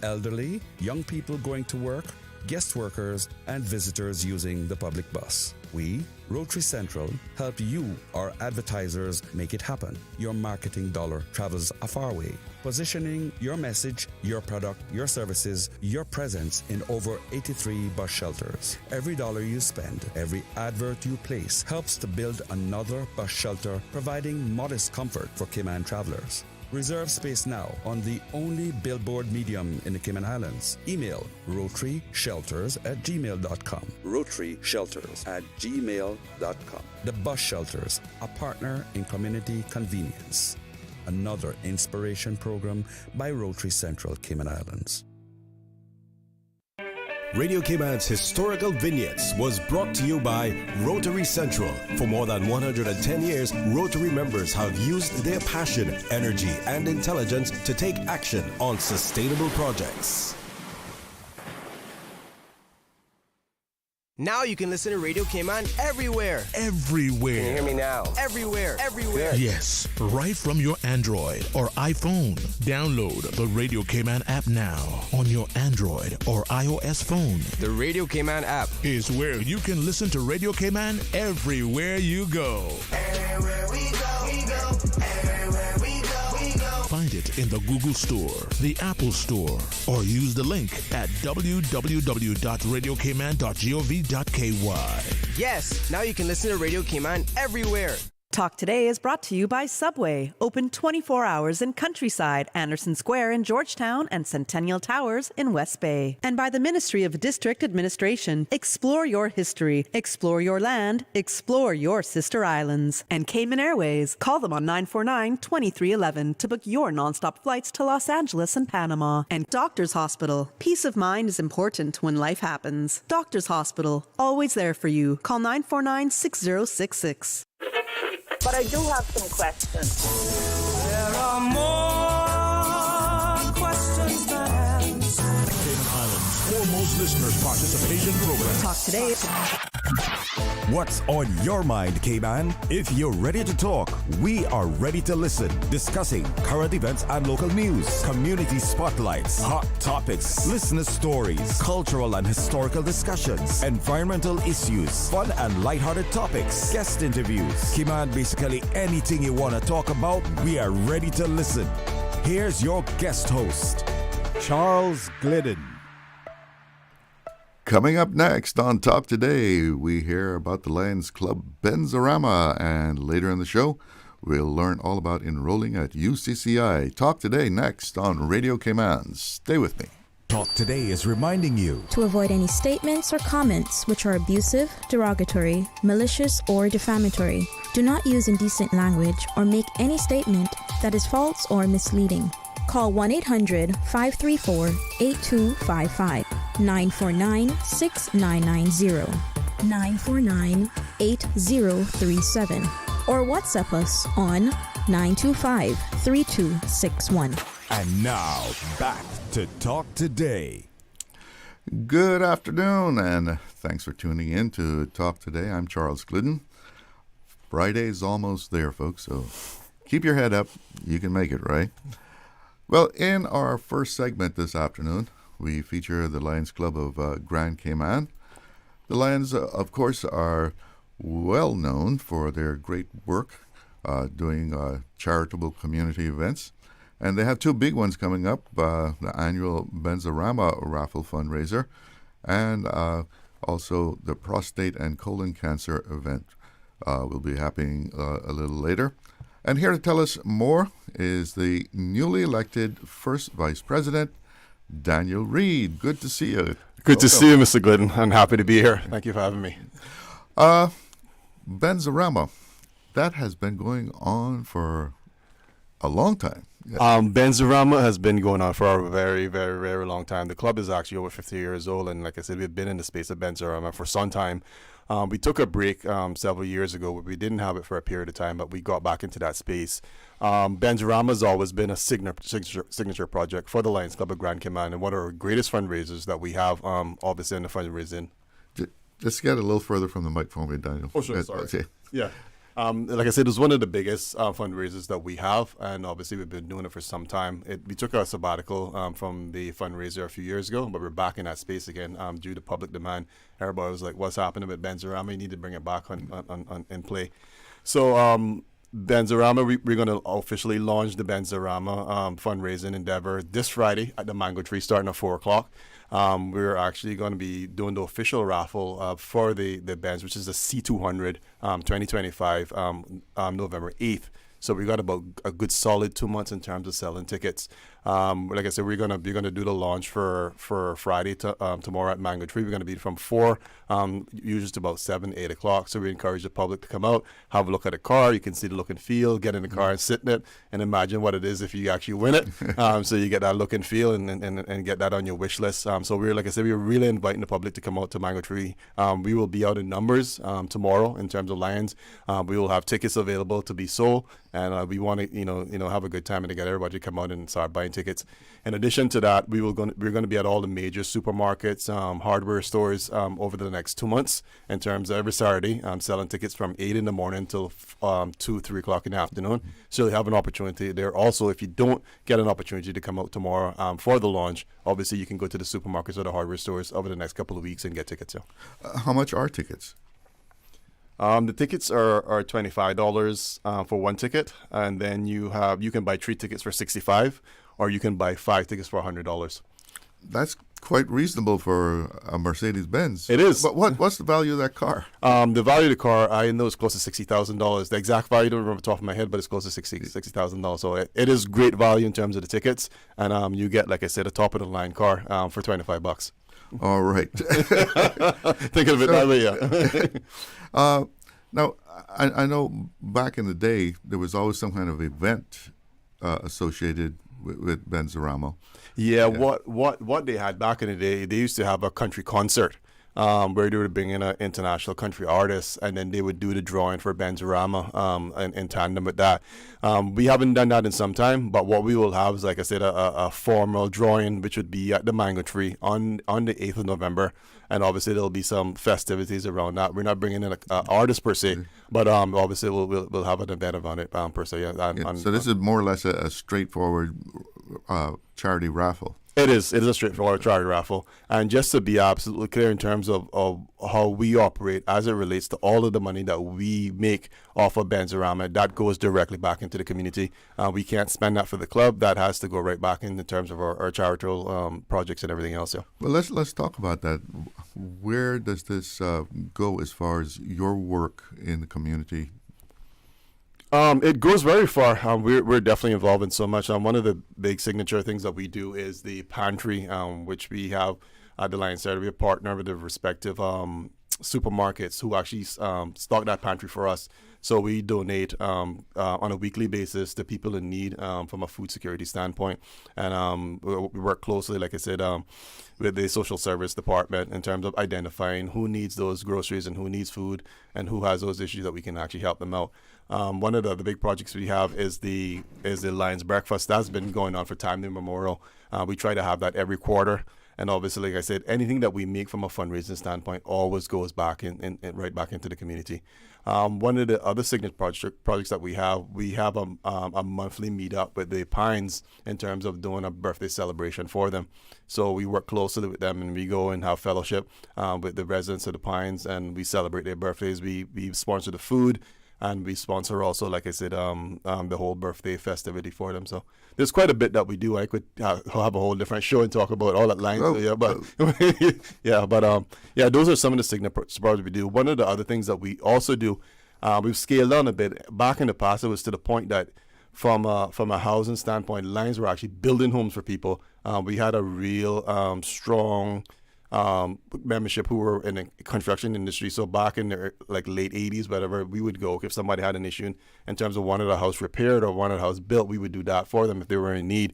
elderly, young people going to work, guest workers, and visitors using the public bus. We, Rotary Central, help you, our advertisers, make it happen. Your marketing dollar travels a far way. Positioning your message, your product, your services, your presence in over 83 bus shelters. Every dollar you spend, every advert you place helps to build another bus shelter, providing modest comfort for Cayman travelers. Reserve space now on the only billboard medium in the Cayman Islands. Email rotaryshelters@gmail.com. rotaryshelters@gmail.com. The Bus Shelters, a partner in community convenience. Another inspiration program by Rotary Central Cayman Islands. Radio Cayman's historical vignettes was brought to you by Rotary Central. For more than 110 years, Rotary members have used their passion, energy, and intelligence to take action on sustainable projects. Now you can listen to Radio Cayman everywhere. Everywhere. Can you hear me now? Everywhere. Everywhere. Yes, right from your Android or iPhone. Download the Radio Cayman app now on your Android or iOS phone. The Radio Cayman app is where you can listen to Radio Cayman everywhere you go. Everywhere we go, we go. Everywhere we go, we go. Find it in the Google Store, the Apple Store, or use the link at www.radiocayman.gov.ky. Yes, now you can listen to Radio Cayman everywhere. Talk Today is brought to you by Subway, open 24 hours in Countryside, Anderson Square in Georgetown, and Centennial Towers in West Bay. And by the Ministry of District Administration. Explore your history, explore your land, explore your sister islands. And Cayman Airways. Call them on 949-2311 to book your nonstop flights to Los Angeles and Panama. And Doctors Hospital. Peace of mind is important when life happens. Doctors Hospital, always there for you. Call 949-6066. But I do have some questions. There are more questions than answers. Cayman Islands foremost listeners participation program. Talk Today. What's on your mind, Cayman? If you're ready to talk, we are ready to listen. Discussing current events and local news, community spotlights, hot topics, listener stories, cultural and historical discussions, environmental issues, fun and lighthearted topics, guest interviews. Cayman, basically anything you want to talk about, we are ready to listen. Here's your guest host, Charles Glidden. Coming up next on Talk Today, we hear about the Lions Club Benzorama, and later in the show, we'll learn all about enrolling at UCCI. Talk Today next on Radio Cayman. Stay with me. Talk Today is reminding you to avoid any statements or comments which are abusive, derogatory, malicious, or defamatory. Do not use indecent language or make any statement that is false or misleading. Call 1-800-534-8255, 949-6990, 949-8037, or WhatsApp us on 925-3261. And now, back to Talk Today. Good afternoon, and thanks for tuning in to Talk Today. I'm Charles Glidden. Friday's almost there, folks, so keep your head up. You can make it, right? Well, in our first segment this afternoon, we feature the Lions Club of Grand Cayman. The Lions, of course, are well known for their great work doing charitable community events. And they have two big ones coming up, the annual Benzorama raffle fundraiser and also the prostate and colon cancer event will be happening a little later. And here to tell us more is the newly elected first vice president, Daniel Reid. Good to see you. Good to see you, Mr. Glidden. I'm happy to be here. Thank you for having me. Benzorama, that has been going on for a long time. Benzorama has been going on for a very, very, very long time. The club is actually over 50 years old, and like I said, we've been in the space of Benzorama for some time. We took a break several years ago where we didn't have it for a period of time, but we got back into that space. Benzorama has always been a signature project for the Lions Club of Grand Cayman, and one of our greatest fundraisers that we have, obviously, in the fundraising. Just get a little further from the microphone, Daniel. Oh, sure, sorry. Okay. Yeah. Like I said, it was one of the biggest fundraisers that we have, and obviously we've been doing it for some time. We took a sabbatical from the fundraiser a few years ago, but we're back in that space again due to public demand. Everybody was like, "What's happening with Benzorama? You need to bring it back on in play." So Benzorama, we're going to officially launch the Benzorama fundraising endeavor this Friday at the Mango Tree, starting at 4:00. We're actually going to be doing the official raffle for the Benz, which is the C200 2025, November 8th. So we got about a good solid 2 months in terms of selling tickets. Like I said, we're gonna do the launch for Friday tomorrow at Mango Tree. We're gonna be from 4 usually to about 7, 8 o'clock. So we encourage the public to come out, have a look at the car. You can see the look and feel, get in the car and sit in it, and imagine what it is if you actually win it. So you get that look and feel and get that on your wish list. So we're, like I said, we're really inviting the public to come out to Mango Tree. We will be out in numbers tomorrow in terms of lines. We will have tickets available to be sold. And we want to, have a good time and to get everybody to come out and start buying tickets. In addition to that, we're going to be at all the major supermarkets, hardware stores over the next 2 months in terms of every Saturday, selling tickets from 8 in the morning till 2, 3 o'clock in the afternoon. So you have an opportunity there. Also, if you don't get an opportunity to come out tomorrow for the launch, obviously you can go to the supermarkets or the hardware stores over the next couple of weeks and get tickets. How much are tickets? The tickets are $25 for one ticket, and then you can buy 3 tickets for $65, or you can buy 5 tickets for $100. That's quite reasonable for a Mercedes-Benz. It is. But what's the value of that car? The value of the car, I know, is close to $60,000. The exact value I don't remember off the top of my head, but it's close to $60,000. So it is great value in terms of the tickets, and you get, like I said, a top of the line car for $25. All right. Thinking of it that way, yeah. Now, I know back in the day there was always some kind of event associated with Benzorama. Yeah, what they had back in the day, they used to have a country concert where they would bring in an international country artist, and then they would do the drawing for Benzorama in tandem with that. We haven't done that in some time, but what we will have is, like I said, a formal drawing, which would be at the Mango Tree on the 8th of November. And obviously there'll be some festivities around that. We're not bringing in an artist per se, but obviously we'll have an event around it per se. Yeah, so this is more or less a straightforward charity raffle. It is a straightforward charity raffle. And just to be absolutely clear in terms of how we operate as it relates to all of the money that we make off of Benzorama, that goes directly back into the community. We can't spend that for the club. That has to go right back in terms of our charitable projects and everything else. Yeah. Well, let's talk about that. Where does this go as far as your work in the community? It goes very far. We're definitely involved in so much. One of the big signature things that we do is the pantry, which we have at the Lions Center. We partner with the respective supermarkets who actually stock that pantry for us. So we donate on a weekly basis to people in need from a food security standpoint. And we work closely, like I said, with the social service department in terms of identifying who needs those groceries and who needs food and who has those issues that we can actually help them out. One of the big projects we have is the Lions Breakfast. That's been going on for time immemorial. We try to have that every quarter. And obviously, like I said, anything that we make from a fundraising standpoint always goes back in right back into the community. One of the other signature projects that we have a monthly meetup with the Pines in terms of doing a birthday celebration for them. So we work closely with them, and we go and have fellowship with the residents of the Pines, and we celebrate their birthdays. We sponsor the food, and we sponsor also, like I said, the whole birthday festivity for them. So there's quite a bit that we do. I could have a whole different show and talk about all that line. Oh, those are some of the signature projects we do. One of the other things that we also do, we've scaled down a bit. Back in the past, it was to the point that from a housing standpoint, Lions were actually building homes for people. We had a real strong membership who were in the construction industry. So back in the late 80s, whatever, we would go if somebody had an issue in terms of wanted a house repaired or wanted a house built, we would do that for them if they were in need.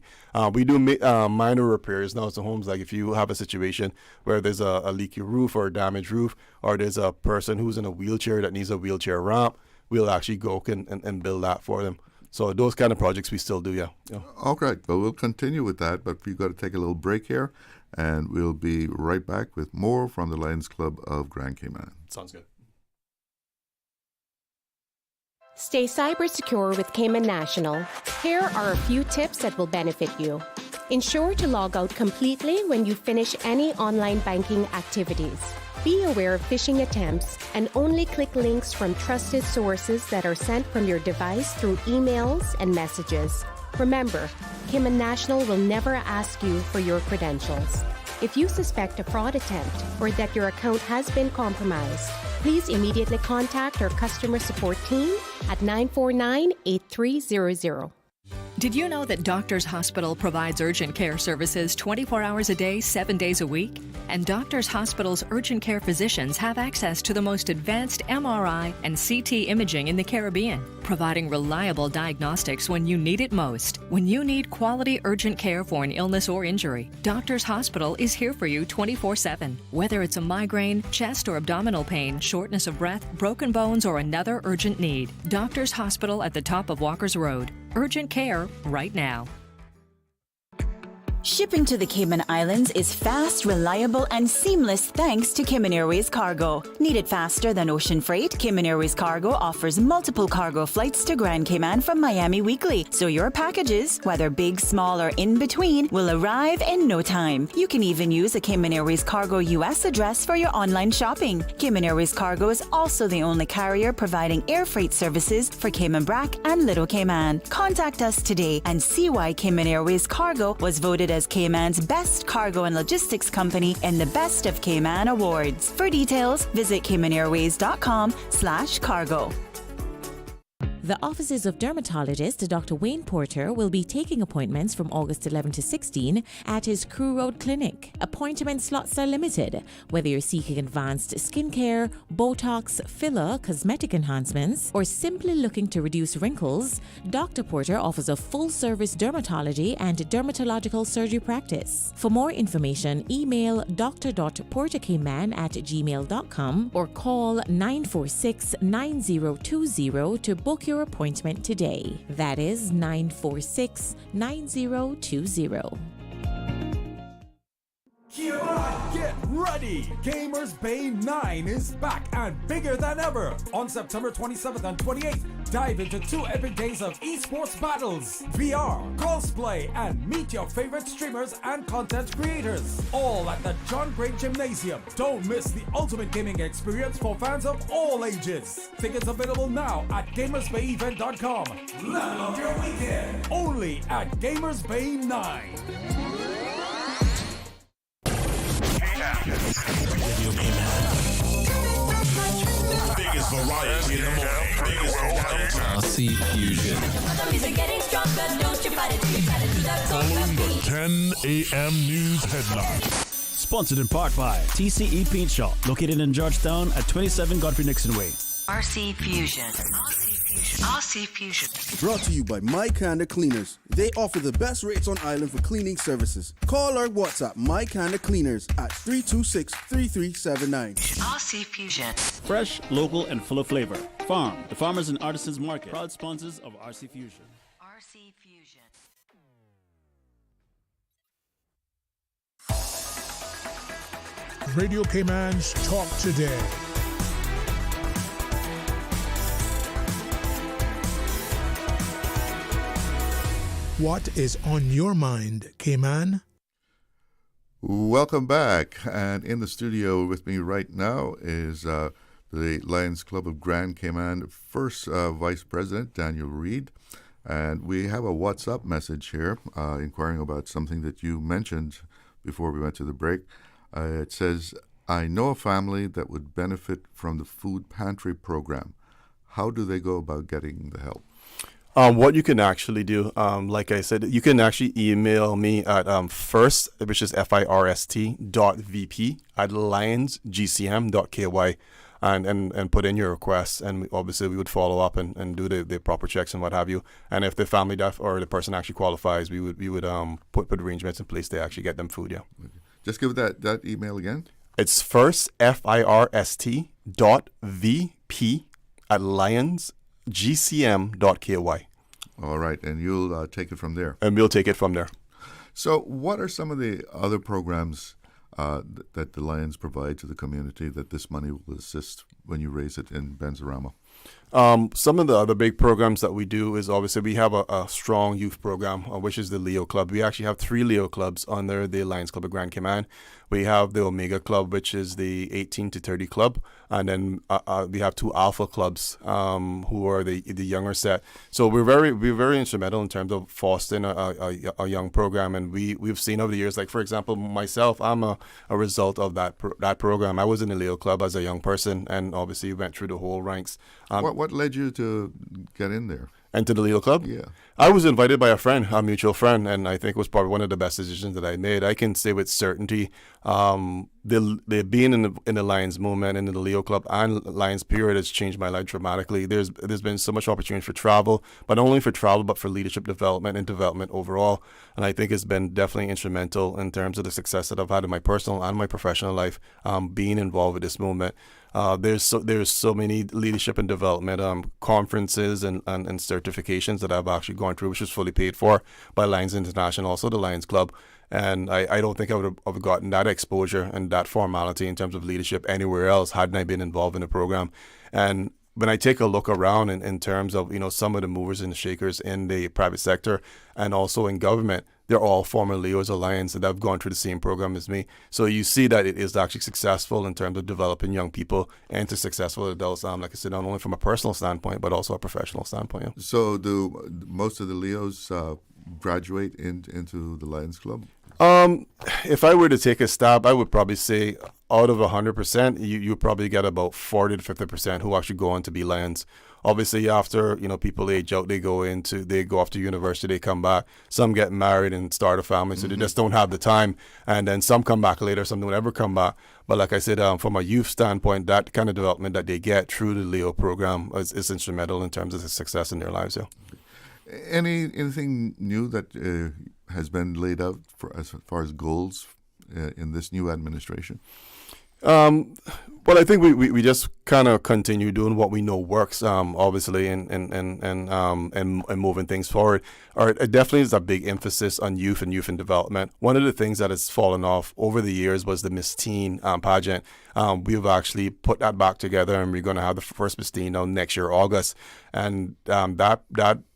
We do minor repairs now to homes. Like if you have a situation where there's a leaky roof or a damaged roof, or there's a person who's in a wheelchair that needs a wheelchair ramp, we'll actually go and build that for them. So those kind of projects we still do, yeah. Okay, well, we'll continue with that, but we've got to take a little break here, and we'll be right back with more from the Lions Club of Grand Cayman. Sounds good. Stay cyber secure with Cayman National. Here are a few tips that will benefit you. Ensure to log out completely when you finish any online banking activities. Be aware of phishing attempts and only click links from trusted sources that are sent from your device through emails and messages. Remember, Cayman National will never ask you for your credentials. If you suspect a fraud attempt or that your account has been compromised, please immediately contact our customer support team at 949-8300. Did you know that Doctors Hospital provides urgent care services 24 hours a day, 7 days a week? And Doctors Hospital's urgent care physicians have access to the most advanced MRI and CT imaging in the Caribbean, providing reliable diagnostics when you need it most. When you need quality urgent care for an illness or injury, Doctors Hospital is here for you 24/7. Whether it's a migraine, chest or abdominal pain, shortness of breath, broken bones, or another urgent need, Doctors Hospital at the top of Walker's Road. Urgent care right now. Shipping to the Cayman Islands is fast, reliable, and seamless thanks to Cayman Airways Cargo. Need it faster than ocean freight? Cayman Airways Cargo offers multiple cargo flights to Grand Cayman from Miami weekly, so your packages, whether big, small, or in between, will arrive in no time. You can even use a Cayman Airways Cargo US address for your online shopping. Cayman Airways Cargo is also the only carrier providing air freight services for Cayman Brac and Little Cayman. Contact us today and see why Cayman Airways Cargo was voted as Cayman's best cargo and logistics company in the Best of Cayman Awards. For details, visit CaymanAirways.com/cargo. The offices of dermatologist Dr. Wayne Porter will be taking appointments from August 11 to 16 at his Crew Road Clinic. Appointment slots are limited. Whether you're seeking advanced skincare, Botox, filler, cosmetic enhancements, or simply looking to reduce wrinkles, Dr. Porter offers a full-service dermatology and dermatological surgery practice. For more information, email dr.portercayman@gmail.com or call 946-9020 to book your appointment today. That is 946-9020. Get ready! Gamers Bay 9 is back and bigger than ever. On September 27th and 28th, dive into 2 epic days of esports battles, VR, cosplay, and meet your favorite streamers and content creators. All at the John Gray Gymnasium. Don't miss the ultimate gaming experience for fans of all ages. Tickets available now at gamersbayevent.com. Level up your weekend. Only at Gamers Bay 9. Radio Cayman. Biggest variety in the morning. Biggest variety. RC Fusion. Following the 10 a.m. news headline. Sponsored in part by TCE Paint Shop, located in Georgetown at 27 Godfrey Nixon Way. RC Fusion. RC Fusion. Brought to you by My Kinda Cleaners. They offer the best rates on island for cleaning services. Call or WhatsApp My Kinda Cleaners at 326-3379. RC Fusion. Fresh, local, and full of flavor. Farm, the Farmers and Artisans Market. Proud sponsors of RC Fusion. RC Fusion. Radio Cayman's Talk Today. What is on your mind, Cayman? Welcome back. And in the studio with me right now is the Lions Club of Grand Cayman first Vice President, Daniel Reid. And we have a WhatsApp message here inquiring about something that you mentioned before we went to the break. It says, I know a family that would benefit from the food pantry program. How do they go about getting the help? What you can actually do, like I said, you can actually email me at first, which is first.vp@lionsgcm.ky and put in your request. And obviously we would follow up and do the proper checks and what have you. And if the family or the person actually qualifies, we would put arrangements in place to actually get them food, yeah. Okay. Just give that email again. It's first, first.vp@lionsgcm.ky. All right, and you'll take it from there. And we'll take it from there. So what are some of the other programs that the Lions provide to the community that this money will assist when you raise it in Benzorama? Some of the other big programs that we do is obviously we have a strong youth program, which is the Leo Club. We actually have 3 Leo clubs under the Lions Club of Grand Cayman. We have the Omega Club, which is the 18 to 30 club, and then we have 2 Alpha clubs, who are the younger set. So we're very instrumental in terms of fostering a young program, and we've seen over the years, like for example, myself, I'm a result of that program. I was in the Leo Club as a young person, and obviously went through the whole ranks. What led you to get in there? And to the Leo Club? Yeah. I was invited by a mutual friend, and I think it was probably one of the best decisions that I made. I can say with certainty, the being in the Lions movement and in the Leo Club and Lions period has changed my life dramatically. There's been so much opportunity for travel, but not only for travel, but for leadership development and development overall. And I think it's been definitely instrumental in terms of the success that I've had in my personal and my professional life, being involved with this movement. There's so many leadership and development conferences and certifications that I've actually gone through, which is fully paid for by Lions International, also the Lions Club. And I don't think I would have gotten that exposure and that formality in terms of leadership anywhere else hadn't I been involved in the program. And when I take a look around in terms of, some of the movers and the shakers in the private sector and also in government, they're all former Leos Alliance that have gone through the same program as me. So you see that it is actually successful in terms of developing young people and to successful adults, like I said, not only from a personal standpoint, but also a professional standpoint. Yeah. So do most of the Leos graduate into the Lions Club? If I were to take a stab, I would probably say out of 100%, you probably get about 40 to 50% who actually go on to be Lions. Obviously, after people age out, they go off to university, they come back. Some get married and start a family, so they just don't have the time. And then some come back later, some don't ever come back. But like I said, from a youth standpoint, that kind of development that they get through the Leo program is instrumental in terms of the success in their lives. Yeah. Anything new that has been laid out as far as goals in this new administration? Well, I think we just kind of continue doing what we know works, obviously, and moving things forward. It definitely is a big emphasis on youth and development. One of the things that has fallen off over the years was the Miss Teen pageant. We've actually put that back together, and we're going to have the first Miss Teen now next year, August. And that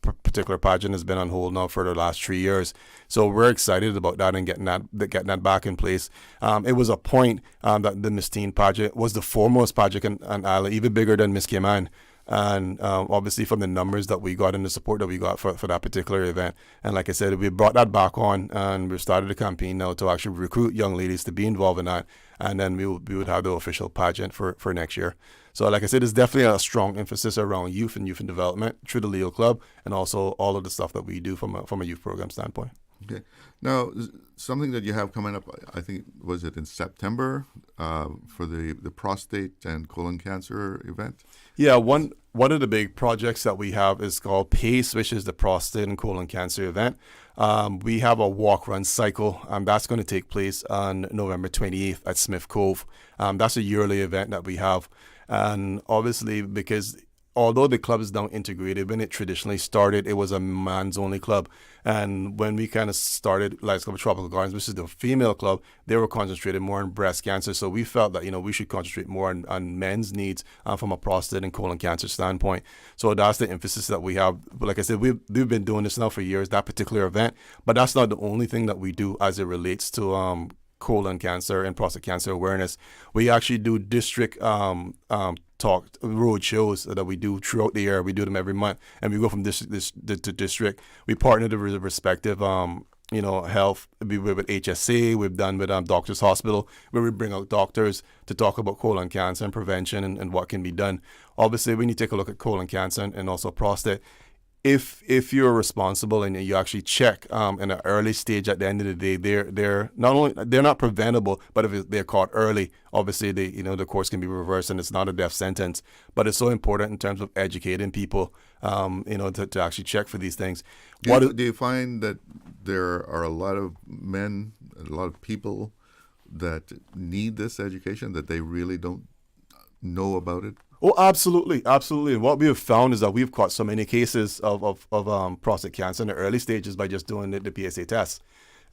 particular pageant has been on hold now for the last 3 years. So we're excited about that and getting that back in place. It was a point that the Miss Teen pageant was the foremost pageant on Island, even bigger than Miss Cayman. And obviously from the numbers that we got and the support that we got for that particular event. And like I said, we brought that back on, and we've started a campaign now to actually recruit young ladies to be involved in that. And then we would have the official pageant for next year. So like I said, there's definitely a strong emphasis around youth and development through the Leo Club, and also all of the stuff that we do from a youth program standpoint. Okay. Now, something that you have coming up, I think, was it in September for the prostate and colon cancer event? Yeah, one of the big projects that we have is called PACE, which is the prostate and colon cancer event. We have a walk-run cycle, that's going to take place on November 28th at Smith Cove. That's a yearly event that we have. And obviously, because although the club is now integrated, when it traditionally started, it was a man's-only club. And when we kind of started Lions Club of Tropical Gardens, which is the female club, they were concentrated more on breast cancer. So we felt that, we should concentrate more on men's needs from a prostate and colon cancer standpoint. So that's the emphasis that we have. But like I said, we've been doing this now for years, that particular event. But that's not the only thing that we do as it relates to colon cancer and prostate cancer awareness. We actually do district talk road shows that we do throughout the year. We do them every month, and we go from district to district. We partner with the respective health. We with HSA. We've done with Doctors Hospital, where we bring out doctors to talk about colon cancer and prevention and what can be done. Obviously, when you take a look at colon cancer and also prostate, if you're responsible and you actually check in an early stage, at the end of the day, they're not preventable, but if they're caught early, obviously the course can be reversed and it's not a death sentence. But it's so important in terms of educating people, to actually check for these things. Do you find that there are a lot of men, a lot of people that need this education, that they really don't know about it? Oh, absolutely. And what we have found is that we've caught so many cases of prostate cancer in the early stages by just doing the PSA test.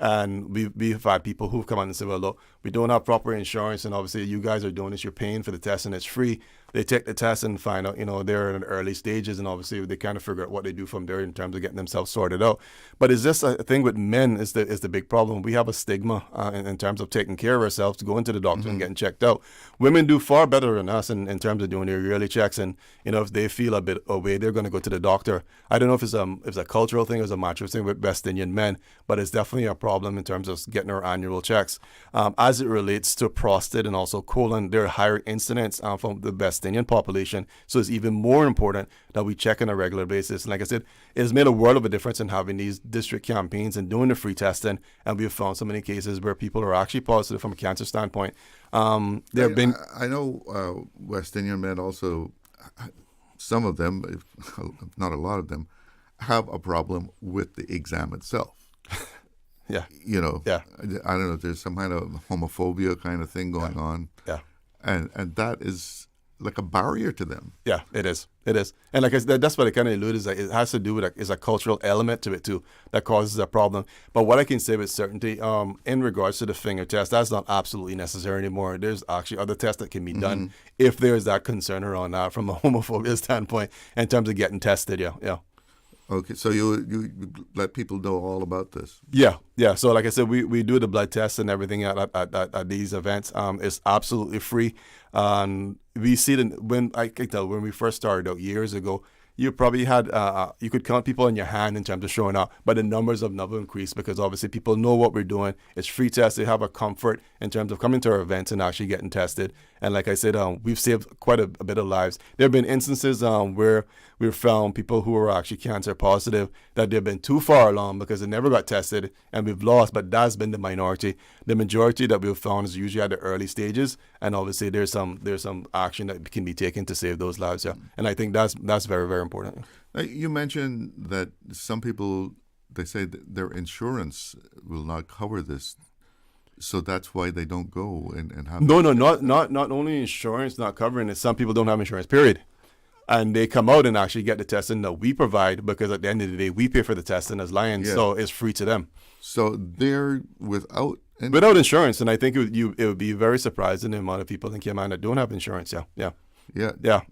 And we've had people who've come on and said, well, look, we don't have proper insurance, and obviously you guys are doing this, you're paying for the test and it's free. They take the test and find out, they're in early stages, and obviously they kind of figure out what they do from there in terms of getting themselves sorted out. But is this a thing with men is the big problem? We have a stigma in terms of taking care of ourselves, to go into the doctor and getting checked out. Women do far better than us in terms of doing their yearly checks, and if they feel a bit away, they're going to go to the doctor. I don't know if it's a cultural thing or it's a macho thing with West Indian men, but it's definitely a problem in terms of getting our annual checks. As it relates to prostate and also colon, there are higher incidents from the West Indian population, so it's even more important that we check on a regular basis. And like I said, it's made a world of a difference in having these district campaigns and doing the free testing, and we've found so many cases where people are actually positive from a cancer standpoint. I know West Indian men also, some of them, if not a lot of them, have a problem with the exam itself. Yeah. Yeah. I don't know, there's some kind of homophobia kind of thing going on. Yeah. And that is like a barrier to them. Yeah, it is. And like I said, that's what I kind of alluded, is that it has to do with is a cultural element to it too that causes a problem. But what I can say with certainty, in regards to the finger test, that's not absolutely necessary anymore. There's actually other tests that can be done if there's that concern around that from a homophobia standpoint in terms of getting tested. Yeah. Okay, so you let people know all about this. Yeah. So like I said, we do the blood tests and everything at these events. It's absolutely free. We see it when we first started out years ago. You probably had you could count people on your hand in terms of showing up, but the numbers have never increased because obviously people know what we're doing. It's free tests. They have a comfort in terms of coming to our events and actually getting tested. And like I said, we've saved quite a bit of lives. There have been instances where we've found people who are actually cancer positive that they've been too far along because they never got tested, and we've lost. But that's been the minority. The majority that we've found is usually at the early stages, and obviously there's some action that can be taken to save those lives. Yeah, and I think that's very, very important. You mentioned that some people, they say that their insurance will not cover this. So that's why they don't go and have... No, not only insurance not covering it, some people don't have insurance, period. And they come out and actually get the testing that we provide, because at the end of the day, we pay for the testing as Lions, so it's free to them. So they're without insurance, and I think it would be very surprising the amount of people in Cayman that don't have insurance. Yeah. They're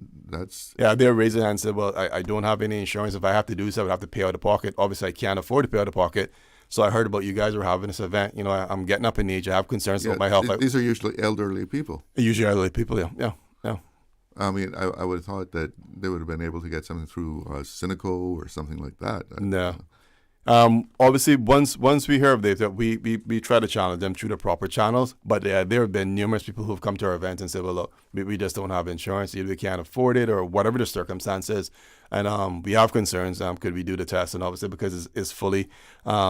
raising their hand and said, well, I don't have any insurance. If I have to do so, I would have to pay out of pocket. Obviously, I can't afford to pay out of pocket. So I heard about you guys were having this event. I'm getting up in age. I have concerns about my health. These are usually elderly people. Usually elderly people, yeah. I mean, I would have thought that they would have been able to get something through Cynico or something like that. No. Obviously, once we hear of this, we try to channel them through the proper channels. But there have been numerous people who have come to our events and said, well, look, we just don't have insurance. Either we can't afford it or whatever the circumstance is. And we have concerns. Could we do the test? And obviously, because it's fully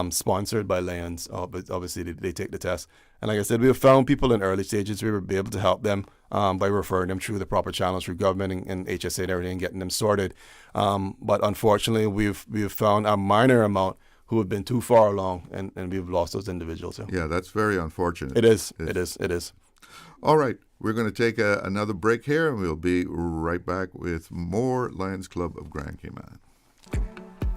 sponsored by Lions, but obviously they take the test. And like I said, we have found people in early stages. We were able to help them by referring them through the proper channels, through government and HSA and everything, and getting them sorted. But unfortunately, we've found a minor amount who have been too far along, and we've lost those individuals. Yeah, that's very unfortunate. It is. All right, we're going to take another break here, and we'll be right back with more Lions Club of Grand Cayman.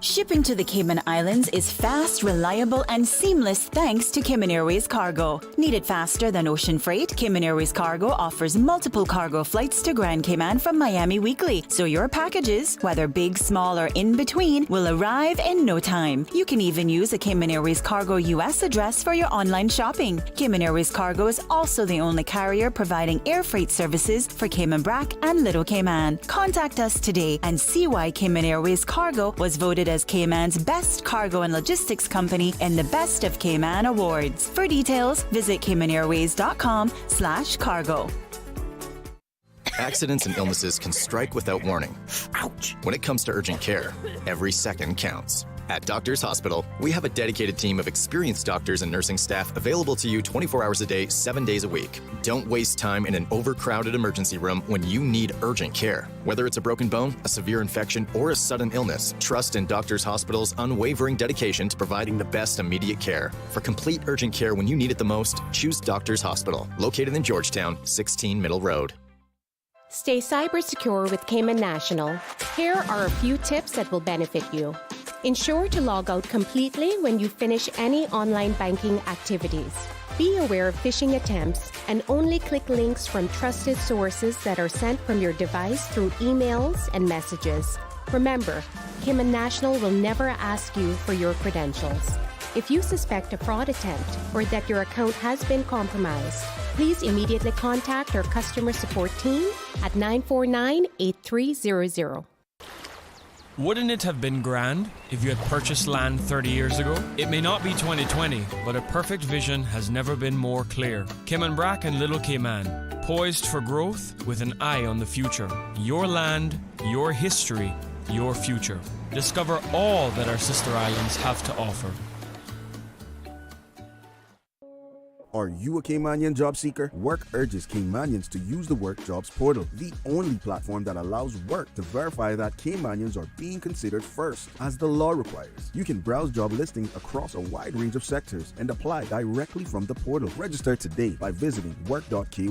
Shipping to the Cayman Islands is fast, reliable, and seamless thanks to Cayman Airways Cargo. Need it faster than ocean freight? Cayman Airways Cargo offers multiple cargo flights to Grand Cayman from Miami weekly, so your packages, whether big, small, or in between, will arrive in no time. You can even use a Cayman Airways Cargo US address for your online shopping. Cayman Airways Cargo is also the only carrier providing air freight services for Cayman Brac and Little Cayman. Contact us today and see why Cayman Airways Cargo was voted as Cayman's best cargo and logistics company in the Best of Cayman Awards. For details, visit caymanairways.com/cargo. Accidents and illnesses can strike without warning. Ouch! When it comes to urgent care, every second counts. At Doctors Hospital, we have a dedicated team of experienced doctors and nursing staff available to you 24 hours a day, 7 days a week. Don't waste time in an overcrowded emergency room when you need urgent care. Whether it's a broken bone, a severe infection, or a sudden illness, trust in Doctors Hospital's unwavering dedication to providing the best immediate care. For complete urgent care when you need it the most, choose Doctors Hospital, located in Georgetown, 16 Middle Road. Stay cyber secure with Cayman National. Here are a few tips that will benefit you. Ensure to log out completely when you finish any online banking activities. Be aware of phishing attempts and only click links from trusted sources that are sent from your device through emails and messages. Remember, Cayman National will never ask you for your credentials. If you suspect a fraud attempt or that your account has been compromised, please immediately contact our customer support team at 949-8300. Wouldn't it have been grand if you had purchased land 30 years ago? It may not be 2020, but a perfect vision has never been more clear. Cayman Brac and Little Cayman, poised for growth with an eye on the future. Your land, your history, your future. Discover all that our sister islands have to offer. Are you a Caymanian job seeker? Work urges Caymanians to use the Work Jobs portal, the only platform that allows Work to verify that Caymanians are being considered first, as the law requires. You can browse job listings across a wide range of sectors and apply directly from the portal. Register today by visiting work.ky.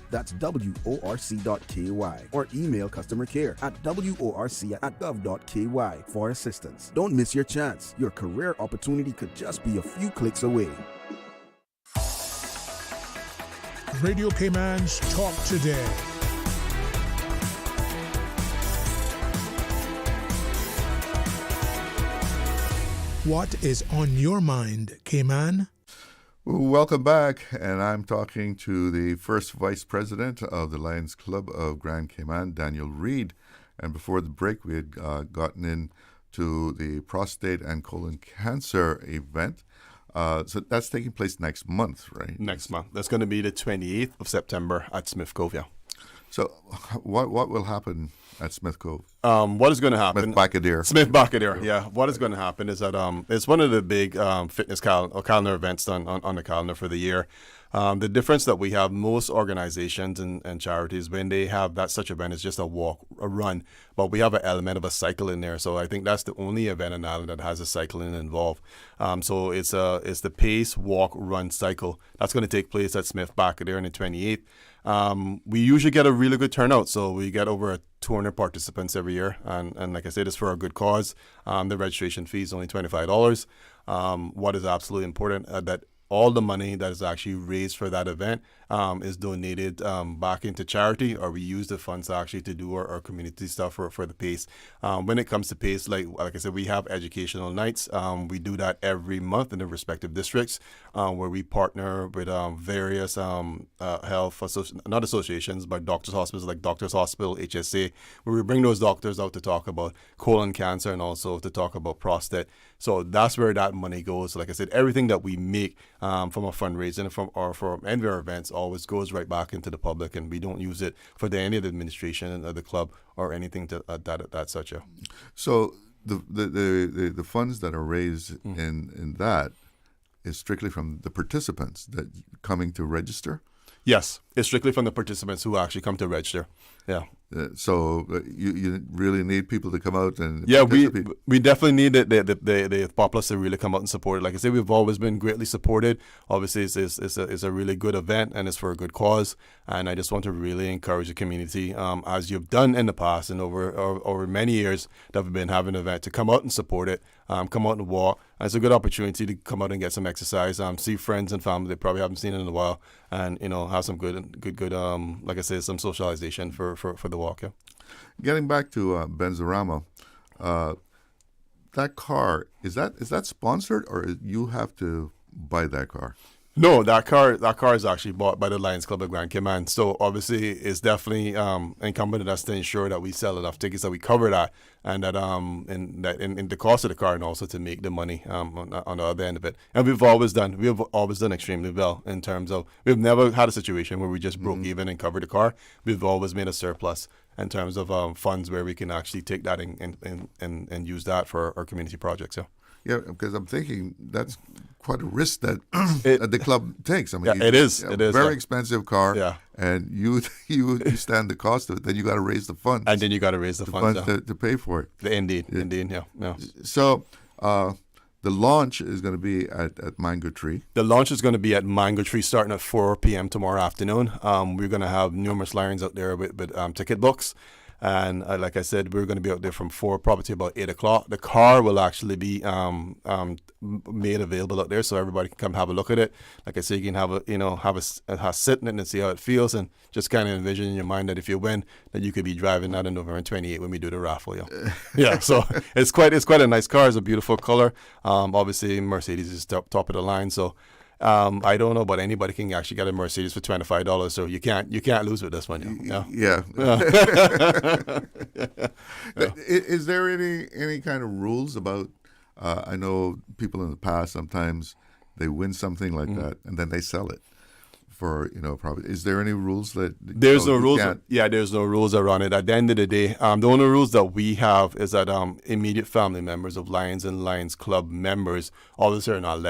That's worc.ky, or email customer care at worc@gov.ky for assistance. Don't miss your chance. Your career opportunity could just be a few clicks away. Radio Cayman's Talk Today. What is on your mind, Cayman? Welcome back, and I'm talking to the first vice president of the Lions Club of Grand Cayman, Daniel Reid. And before the break, we had gotten into the prostate and colon cancer event. So that's taking place next month, right? Next month. That's going to be the 28th of September at Smith Cove, yeah. So what will happen at Smith Cove? What is going to happen? Smith Bacadere. Smith Bacadere, yeah. What is going to happen is that it's one of the big fitness calendar events on the calendar for the year. The difference that we have, most organizations and charities, when they have that such event, is just a walk, a run, but we have an element of a cycle in there. So I think that's the only event in Ireland that has a cycling involved. So it's the pace, walk, run cycle. That's going to take place at Smith Bacadere on the 28th. We usually get a really good turnout, so we get over 200 participants every year, and like I said, it's for a good cause. The registration fee is only $25. What is absolutely important that all the money that is actually raised for that event is donated back into charity, or we use the funds actually to do our community stuff for the PACE. When it comes to PACE, like I said, we have educational nights. We do that every month in the respective districts, where we partner with various health, not associations, but doctors' hospitals like Doctors Hospital, HSA, where we bring those doctors out to talk about colon cancer and also to talk about prostate. So that's where that money goes. Like I said, everything that we make from a fundraising from any of our events always goes right back into the public, and we don't use it for any of the administration of the club or anything to that such. So the funds that are raised in that is strictly from the participants that coming to register? Yes, it's strictly from the participants who actually come to register. Yeah. So you really need people to come out and we definitely need the populace to really come out and support it. Like I said, we've always been greatly supported. Obviously, it's a really good event and it's for a good cause. And I just want to really encourage the community, as you've done in the past and over many years that we've been having an event, to come out and support it, come out and walk. And it's a good opportunity to come out and get some exercise, see friends and family they probably haven't seen in a while, and have some good like I said, some socialization for the walk. Yeah. Getting back to Benzorama, that car is that sponsored, or you have to buy that car? No, that car is actually bought by the Lions Club of Grand Cayman. So obviously, it's definitely incumbent on us to ensure that we sell enough tickets that we cover that, and that in the cost of the car, and also to make the money on the other end of it. And we have always done extremely well in terms of, we've never had a situation where we just broke even and covered the car. We've always made a surplus in terms of funds where we can actually take that and use that for our community projects. Yeah, because I'm thinking that's quite a risk that the club takes. I mean, it is. It is a very expensive car, and you stand the cost of it. Then you got to raise the funds, and then you got to raise the funds to pay for it. Indeed, yeah. So the launch is going to be at Mango Tree. The launch is going to be at Mango Tree starting at 4 p.m. tomorrow afternoon. We're going to have numerous lines out there with ticket books. And like I said, we're going to be out there from 4, probably to about 8 o'clock. The car will actually be made available out there, so everybody can come have a look at it. Like I said, you can have a sit in it and see how it feels, and just kind of envision in your mind that if you win, that you could be driving that on November 28 when we do the raffle. Yeah, so it's quite a nice car. It's a beautiful color. Obviously, Mercedes is top of the line, so. I don't know, but anybody can actually get a Mercedes for $25, so you can't lose with this one. Yeah. Is there any kind of rules about? I know people in the past sometimes they win something like that and then they sell it for probably. Is there any rules that there's no rules? Yeah, there's no rules around it. At the end of the day, the only rules that we have is that immediate family members of Lions and Lions Club members obviously are not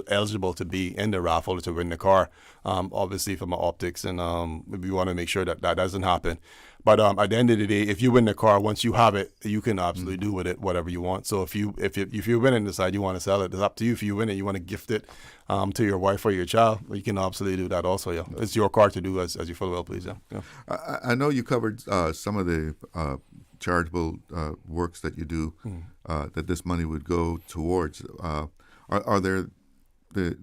eligible to be in the raffle to win the car. Obviously, from our optics, and we want to make sure that doesn't happen. But at the end of the day, if you win the car, once you have it, you can absolutely do with it whatever you want. So if you win and decide you want to sell it, it's up to you. If you win it, you want to gift it to your wife or your child, you can absolutely do that also. Yeah, it's your car to do as you feel well please. Yeah. I know you covered some of the charitable works that you do that this money would go towards. Are there the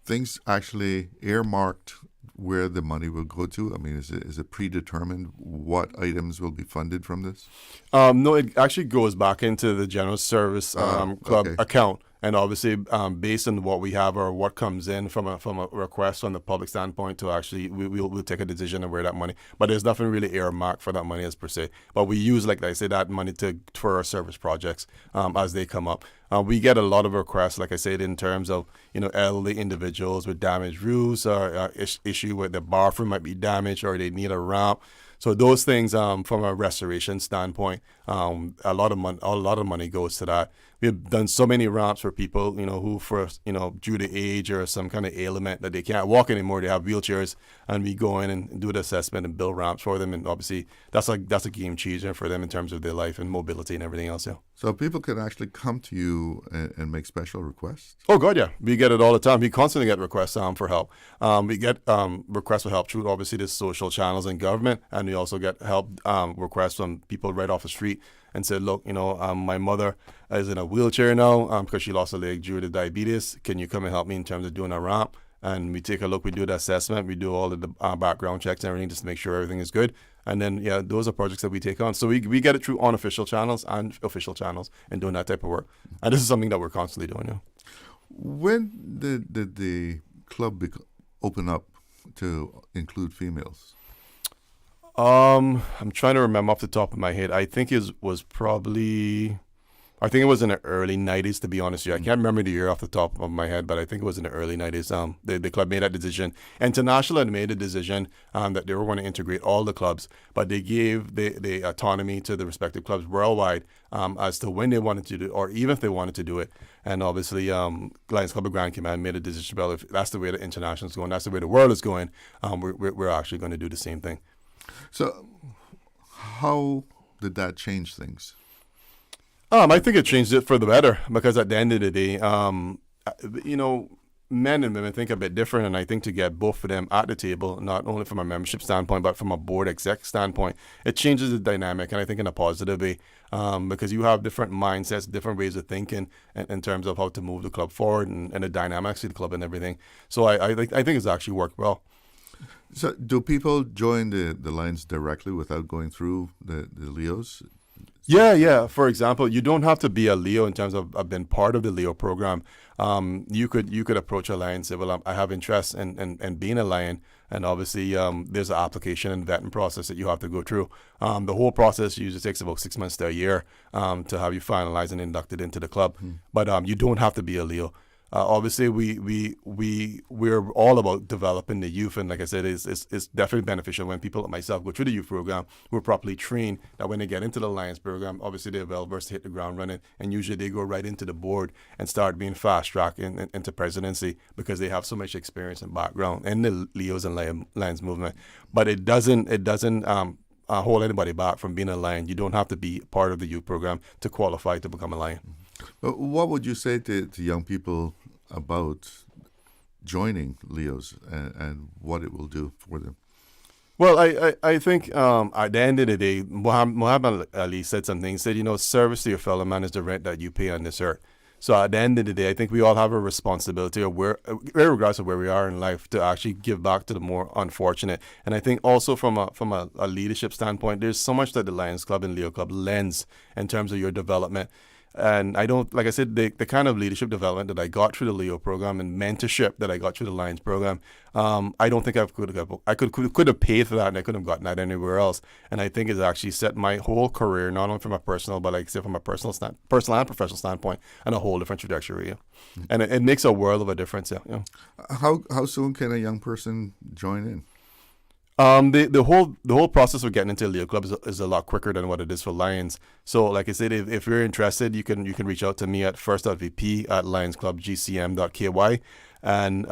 things actually earmarked where the money will go to? I mean, is it predetermined what items will be funded from this? No, it actually goes back into the general service club account. And obviously, based on what we have or what comes in from a request from the public standpoint, to actually we'll take a decision on where that money. But there's nothing really earmarked for that money as per se. But we use, like I say, that money for our service projects as they come up. We get a lot of requests, like I said, in terms of elderly individuals with damaged roofs or issue where the bathroom might be damaged or they need a ramp. So those things, from a restoration standpoint, a lot of money goes to that. We've done so many ramps for people, who due to age or some kind of ailment that they can't walk anymore, they have wheelchairs, and we go in and do the assessment and build ramps for them. And obviously, that's a game changer for them in terms of their life and mobility and everything else. Yeah. So people can actually come to you and make special requests? Oh, God, yeah. We get it all the time. We constantly get requests for help. We get requests for help through, obviously, the social channels and government, and we also get help requests from people right off the street and said, look, my mother is in a wheelchair now because she lost a leg due to diabetes. Can you come and help me in terms of doing a ramp? And we take a look. We do the assessment. We do all of the background checks and everything just to make sure everything is good. And then, those are projects that we take on. So we get it through unofficial channels and official channels and doing that type of work. And this is something that we're constantly doing. Yeah. When did the club open up to include females? I'm trying to remember off the top of my head. I think it was in the early 90s, to be honest with you. I can't remember the year off the top of my head, but I think it was in the early 90s. The club made that decision. International had made a decision that they were going to integrate all the clubs, but they gave the autonomy to the respective clubs worldwide as to when they wanted to do it, or even if they wanted to do it. And obviously, Lions Club of Grand Cayman made a decision about if that's the way the international is going, that's the way the world is going, we're actually going to do the same thing. So how did that change things? I think it changed it for the better, because at the end of the day, men and women think a bit different, and I think to get both of them at the table, not only from a membership standpoint, but from a board exec standpoint, it changes the dynamic, and I think in a positive way, because you have different mindsets, different ways of thinking in terms of how to move the club forward and the dynamics of the club and everything. So I think it's actually worked well. So do people join the Lions directly without going through the Leos? Yeah. For example, you don't have to be a Leo in terms of being part of the Leo program. You could approach a Lion and say, well, I have interest in being a Lion. And obviously, there's an application and vetting process that you have to go through. The whole process usually takes about 6 months to a year to have you finalized and inducted into the club. But you don't have to be a Leo. Obviously, we're all about developing the youth, and like I said, it's definitely beneficial when people like myself go through the youth program. We're properly trained that when they get into the Lions program, obviously they're well versed to hit the ground running, and usually they go right into the board and start being fast tracked into presidency because they have so much experience and background in the Leos and Lions movement. But it doesn't hold anybody back from being a Lion. You don't have to be part of the youth program to qualify to become a Lion. But what would you say to young people about joining Leos and what it will do for them? Well, I think at the end of the day, Muhammad Ali said something. He said, service to your fellow man is the rent that you pay on this earth. So at the end of the day, I think we all have a responsibility, regardless of where we are in life, to actually give back to the more unfortunate. And I think also from a leadership standpoint, there's so much that the Lions Club and Leo Club lends in terms of your development. And I don't, like I said, the kind of leadership development that I got through the Leo program and mentorship that I got through the Lions program, I don't think I could have paid for that, and I couldn't have gotten that anywhere else. And I think it's actually set my whole career, not only from a personal, but like I said, from a personal and professional standpoint, on a whole different trajectory. Yeah. And it makes a world of a difference. Yeah. How soon can a young person join in? The whole process of getting into a Leo Club is a lot quicker than what it is for Lions. So like I said, if you're interested, you can reach out to me at first.vp@lionsclubgcm.ky and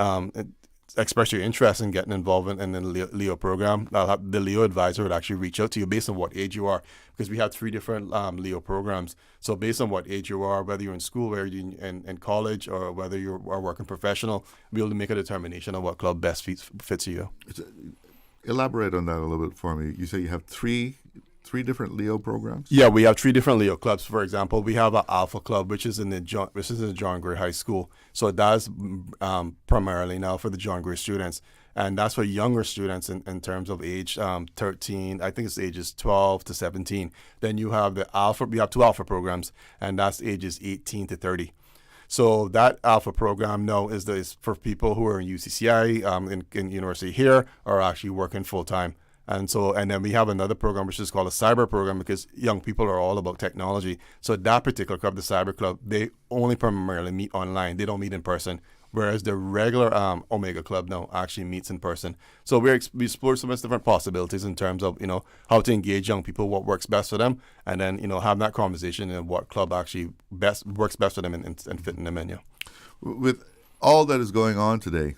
express your interest in getting involved in the Leo program. The Leo advisor would actually reach out to you based on what age you are, because we have 3 different Leo programs. So based on what age you are, whether you're in school, whether you're in college, or whether you're a working professional, we'll be able to make a determination on what club best fits you. Elaborate on that a little bit for me. You say you have three different Leo programs? Yeah, we have 3 different Leo clubs. For example, we have an Alpha Club, which is in John Gray High School. So that's primarily now for the John Gray students. And that's for younger students in terms of age 13. I think it's ages 12 to 17. Then you have the Alpha. We have 2 Alpha programs, and that's ages 18 to 30. So that Alpha program now is for people who are in UCCI, in university here, or actually working full time. And then we have another program which is called a cyber program, because young people are all about technology. So that particular club, the cyber club, they only primarily meet online. They don't meet in person. Whereas the regular Omega Club now actually meets in person. So we explore some different possibilities in terms of, how to engage young people, what works best for them, and then, have that conversation and what club actually works best for them and fitting them in. Yeah. With all that is going on today,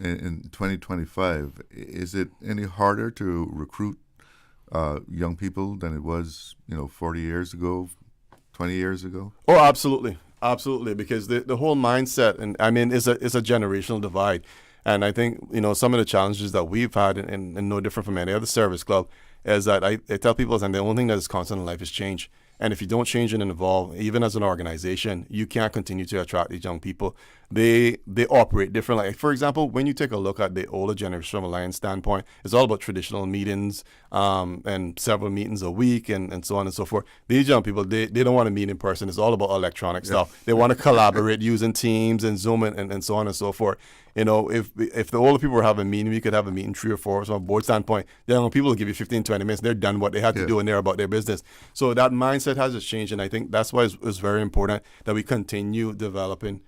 in 2025, is it any harder to recruit young people than it was, 40 years ago, 20 years ago? Oh, absolutely. Absolutely, because the whole mindset, is a generational divide. And I think, some of the challenges that we've had, and no different from any other service club, is that I tell people that the only thing that is constant in life is change. And if you don't change and evolve, even as an organization, you can't continue to attract these young people. They operate differently. Like, for example, when you take a look at the older generation from a Lions standpoint, it's all about traditional meetings and several meetings a week and so on and so forth. These young people, they don't want to meet in person. It's all about electronic stuff. They want to collaborate using Teams and Zoom and so on and so forth. If the older people were having a meeting, we could have a meeting 3 or 4 from a board standpoint. The young people will give you 15, 20 minutes. They're done what they had to do and they're about their business. So that mindset has just changed, and I think that's why it's very important that we continue developing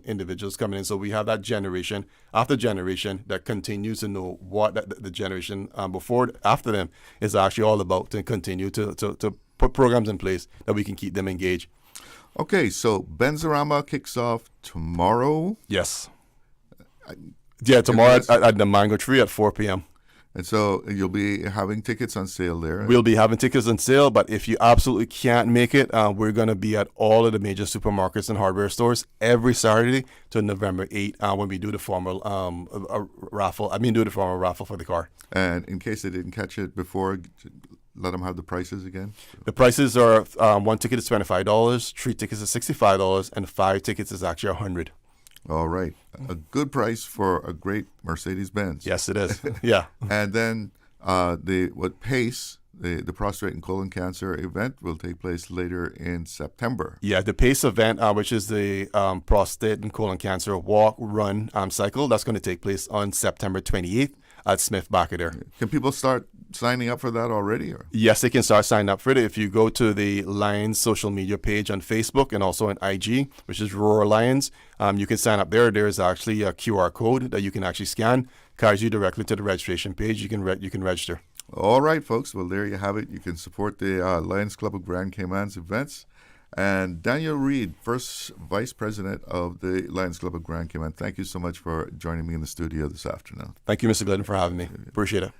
individuals coming in. So we have that generation after generation that continues to know what the generation after them is actually all about, to continue to put programs in place that we can keep them engaged. Okay, so Benzorama kicks off tomorrow. Yes. Tomorrow at the Mango Tree at 4 p.m. And so you'll be having tickets on sale there. We'll be having tickets on sale, but if you absolutely can't make it, we're going to be at all of the major supermarkets and hardware stores every Saturday to November 8th when we do the formal raffle. Do the formal raffle for the car. And in case they didn't catch it before, let them have the prices again. The prices are 1 ticket is $25, 3 tickets is $65, and 5 tickets is actually $100. All right. A good price for a great Mercedes-Benz. Yes, it is. Yeah. And then PACE, the prostate and colon cancer event, will take place later in September. Yeah, the PACE event, which is the prostate and colon cancer walk, run cycle, that's going to take place on September 28th at Smith back there. Can people start signing up for that already? Or? Yes, they can start signing up for it. If you go to the Lions social media page on Facebook and also on IG, which is Roar Lions, you can sign up there. There's actually a QR code that you can actually scan, carries you directly to the registration page. You can register. All right, folks. Well, there you have it. You can support the Lions Club of Grand Cayman's events. And Daniel Reid, first Vice President of the Lions Club of Grand Cayman, thank you so much for joining me in the studio this afternoon. Thank you, Mr. Glidden, for having me. Appreciate it.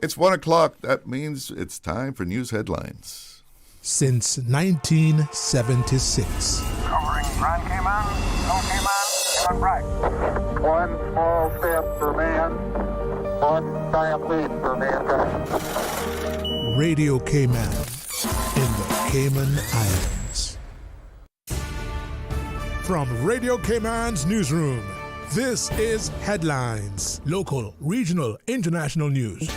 It's 1 o'clock. That means it's time for news headlines. Since 1976. Covering Grand Cayman, no Cayman, Cayman right. One small step for man, Radio Cayman in the Cayman Islands. From Radio Cayman's newsroom, this is Headlines. Local, regional, international news.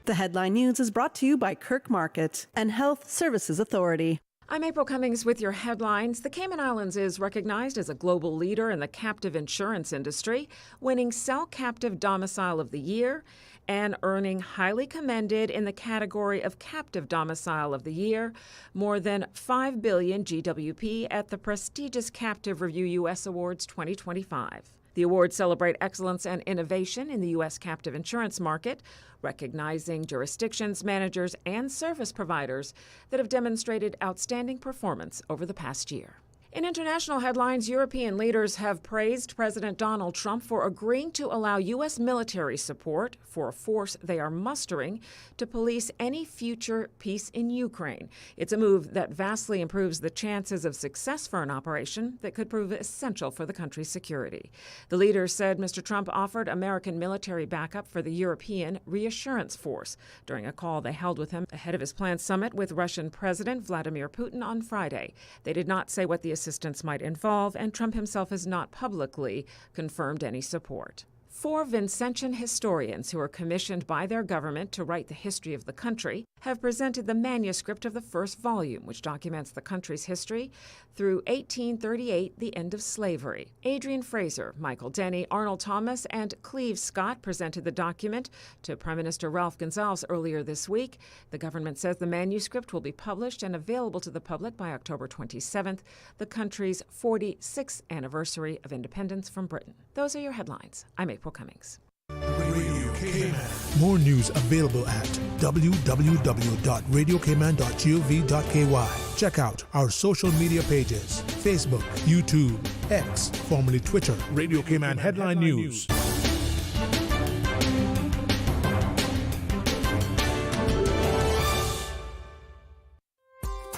The Headline News is brought to you by Kirk Market and Health Services Authority. I'm April Cummings with your headlines. The Cayman Islands is recognized as a global leader in the captive insurance industry, winning Cell Captive Domicile of the Year and earning highly commended in the category of Captive Domicile of the Year, more than $5 billion GWP at the prestigious Captive Review U.S. Awards 2025. The awards celebrate excellence and innovation in the U.S. captive insurance market, recognizing jurisdictions, managers, and service providers that have demonstrated outstanding performance over the past year. In international headlines, European leaders have praised President Donald Trump for agreeing to allow U.S. military support for a force they are mustering to police any future peace in Ukraine. It's a move that vastly improves the chances of success for an operation that could prove essential for the country's security. The leaders said Mr. Trump offered American military backup for the European Reassurance Force during a call they held with him ahead of his planned summit with Russian President Vladimir Putin on Friday. They did not say what the assistance might involve, and Trump himself has not publicly confirmed any support. 4 Vincentian historians who are commissioned by their government to write the history of the country have presented the manuscript of the first volume, which documents the country's history through 1838, the end of slavery. Adrian Fraser, Michael Denny, Arnold Thomas, and Cleve Scott presented the document to Prime Minister Ralph Gonsalves earlier this week. The government says the manuscript will be published and available to the public by October 27th, the country's 46th anniversary of independence from Britain. Those are your headlines. I'm April Cummings. Radio Cayman. More news available at www.radiocayman.gov.ky. Check out our social media pages: Facebook, YouTube, X, formerly Twitter. Radio Cayman Headline News.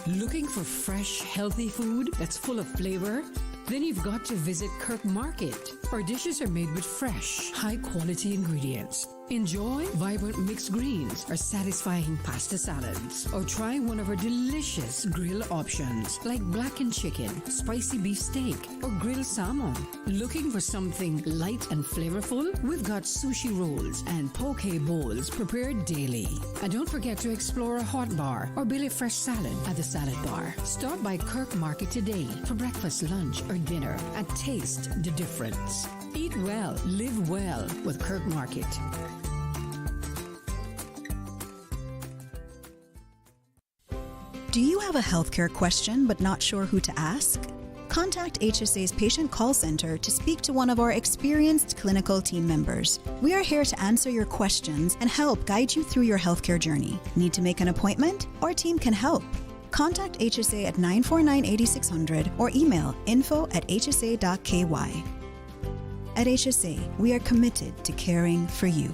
Looking for fresh, healthy food that's full of flavor? Then you've got to visit Kirk Market. Our dishes are made with fresh, high-quality ingredients. Enjoy vibrant mixed greens or satisfying pasta salads. Or try one of our delicious grill options like blackened chicken, spicy beef steak, or grilled salmon. Looking for something light and flavorful? We've got sushi rolls and poke bowls prepared daily. And don't forget to explore a hot bar or Billy Fresh salad at the salad bar. Stop by Kirk Market today for breakfast, lunch, or dinner and taste the difference. Eat well, live well with Kirk Market. Do you have a healthcare question but not sure who to ask? Contact HSA's Patient Call Center to speak to one of our experienced clinical team members. We are here to answer your questions and help guide you through your healthcare journey. Need to make an appointment? Our team can help. Contact HSA at 949-8600 or email info@hsa.ky. At HSA, we are committed to caring for you.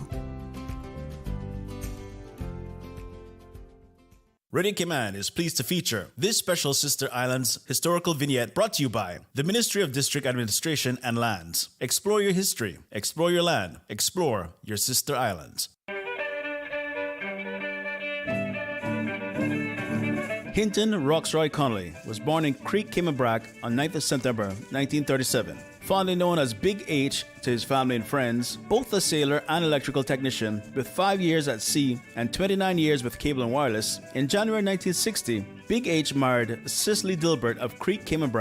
Radio Cayman is pleased to feature this special Sister Islands historical vignette brought to you by the Ministry of District Administration and Lands. Explore your history, explore your land, explore your Sister Islands. Hinton Roxroy Connolly was born in Creek, Cayman on 9th of September 1937. Fondly known as Big H to his family and friends, both a sailor and electrical technician with 5 years at sea and 29 years with cable and wireless, in January 1960, Big H married Cicely Dilbert of Creek, Cayman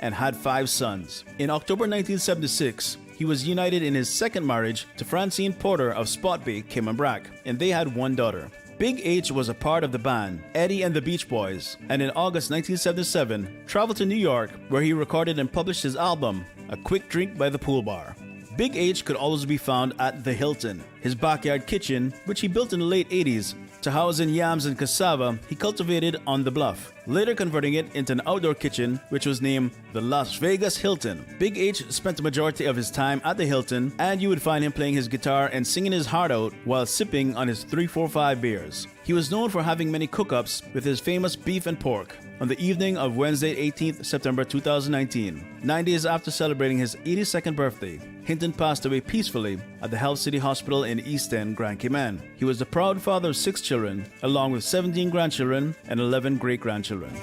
and had 5 sons. In October 1976, he was united in his second marriage to Francine Porter of Spot Bay, Cayman and they had 1 daughter. Big H was a part of the band Eddie and the Beach Boys, and in August 1977 traveled to New York, where he recorded and published his album, A Quick Drink by the Pool Bar. Big H could always be found at the Hilton, his backyard kitchen, which he built in the late 80s to house in yams and cassava he cultivated on the bluff, later converting it into an outdoor kitchen which was named the Las Vegas Hilton. Big H spent the majority of his time at the Hilton, and you would find him playing his guitar and singing his heart out while sipping on his 345 beers. He was known for having many cook-ups with his famous beef and pork. on the evening of Wednesday, 18th September 2019. 9 days after celebrating his 82nd birthday, Hinton passed away peacefully at the Health City Hospital in East End, Grand Cayman. He was the proud father of 6 children, along with 17 grandchildren and 11 great-grandchildren.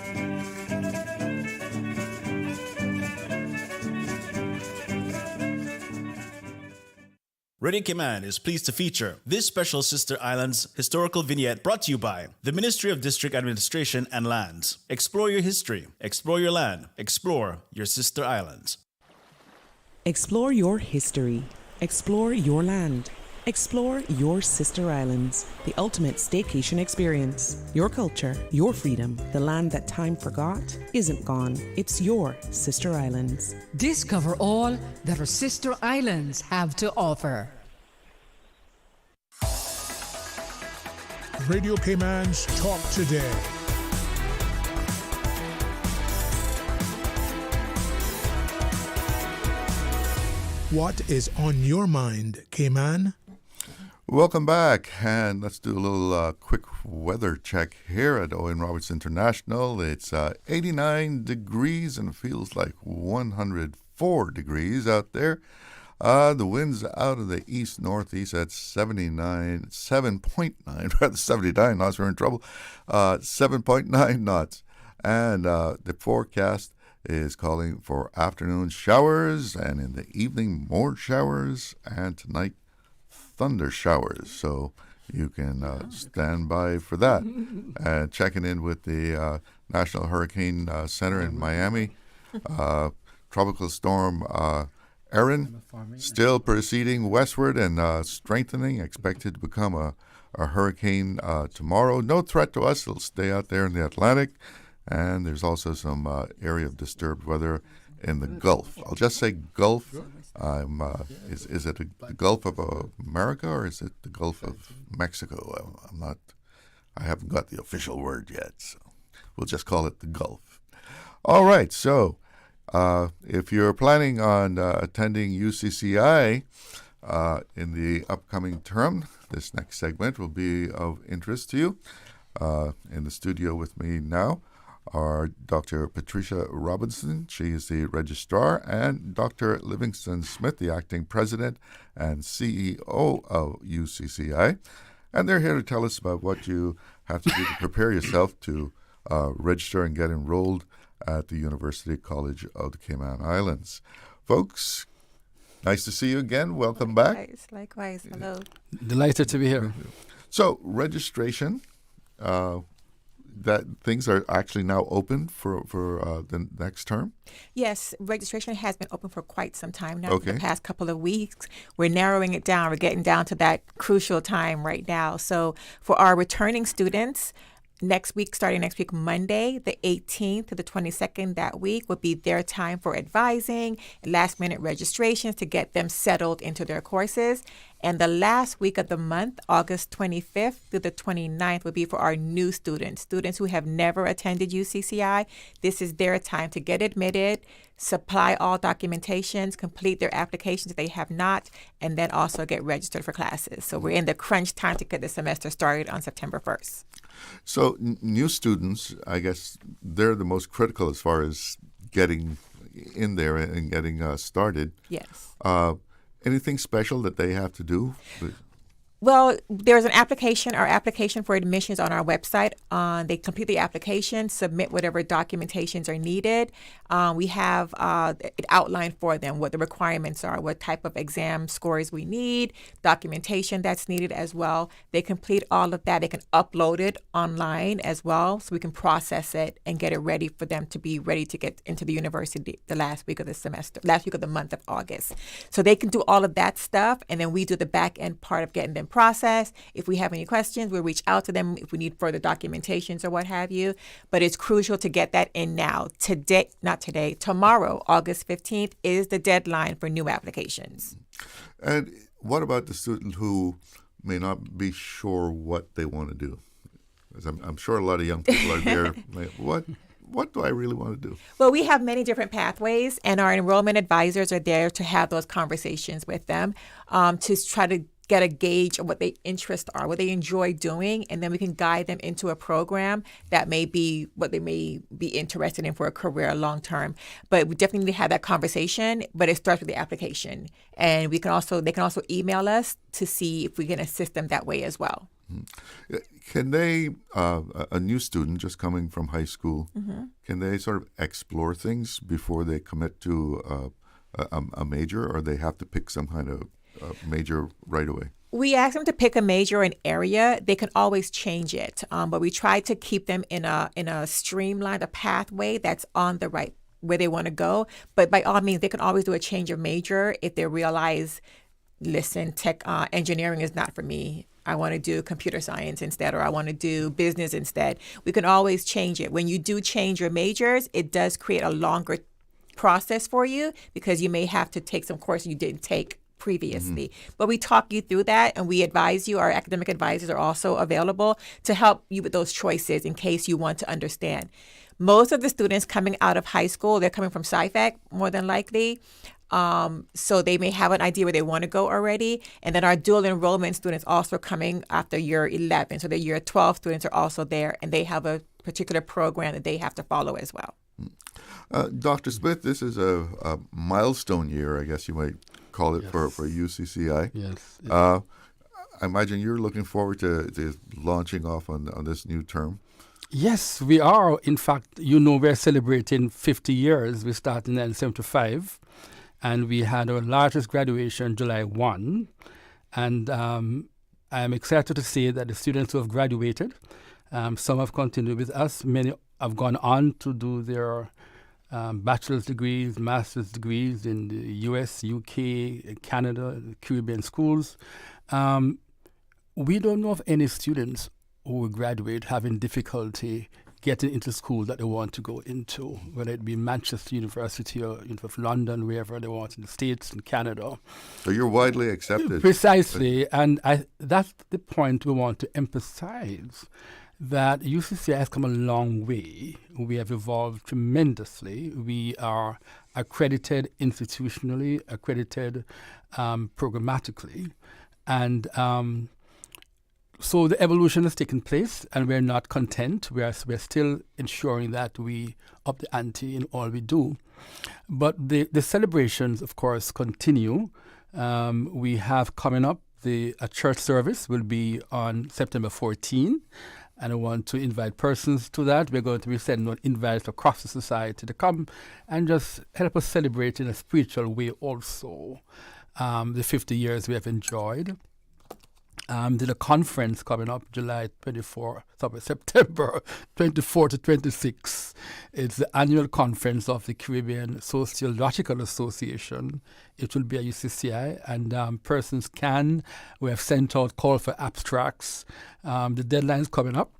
Radio Cayman is pleased to feature this special Sister Islands historical vignette brought to you by the Ministry of District Administration and Lands. Explore your history, explore your land, explore your Sister Islands. Explore your history, explore your land, explore your Sister Islands, the ultimate staycation experience. Your culture, your freedom, the land that time forgot isn't gone. It's your Sister Islands. Discover all that our Sister Islands have to offer. Radio Cayman's Talk Today. What is on your mind, Cayman? Welcome back, and let's do a little quick weather check here at Owen Roberts International. It's 89 degrees and feels like 104 degrees out there. The wind's out of the east-northeast at 79 knots. We're in trouble. 7.9 knots. And the forecast is calling for afternoon showers, and in the evening more showers, and tonight thunder showers. So you can stand by for that. And checking in with the National Hurricane Center in Miami, tropical storm Erin still proceeding westward and strengthening, expected to become a hurricane tomorrow. No threat to us. It'll stay out there in the Atlantic. And there's also some area of disturbed weather in the Gulf. I'll just say Gulf. Is it the Gulf of America or is it the Gulf of Mexico? I haven't got the official word yet, so we'll just call it the Gulf. All right, so if you're planning on attending UCCI in the upcoming term, this next segment will be of interest to you. In the studio with me now are Dr. Patricia Robinson, she is the registrar, and Dr. Livingston Smith, the acting president and CEO of UCCI. And they're here to tell us about what you have to do to prepare yourself to register and get enrolled at the University College of the Cayman Islands. Folks, nice to see you again. Welcome back. Likewise. Hello. Delighted to be here. So, registration, that things are actually now open for the next term? Yes, registration has been open for quite some time now, for the past couple of weeks. We're narrowing it down. We're getting down to that crucial time right now. So for our returning students, starting next week, Monday, the 18th to the 22nd that week would be their time for advising, last-minute registrations to get them settled into their courses. And the last week of the month, August 25th through the 29th, would be for our new students who have never attended UCCI. This is their time to get admitted, supply all documentations, complete their applications if they have not, and then also get registered for classes. So we're in the crunch time to get the semester started on September 1st. So new students, I guess they're the most critical as far as getting in there and getting started. Yes. Anything special that they have to do? Well, there's an application, our application for admissions on our website. They complete the application, submit whatever documentations are needed. We have it outlined for them what the requirements are, what type of exam scores we need, documentation that's needed as well. They complete all of that. They can upload it online as well, so we can process it and get it ready for them to be ready to get into the university the last week of the month of August. So they can do all of that stuff, and then we do the back end part of getting them processed. If we have any questions, we'll reach out to them if we need further documentations or what have you. But it's crucial to get that in now. Tomorrow, August 15th, is the deadline for new applications. And what about the student who may not be sure what they want to do? As I'm sure a lot of young people are there. Like, what do I really want to do? Well, we have many different pathways, and our enrollment advisors are there to have those conversations with them to try to get a gauge of what their interests are, what they enjoy doing, and then we can guide them into a program that may be what they may be interested in for a career long term. But we definitely have that conversation, but it starts with the application. And they can also email us to see if we can assist them that way as well. Can they, a new student just coming from high school, can they sort of explore things before they commit to a major, or they have to pick some kind of major right away? We ask them to pick a major or an area. They can always change it, but we try to keep them in a streamlined, a pathway that's on the right where they want to go. But by all means, they can always do a change of major if they realize, listen, engineering is not for me. I want to do computer science instead, or I want to do business instead. We can always change it. When you do change your majors, it does create a longer process for you because you may have to take some courses you didn't take previously. But we talk you through that, and we advise you. Our academic advisors are also available to help you with those choices in case you want to understand. Most of the students coming out of high school, they're coming from SciFac more than likely. So they may have an idea where they want to go already. And then our dual enrollment students also coming after year 11. So the year 12 students are also there, and they have a particular program that they have to follow as well. Dr. Smith, this is a milestone year, I guess you might call it, for UCCI. Yes. I imagine you're looking forward to launching off on this new term. Yes, we are. In fact, we're celebrating 50 years. We started in 1975, and we had our largest graduation July 1. And I'm excited to say that the students who have graduated, some have continued with us. Many have gone on to do their bachelor's degrees, master's degrees in the US, UK, Canada, Caribbean schools. We don't know of any students who will graduate having difficulty getting into school that they want to go into, whether it be Manchester University or University of London, wherever they want in the States and Canada. So you're widely accepted. Precisely, and that's the point we want to emphasize, that UCCI has come a long way. We have evolved tremendously. We are accredited institutionally, accredited programmatically, and so the evolution has taken place, and we're not content. We're still ensuring that we up the ante in all we do. But the celebrations, of course, continue. We have coming up, a church service will be on September 14, and I want to invite persons to that. We're going to be sending out invites across the society to come and just help us celebrate in a spiritual way also the 50 years we have enjoyed. There's a conference coming up September 24 to 26. It's the annual conference of the Caribbean Sociological Association. It will be at UCCI, and persons we have sent out call for abstracts. The deadline's coming up.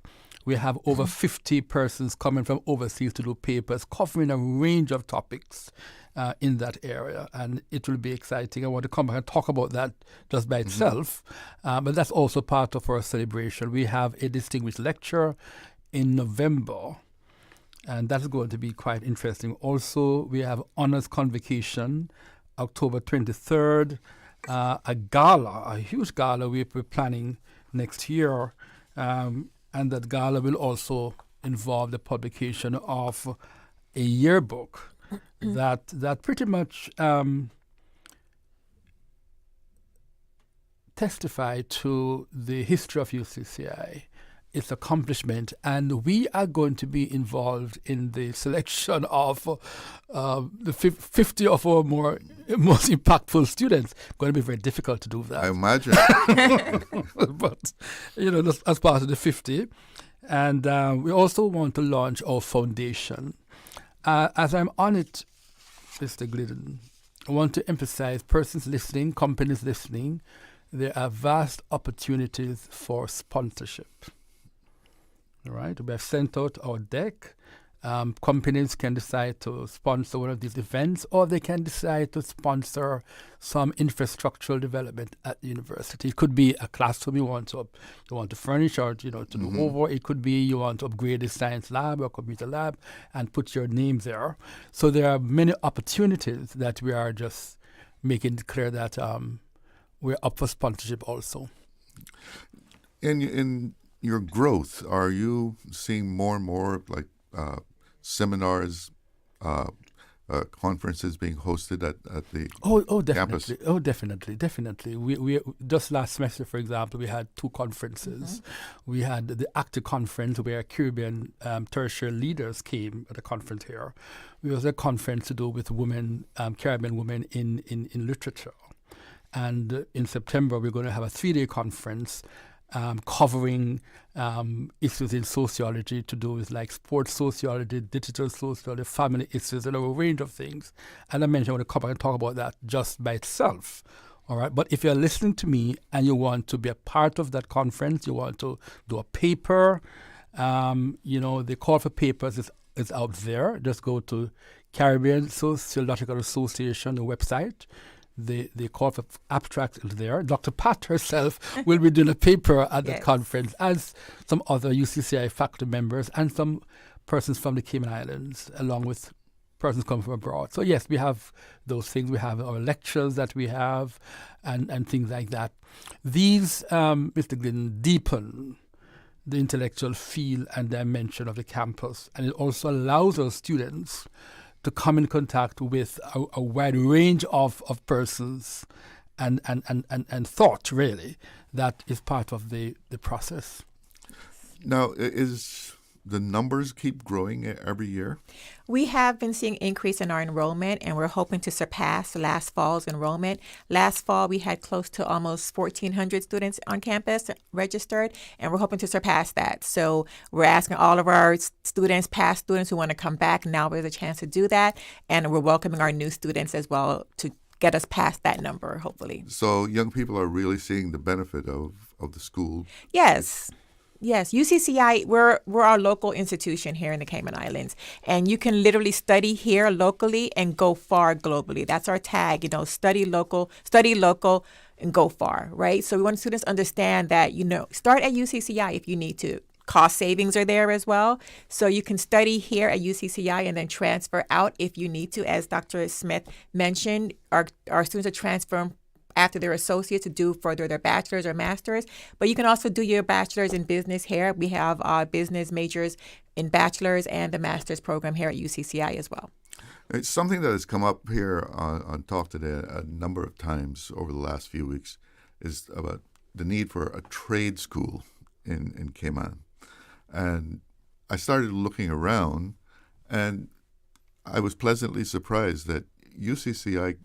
We have over 50 persons coming from overseas to do papers covering a range of topics in that area, and it will be exciting. I want to come back and talk about that just by itself, but that's also part of our celebration. We have a distinguished lecture in November, and that's going to be quite interesting. Also, we have honors convocation, October 23rd, a huge gala we're planning next year, and that gala will also involve the publication of a yearbook that pretty much testify to the history of UCCI, its accomplishment, and we are going to be involved in the selection of the 50 of our most impactful students. Going to be very difficult to do that. I imagine. But, that's as part of the 50. And we also want to launch our foundation. As I'm on it, Mr. Glidden, I want to emphasize persons listening, companies listening, there are vast opportunities for sponsorship. All right, we have sent out our deck. Companies can decide to sponsor one of these events, or they can decide to sponsor some infrastructural development at the university. It could be a classroom you want to furnish or to do over. It could be you want to upgrade the science lab or computer lab and put your name there. So there are many opportunities that we are just making it clear that we're up for sponsorship also. In your growth, are you seeing more and more like seminars, conferences being hosted at the campus? Definitely. Oh, definitely. We just last semester, for example, we had 2 conferences. We had the ACTA conference where Caribbean tertiary leaders came at a conference here. We was a conference to do with women, Caribbean women in literature. And in September, we're going to have a 3-day conference covering issues in sociology to do with like sports sociology, digital sociology, family issues, and a range of things. And I mentioned I want to come back and talk about that just by itself. All right. But if you're listening to me and you want to be a part of that conference, you want to do a paper, the call for papers is out there. Just go to Caribbean Sociological Association, the website. The call for abstracts is there. Dr. Pat herself will be doing a paper at the conference, as some other UCCI faculty members and some persons from the Cayman Islands, along with persons coming from abroad. So yes, we have those things. We have our lectures that we have and things like that. These, Mr. Glidden, deepen the intellectual feel and dimension of the campus, and it also allows our students to come in contact with a wide range of persons and thought, really, that is part of the process. Now, is the numbers keep growing every year? We have been seeing increase in our enrollment, and we're hoping to surpass last fall's enrollment. Last fall, we had close to almost 1,400 students on campus registered, and we're hoping to surpass that. So we're asking all of our students, past students who want to come back, now there's a chance to do that, and we're welcoming our new students as well to get us past that number, hopefully. So young people are really seeing the benefit of the school? Yes. Yes, UCCI, we're our local institution here in the Cayman Islands, and you can literally study here locally and go far globally. That's our tag, study local, and go far, right? So we want students to understand that, start at UCCI if you need to. Cost savings are there as well. So you can study here at UCCI and then transfer out if you need to. As Dr. Smith mentioned, our students are transferring after their associates to do further their bachelor's or master's. But you can also do your bachelor's in business here. We have business majors in bachelor's and the master's program here at UCCI as well. It's something that has come up here on Talk Today a number of times over the last few weeks is about the need for a trade school in Cayman. And I started looking around, and I was pleasantly surprised that UCCI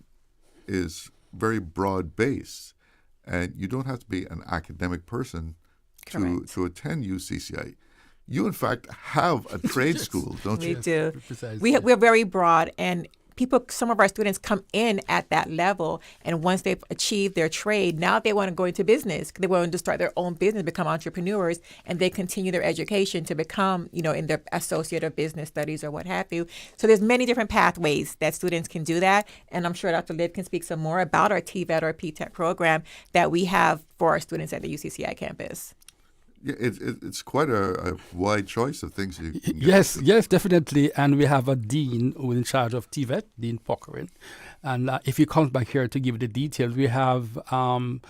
is very broad-based, and you don't have to be an academic person to attend UCCI. You, in fact, have a trade school, don't you? We do. We're very broad, and some of our students come in at that level, and once they've achieved their trade, now they want to go into business. They want to start their own business, become entrepreneurs, and they continue their education to become, in their associate of business studies or what have you. So there's many different pathways that students can do that, and I'm sure Dr. Liv can speak some more about our TVET or PTEC program that we have for our students at the UCCI campus. Yeah, it's quite a wide choice of things you can get. Yes, definitely. And we have a dean who's in charge of TVET, Dean Pockering. And if he comes back here to give the details, we have our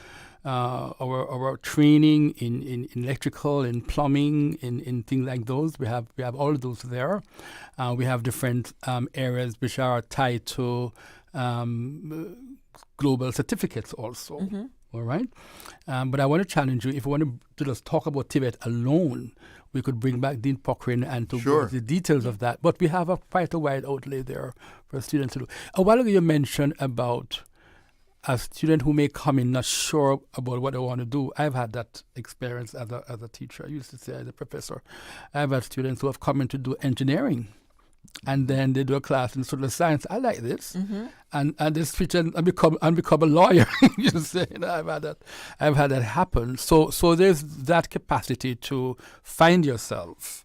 training in electrical, in plumbing, in things like those. We have all of those there. We have different areas which are tied to global certificates also. Mm-hmm. All right. But I want to challenge you, if you want to just talk about TVET alone, we could bring back Dean Pockering and to go into the details of that. But we have quite a wide outlay there for students to do. A while ago you mentioned about a student who may come in not sure about what they want to do. I've had that experience as a teacher. I used to say as a professor. I've had students who have come in to do engineering. And then they do a class in social science. I like this, and they switch and become a lawyer. I've had that happen. So there's that capacity to find yourself,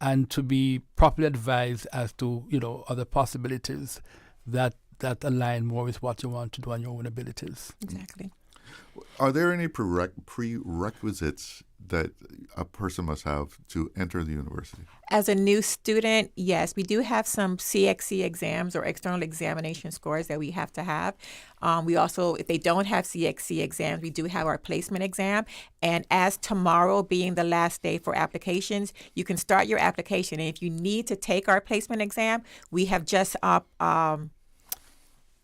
and to be properly advised as to other possibilities that align more with what you want to do and your own abilities. Exactly. Are there any prerequisites that a person must have to enter the university? As a new student, yes, we do have some CXC exams or external examination scores that we have to have. We also, if they don't have CXC exams, we do have our placement exam. And as tomorrow being the last day for applications, you can start your application. And if you need to take our placement exam, we have just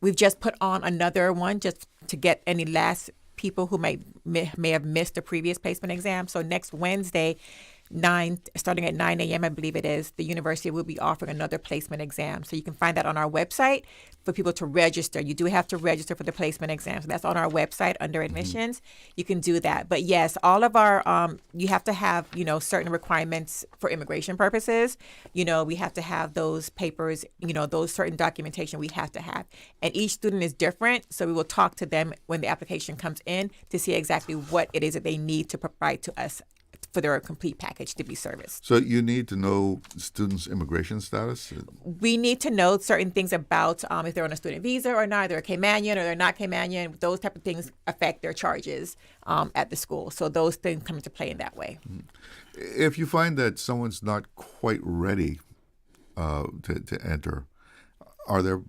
we've just put on another one just to get any last people who may have missed the previous placement exam. So next Wednesday, starting at 9 a.m., I believe it is, the university will be offering another placement exam. So you can find that on our website for people to register. You do have to register for the placement exam. So that's on our website under admissions. You can do that. But yes, all of our, you have to have, certain requirements for immigration purposes. We have to have those papers, those certain documentation we have to have. And each student is different. So we will talk to them when the application comes in to see exactly what it is that they need to provide to us for their complete package to be serviced. So you need to know students' immigration status? We need to know certain things about if they're on a student visa or not, they're a Caymanian or they're not Caymanian. Those type of things affect their charges at the school. So those things come into play in that way. If you find that someone's not quite ready to enter, are there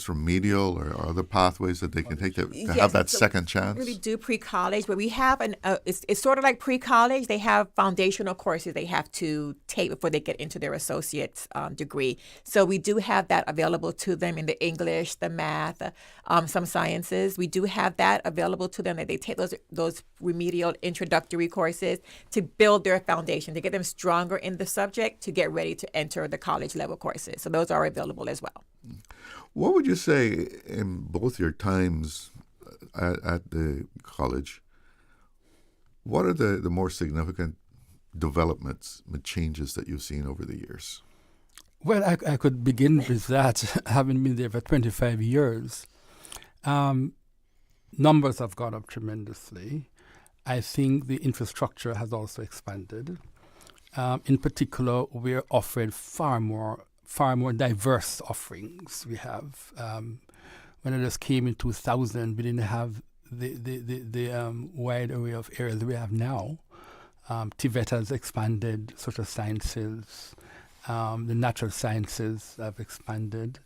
remedial or other pathways that they can take to have that second chance? We really do pre-college, but we have it's sort of like pre-college. They have foundational courses they have to take before they get into their associate's degree. So we do have that available to them in the English, the math, some sciences. We do have that available to them that they take those remedial introductory courses to build their foundation, to get them stronger in the subject, to get ready to enter the college level courses. So those are available as well. What would you say in both your times at the college, what are the more significant developments and changes that you've seen over the years? Well, I could begin with that, having been there for 25 years. Numbers have gone up tremendously. I think the infrastructure has also expanded. In particular, we're offering far more diverse offerings. We have, when I just came in 2000, we didn't have the wide array of areas we have now. TVET has expanded, social sciences, the natural sciences have expanded,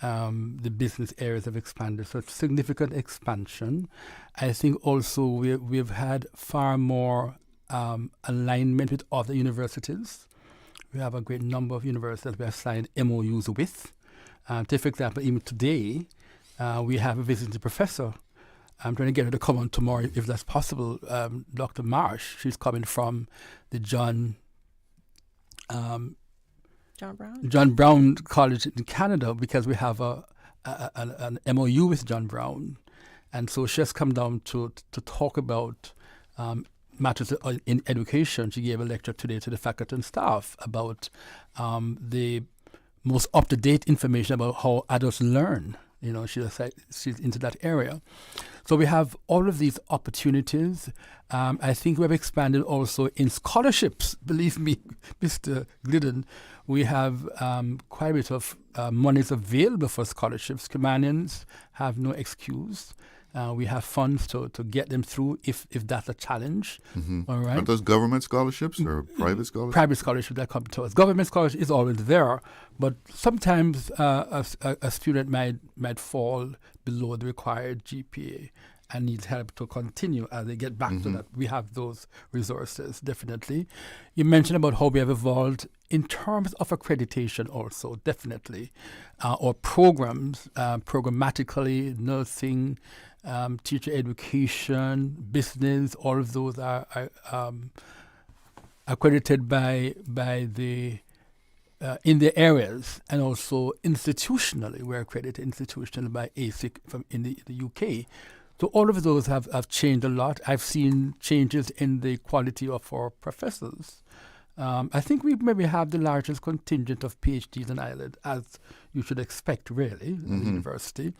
the business areas have expanded. So it's significant expansion. I think also we've had far more alignment with other universities. We have a great number of universities we have signed MOUs with. Take, for example, even today, we have a visiting professor. I'm trying to get her to come on tomorrow if that's possible. Dr. Marsh, she's coming from the John Brown College in Canada because we have an MOU with John Brown. And so she has come down to talk about matters in education. She gave a lecture today to the faculty and staff about the most up-to-date information about how adults learn. She's into that area. So we have all of these opportunities. I think we've expanded also in scholarships. Believe me, Mr. Glidden, we have quite a bit of monies available for scholarships. Caymanians have no excuse. We have funds to get them through if that's a challenge. Mm-hmm. All right. Are those government scholarships or private scholarships? Private scholarships that come to us. Government scholarship is always there, but sometimes a student might fall below the required GPA and needs help to continue as they get back to that. We have those resources, definitely. You mentioned about how we have evolved in terms of accreditation also, definitely. Or programs, programmatically, nursing, teacher education, business, all of those are accredited by the in the areas, and also institutionally, we're accredited institutionally by ASIC in the UK. So all of those have changed a lot. I've seen changes in the quality of our professors. I think we maybe have the largest contingent of PhDs in Ireland, as you should expect, really, in the university.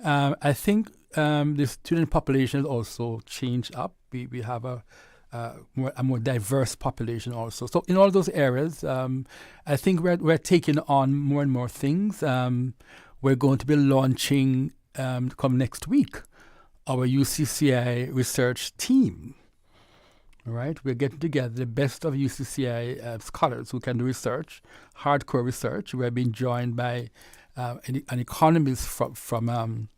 I think the student population has also changed up. We have a more diverse population also. So in all those areas, I think we're taking on more and more things. We're going to be launching, come next week, our UCCI research team. All right, we're getting together the best of UCCI scholars who can do research, hardcore research. We're being joined by an economist from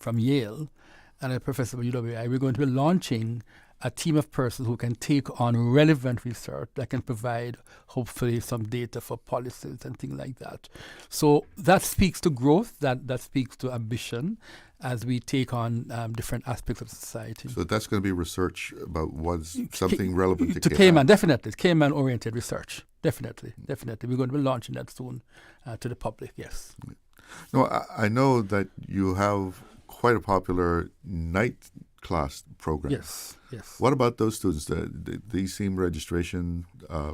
Yale and a professor from UWI. We're going to be launching a team of persons who can take on relevant research that can provide, hopefully, some data for policies and things like that. So that speaks to growth, that speaks to ambition as we take on different aspects of society. So that's going to be research about what's something relevant to Cayman, definitely. Cayman-oriented research, definitely. We're going to be launching that soon to the public, yes. No, I know that you have quite a popular night class program. Yes. What about those students? These same registration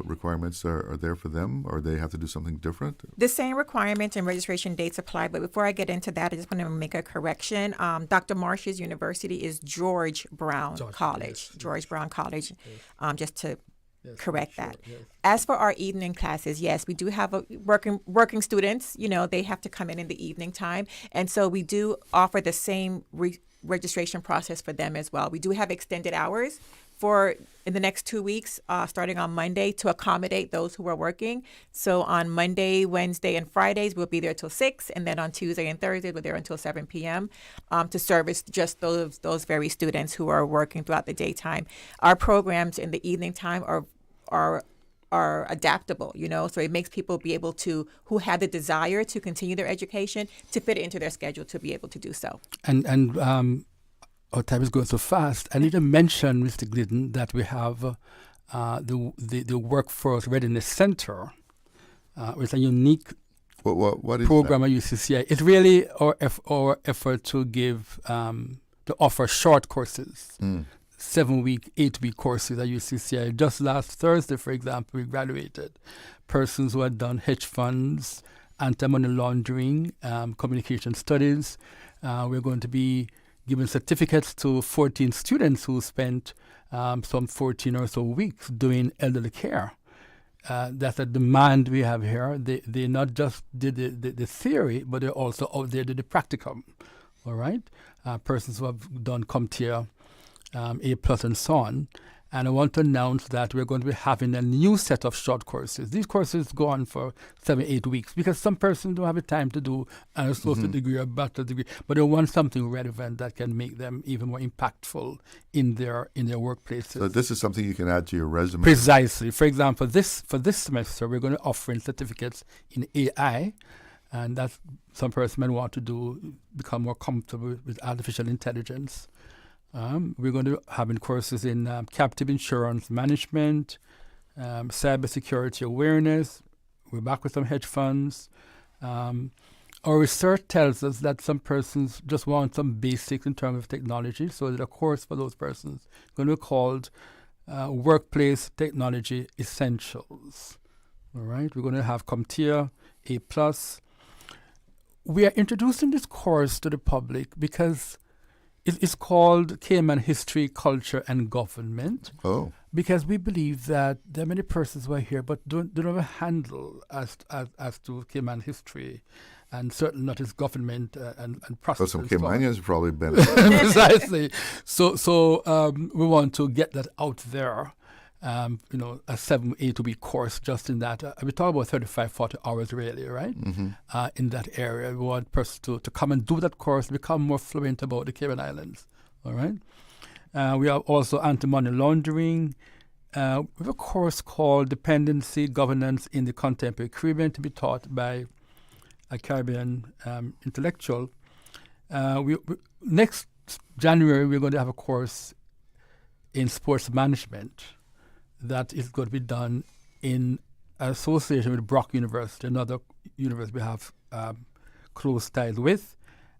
requirements are there for them, or they have to do something different? The same requirements and registration dates apply, but before I get into that, I just want to make a correction. Dr. Marsh's university is George Brown College. George Brown College, just to correct that. Yes. As for our evening classes, yes, we do have working students. They have to come in the evening time, and so we do offer the same registration process for them as well. We do have extended hours in the next 2 weeks, starting on Monday, to accommodate those who are working. So on Monday, Wednesday, and Fridays, we'll be there till 6, and then on Tuesday and Thursdays, we're there until 7 p.m. To service just those very students who are working throughout the daytime. Our programs in the evening time are adaptable, so it makes people be able to, who have the desire to continue their education, to fit it into their schedule to be able to do so. And our time is going so fast. I need to mention, Mr. Glidden, that we have the Workforce Readiness Center. It's a unique what is program that? at UCCI. It's really our effort to give, to offer short courses. 7-week, 8-week courses at UCCI. Just last Thursday, for example, we graduated persons who had done hedge funds, anti-money laundering, communication studies. We're going to be giving certificates to 14 students who spent some 14 or so weeks doing elderly care. That's a demand we have here. They not just did the theory, but they're also out there did the practicum. All right? Persons who have done CompTIA, A+, and so on. And I want to announce that we're going to be having a new set of short courses. These courses go on for 7-8 weeks because some persons don't have the time to do an associate degree or a bachelor's degree, but they want something relevant that can make them even more impactful in their workplaces. So this is something you can add to your resume. Precisely. For example, for this semester, we're going to offer certificates in AI, and that's some person might want to become more comfortable with artificial intelligence. We're going to be having courses in captive insurance management, cybersecurity awareness. We're back with some hedge funds. Our research tells us that some persons just want some basics in terms of technology, so that a course for those persons is going to be called Workplace Technology Essentials. All right, we're going to have CompTIA, A+. We are introducing this course to the public because it's called Cayman History, Culture, and Government. Oh. Because we believe that there are many persons who are here but don't have a handle as to Cayman history, and certainly not its government and processes. Well, some Caymanians probably been precisely. So we want to get that out there. A 7-8 week course just in that. We talk about 35-40 hours really, right? In that area. We want persons to come and do that course, become more fluent about the Cayman Islands, all right? We have also anti-money laundering. We have a course called Dependency Governance in the Contemporary Caribbean to be taught by a Caribbean intellectual. Next January, we're going to have a course in sports management that is going to be done in association with Brock University, another university we have close ties with,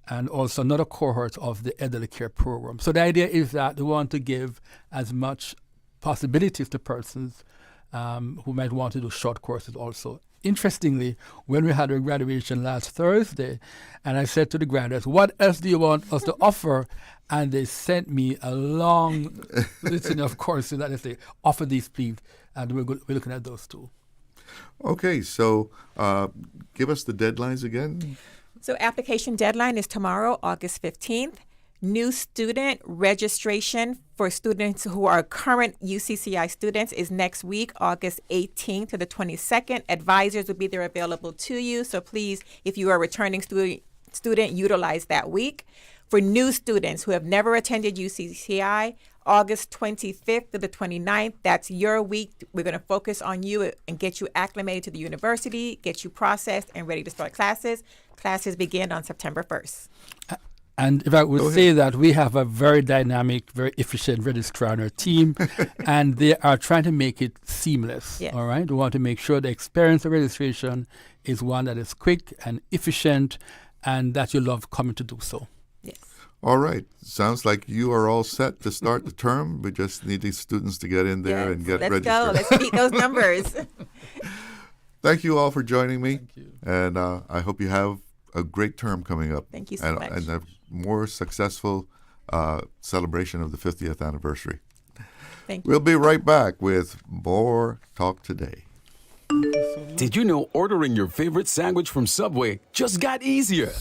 and also another cohort of the elderly care program. So the idea is that we want to give as much possibilities to persons who might want to do short courses also. Interestingly, when we had our graduation last Thursday, and I said to the graduates, what else do you want us to offer? And they sent me a long list of courses that they say, offer these, please. And we're looking at those too. Okay, so give us the deadlines again. So application deadline is tomorrow, August 15th. New student registration for students who are current UCCI students is next week, August 18th to the 22nd. Advisors will be there available to you. So please, if you are a returning student, utilize that week. For new students who have never attended UCCI, August 25th to the 29th, that's your week. We're going to focus on you and get you acclimated to the university, get you processed and ready to start classes. Classes begin on September 1st. And if I would say that we have a very dynamic, very efficient registrar on our team, and they are trying to make it seamless. Yes. All right? We want to make sure the experience of registration is one that is quick and efficient and that you love coming to do so. Yes. All right. Sounds like you are all set to start the term. We just need these students to get in there and get registered. Let's go. Let's beat those numbers. Thank you all for joining me. Thank you. And I hope you have a great term coming up. Thank you so much. And a more successful celebration of the 50th anniversary. Thank you. We'll be right back with more Talk Today. Did you know ordering your favorite sandwich from Subway just got easier?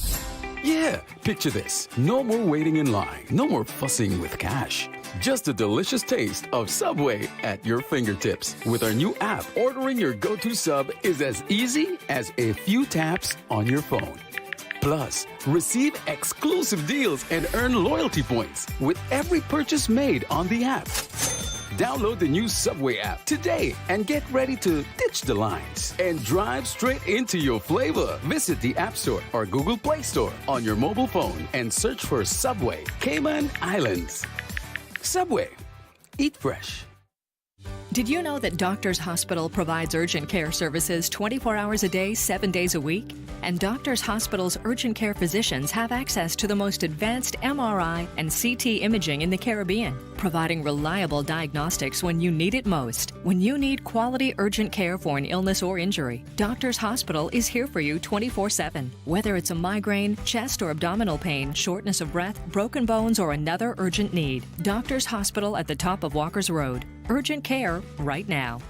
Yeah, picture this. No more waiting in line. No more fussing with cash. Just a delicious taste of Subway at your fingertips. With our new app, ordering your go-to sub is as easy as a few taps on your phone. Plus, receive exclusive deals and earn loyalty points with every purchase made on the app. Download the new Subway app today and get ready to ditch the lines and drive straight into your flavor. Visit the App Store or Google Play Store on your mobile phone and search for Subway Cayman Islands. Subway. Eat fresh. Did you know that Doctors Hospital provides urgent care services 24 hours a day, 7 days a week? And Doctors Hospital's urgent care physicians have access to the most advanced MRI and CT imaging in the Caribbean, providing reliable diagnostics when you need it most. When you need quality urgent care for an illness or injury, Doctors Hospital is here for you 24/7. Whether it's a migraine, chest or abdominal pain, shortness of breath, broken bones, or another urgent need, Doctors Hospital at the top of Walker's Road. Urgent care right now.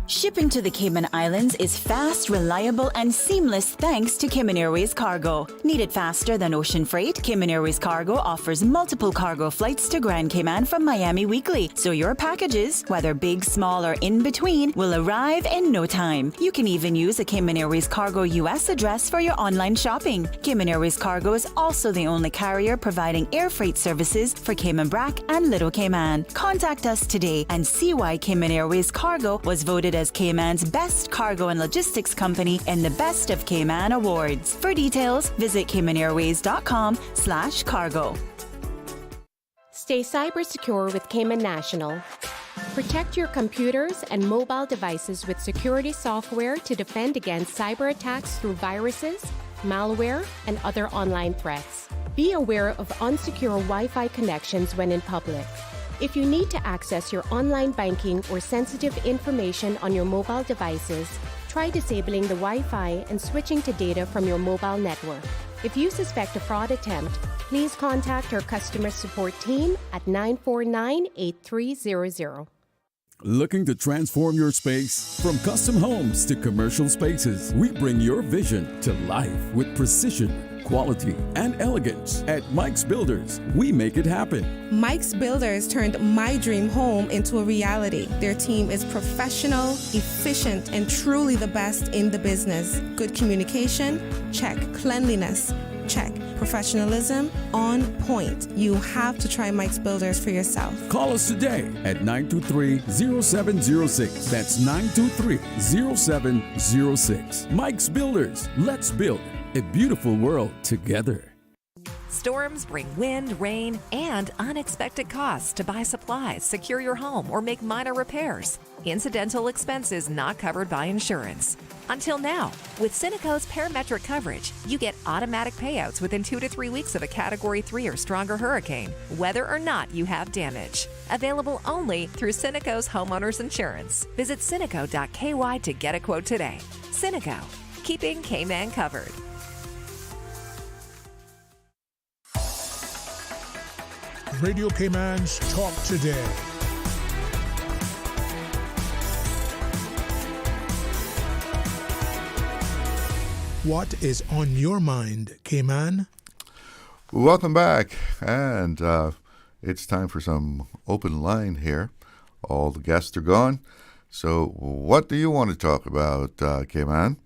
Shipping to the Cayman Islands is fast, reliable, and seamless thanks to Cayman Airways Cargo. Need it faster than ocean freight? Cayman Airways Cargo offers multiple cargo flights to Grand Cayman from Miami weekly, so your packages, whether big, small, or in between, will arrive in no time. You can even use a Cayman Airways Cargo US address for your online shopping. Cayman Airways Cargo is also the only carrier providing air freight services for Cayman Brac and Little Cayman. Contact us today and see why Cayman Airways Cargo was voted as Cayman's best cargo and logistics company in the Best of Cayman Awards. For details, visit CaymanAirways.com/cargo. Stay cyber secure with Cayman National. Protect your computers and mobile devices with security software to defend against cyber attacks through viruses, malware, and other online threats. Be aware of unsecure Wi-Fi connections when in public. If you need to access your online banking or sensitive information on your mobile devices, try disabling the Wi-Fi and switching to data from your mobile network. If you suspect a fraud attempt, please contact our customer support team at 949-8300. Looking to transform your space? From custom homes to commercial spaces, we bring your vision to life with precision, quality, and elegance. At Mike's Builders, we make it happen. Mike's Builders turned my dream home into a reality. Their team is professional, efficient, and truly the best in the business. Good communication? Check. Cleanliness? Check. Professionalism? On point. You have to try Mike's Builders for yourself. Call us today at 923-0706. That's 923-0706. Mike's Builders. Let's build a beautiful world together. Storms bring wind, rain, and unexpected costs to buy supplies, secure your home, or make minor repairs. Incidental expenses not covered by insurance. Until now, with Cineco's parametric coverage, you get automatic payouts within 2 to 3 weeks of a Category 3 or stronger hurricane, whether or not you have damage. Available only through Cineco's Homeowners Insurance. Visit Cineco.ky to get a quote today. Cineco, keeping Cayman covered. Radio Cayman's Talk Today. What is on your mind, Cayman? Welcome back, and it's time for some open line here. All the guests are gone, so what do you want to talk about, Cayman?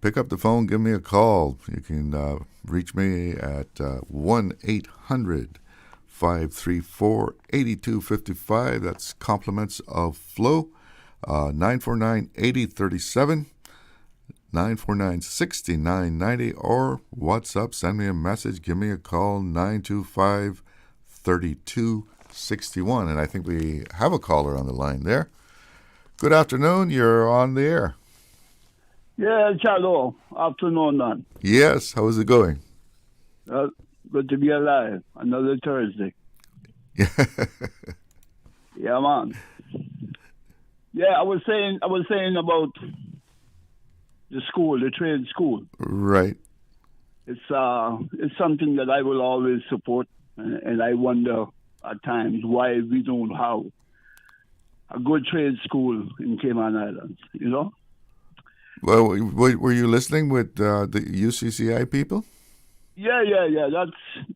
Pick up the phone, give me a call. You can reach me at 1-800-534-8255. That's compliments of Flow, 949-8037. 949-6990, or WhatsApp, send me a message, give me a call, 925-3261. And I think we have a caller on the line there. Good afternoon, you're on the air. Yeah, hello. Afternoon, man. Yes, how is it going? Good to be alive. Another Thursday. Yeah, man. Yeah, I was saying about the school, the trade school. Right. It's something that I will always support, and I wonder at times why we don't have a good trade school in Cayman Islands, you know? Well, were you listening with the UCCI people? Yeah.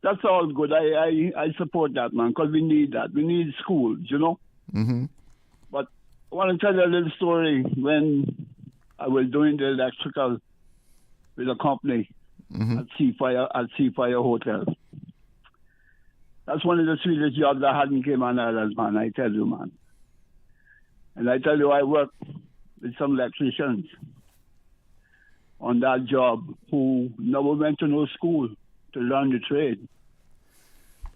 That's all good. I support that, man, because we need that. We need schools, you know? Mm-hmm. But I want to tell you a little story when I was doing the electrical with a company at Seafire Hotel. That's one of the sweetest jobs I had in Cayman Islands, man, I tell you, man. And I tell you, I worked with some electricians on that job who never went to no school to learn the trade.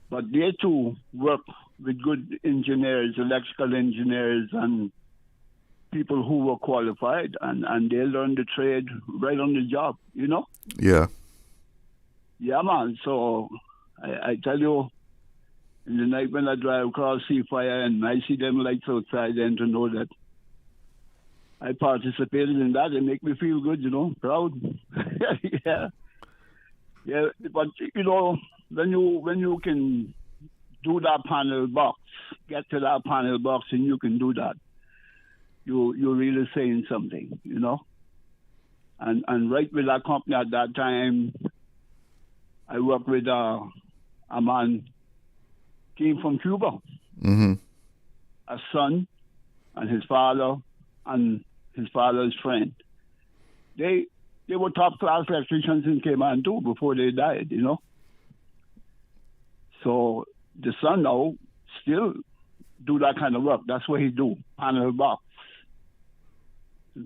But they too work with good engineers, electrical engineers, and people who were qualified, and they learned the trade right on the job, you know? Yeah. Yeah, man. So I tell you, in the night when I drive across Seafire and I see them lights outside, then to know that I participated in that, it make me feel good, you know, proud. Yeah. Yeah, but, you know, when you can do that panel box, get to that panel box and you can do that, you're really saying something, you know? And right with that company at that time, I worked with a man came from Cuba. Mm-hmm. A son and his father and his father's friend. They were top class electricians in Cayman too before they died, you know? So the son now still do that kind of work. That's what he do, panel box.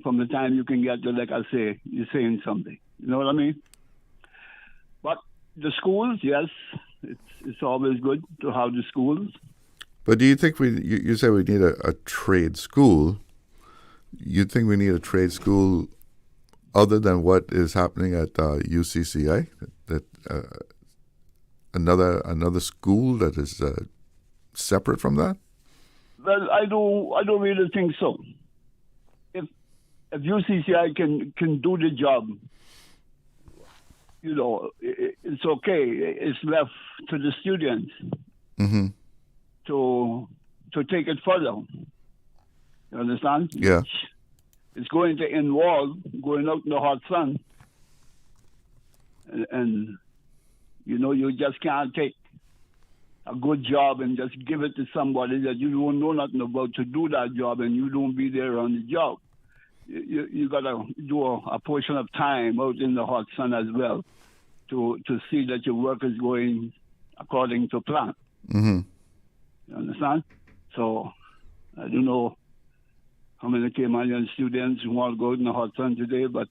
From the time you can get to, like I say, you're saying something. You know what I mean? But the schools, yes, it's always good to have the schools. But do you think you say we need a trade school? You think we need a trade school other than what is happening at UCCI? That another school that is separate from that? Well, I don't really think so. If UCCI can do the job, you know, it's okay. It's left to the students to take it further. You understand? Yeah. It's going to involve going out in the hot sun, and you know, you just can't take a good job and just give it to somebody that you don't know nothing about to do that job, and you don't be there on the job. You got to do a portion of time out in the hot sun as well to see that your work is going according to plan. Mm-hmm. You understand? So I don't know how many Caymanian students who want to go out in the hot sun today, but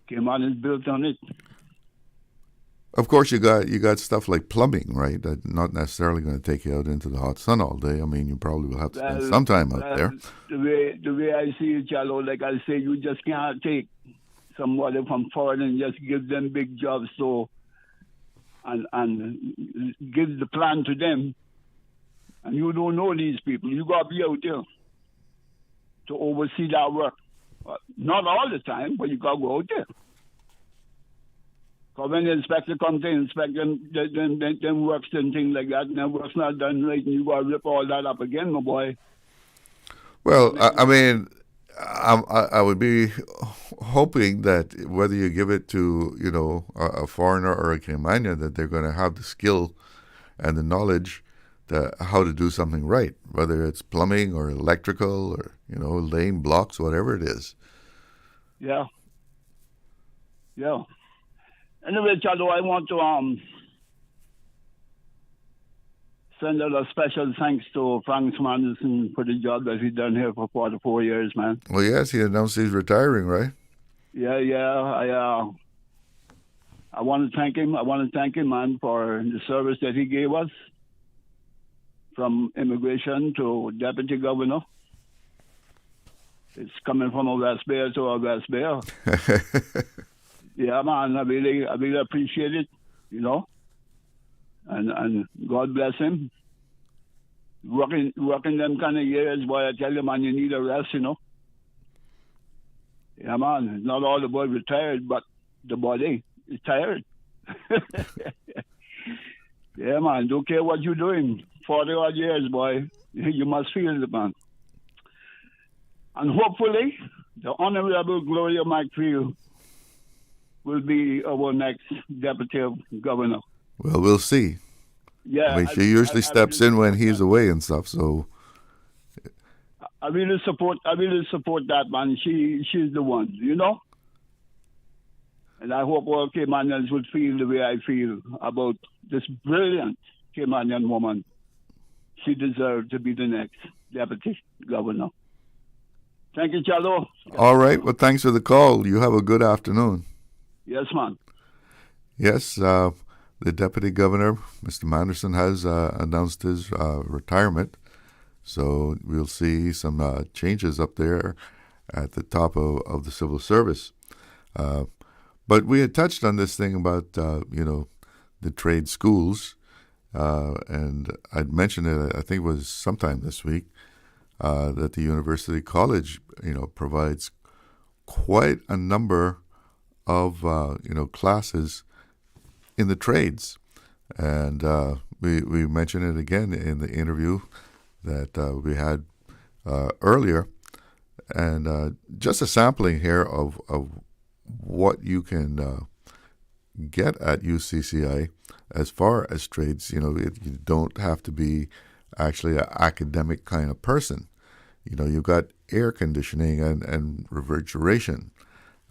Cayman is built on it. Of course, you got stuff like plumbing, right? That's not necessarily going to take you out into the hot sun all day. I mean, you probably will have to spend some time out there. The way I see it, Chalo, like I say, you just can't take somebody from foreign and just give them big jobs and give the plan to them. And you don't know these people. You got to be out there to oversee that work. Not all the time, but you got to go out there. Because when the inspector comes to inspect them works and things like that, and the work's not done right, and you got to rip all that up again, my boy. Well, I mean, I would be hoping that whether you give it to, you know, a foreigner or a Caymanian, that they're going to have the skill and the knowledge how to do something right, whether it's plumbing or electrical or, you know, laying blocks, whatever it is. Yeah. Yeah. Anyway, Chalo, I want to send out a special thanks to Frank Anderson for the job that he's done here for 44 years, man. Well, yes, he announced he's retiring, right? Yeah. I want to thank him. I want to thank him, man, for the service that he gave us, from immigration to deputy governor. It's coming from a West Bay to a West Bay. Yeah, man, I really appreciate it, you know. And God bless him. Working them kind of years, boy, I tell you, man, you need a rest, you know. Yeah, man, not all the boys retired, but the body is tired. Yeah, man, don't care what you're doing. 40-odd years, boy, you must feel it, man. And hopefully, the Honorable Gloria McField will be our next deputy governor. Well, we'll see. Yeah, I mean, she usually steps in when he's away and stuff. So I really support that, man. She's the one, you know. And I hope all Caymanians would feel the way I feel about this brilliant Caymanian woman. She deserves to be the next deputy governor. Thank you, Chalo. all right. Well, thanks for the call. You have a good afternoon. Yes, man. Yes, the deputy governor, Mr. Manderson, has announced his retirement. So we'll see some changes up there at the top of the civil service. But we had touched on this thing about, the trade schools. And I'd mentioned it, I think it was sometime this week, that the University College, provides quite a number of, classes in the trades. And we mentioned it again in the interview that we had earlier. And just a sampling here of what you can get at UCCI as far as trades. You don't have to be actually an academic kind of person. You've got air conditioning and refrigeration.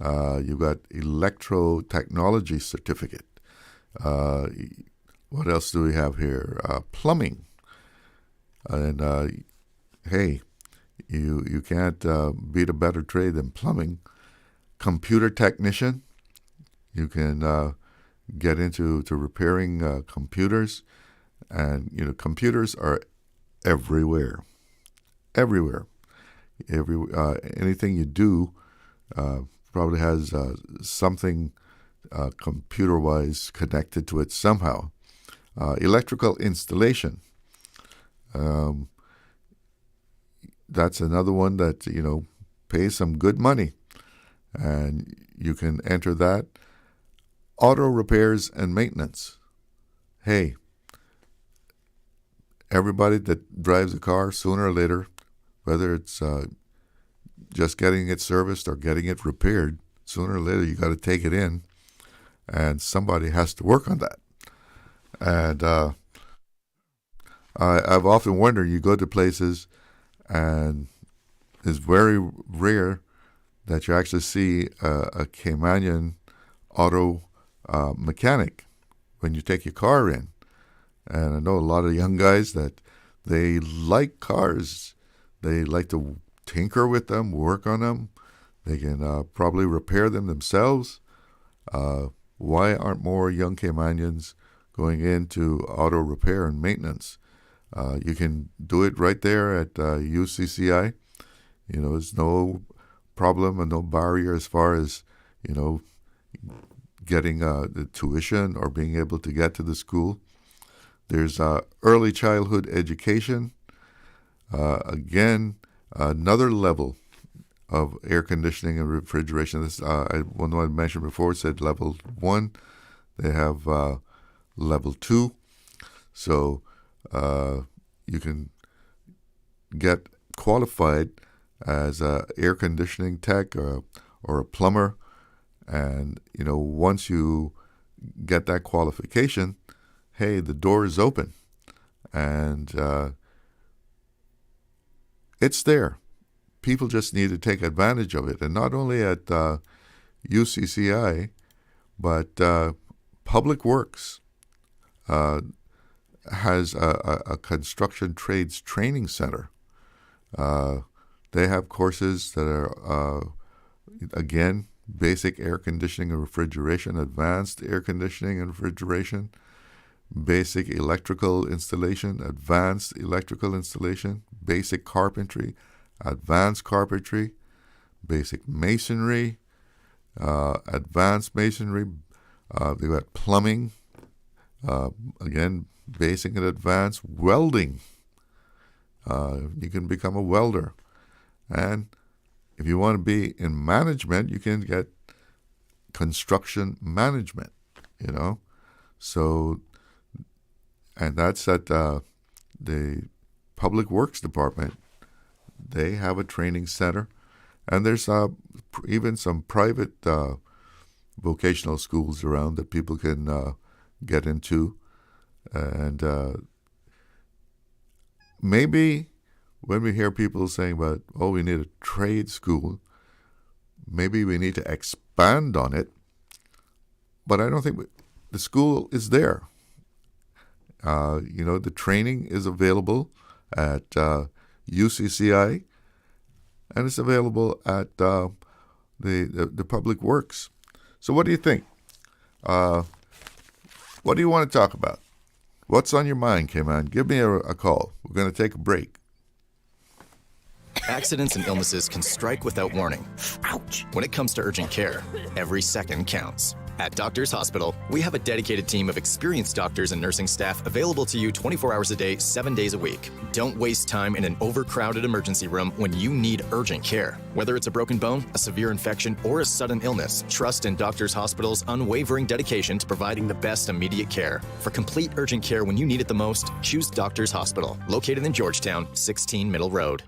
You've got electrotechnology certificate. What else do we have here? Plumbing. And hey, you can't beat a better trade than plumbing. Computer technician. You can get into repairing computers. And, computers are everywhere. Everywhere. Anything you do probably has something computer-wise connected to it somehow. Electrical installation. That's another one that, pays some good money. And you can enter that. Auto repairs and maintenance. Hey, everybody that drives a car, sooner or later, whether it's just getting it serviced or getting it repaired, sooner or later you got to take it in, and somebody has to work on that. And I've often wondered, you go to places and it's very rare that you actually see a Caymanian auto mechanic when you take your car in. And I know a lot of young guys that they like cars. They like to tinker with them, work on them. They can probably repair them themselves. Why aren't more young Caymanians going into auto repair and maintenance? You can do it right there at UCCI. There's no problem and no barrier as far as, getting the tuition or being able to get to the school. There's early childhood education. Again, another level of air conditioning and refrigeration. This one I mentioned before said level 1. They have level 2. So you can get qualified as a air conditioning tech or a plumber. And, once you get that qualification, hey, the door is open. And it's there. People just need to take advantage of it. And not only at UCCI, but Public Works has a construction trades training center. They have courses that are, again, basic air conditioning and refrigeration, advanced air conditioning and refrigeration, basic electrical installation, advanced electrical installation, basic carpentry, advanced carpentry, basic masonry, advanced masonry. They've got plumbing, again, basic and advanced welding. You can become a welder. And if you want to be in management, you can get construction management, So, and that's at the Public Works Department. They have a training center. And there's even some private vocational schools around that people can get into. And maybe when we hear people saying about, we need a trade school, maybe we need to expand on it. But I don't think the school is there. The training is available at UCCI, and it's available at the Public Works. So what do you think? What do you want to talk about? What's on your mind, Cayman? Give me a call. We're going to take a break. Accidents and illnesses can strike without warning. Ouch! When it comes to urgent care, every second counts. At Doctors Hospital, we have a dedicated team of experienced doctors and nursing staff available to you 24 hours a day, 7 days a week. Don't waste time in an overcrowded emergency room when you need urgent care. Whether it's a broken bone, a severe infection, or a sudden illness, trust in Doctors Hospital's unwavering dedication to providing the best immediate care. For complete urgent care when you need it the most, choose Doctors Hospital, located in Georgetown, 16 Middle Road.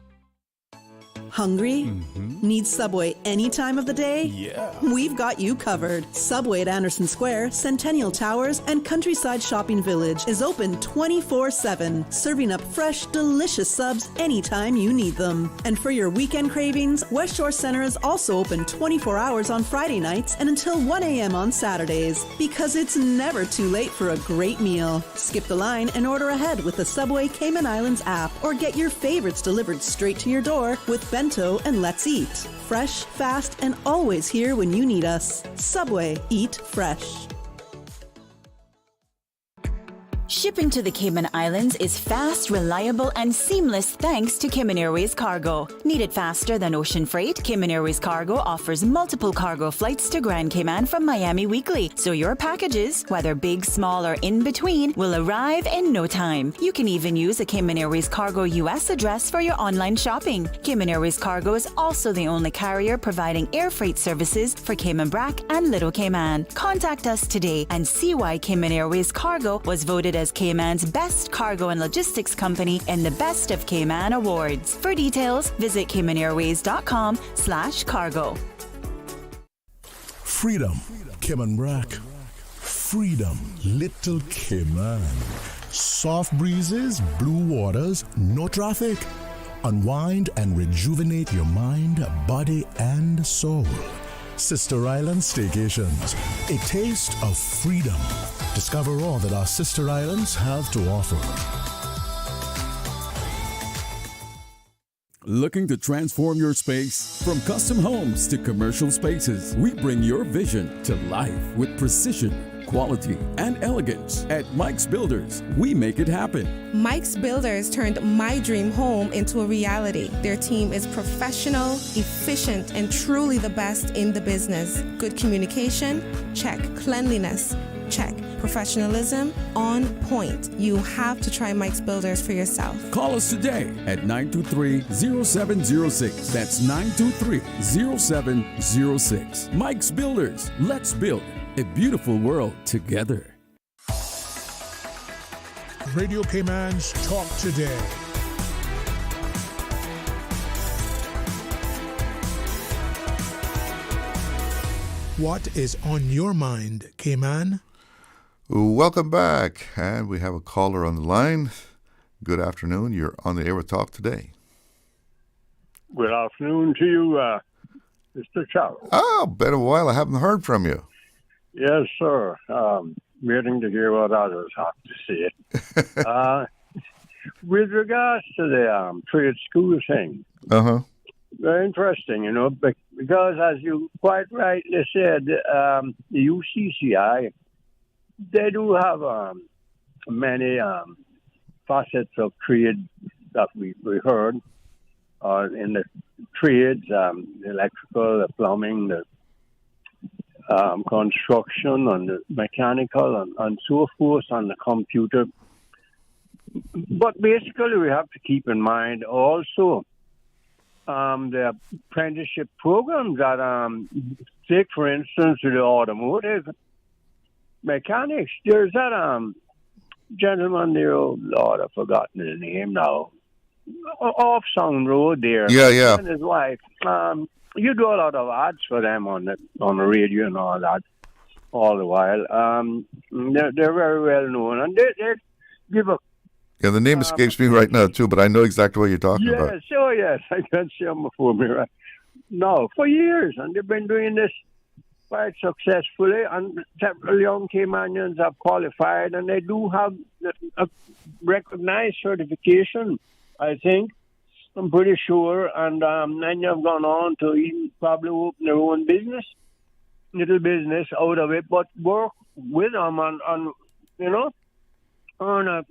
Hungry? Need Subway any time of the day? Yeah. We've got you covered. Subway at Anderson Square, Centennial Towers, and Countryside Shopping Village is open 24/7, serving up fresh, delicious subs anytime you need them. And for your weekend cravings, West Shore Center is also open 24 hours on Friday nights and until 1 a.m. on Saturdays, because it's never too late for a great meal. Skip the line and order ahead with the Subway Cayman Islands app, or get your favorites delivered straight to your door with Bento and Let's Eat. Fresh, fast, and always here when you need us. Subway. Eat fresh. Shipping to the Cayman Islands is fast, reliable, and seamless thanks to Cayman Airways Cargo. Need it faster than ocean freight? Cayman Airways Cargo offers multiple cargo flights to Grand Cayman from Miami weekly, so your packages, whether big, small, or in between, will arrive in no time. You can even use a Cayman Airways Cargo US address for your online shopping. Cayman Airways Cargo is also the only carrier providing air freight services for Cayman Brac and Little Cayman. Contact us today and see why Cayman Airways Cargo was voted as Cayman's best cargo and logistics company in the Best of Cayman Awards. For details, visit CaymanAirways.com/cargo. Freedom, Cayman Brac. Freedom, Little Cayman. Soft breezes, blue waters, no traffic. Unwind and rejuvenate your mind, body, and soul. Sister Island Staycations, a taste of freedom. Discover all that our sister islands have to offer. Looking to transform your space? From custom homes to commercial spaces, we bring your vision to life with precision, quality, and elegance. At Mike's Builders, we make it happen. Mike's Builders turned my dream home into a reality. Their team is professional, efficient, and truly the best in the business. Good communication? Check. Cleanliness? Check. Professionalism? On point. You have to try Mike's Builders for yourself. Call us today at 923-0706. That's 923-0706. Mike's Builders. Let's build a beautiful world together. Radio Cayman's Talk Today. What is on your mind, Cayman? Welcome back. And we have a caller on the line. Good afternoon. You're on the air with Talk Today. Good afternoon to you, Mr. Charles. Oh, been a while. I haven't heard from you. Yes, sir. Waiting to hear what others have to say. With regards to the trade school thing, very interesting, you know, because as you quite rightly said, the UCCI, they do have many facets of trade that we heard in the trades, the electrical, the plumbing, the construction, and the mechanical, and so forth, and the computer. But basically, we have to keep in mind also the apprenticeship programs that, take for instance, the automotive mechanics. There's that gentleman there, oh Lord, I've forgotten his name now, off Sound Road there. Yeah. And his wife. You do a lot of ads for them on the radio and all that all the while. They're very well known, and they give a. Yeah, the name escapes me right now, too, but I know exactly what you're talking about. Yes, oh yes, I can see them before me right now for years, and they've been doing this quite successfully, and several young Caymanians have qualified, and they do have a recognized certification, I think. I'm pretty sure, and then you've gone on to even probably open their own little business out of it, but work with them on you know, earn a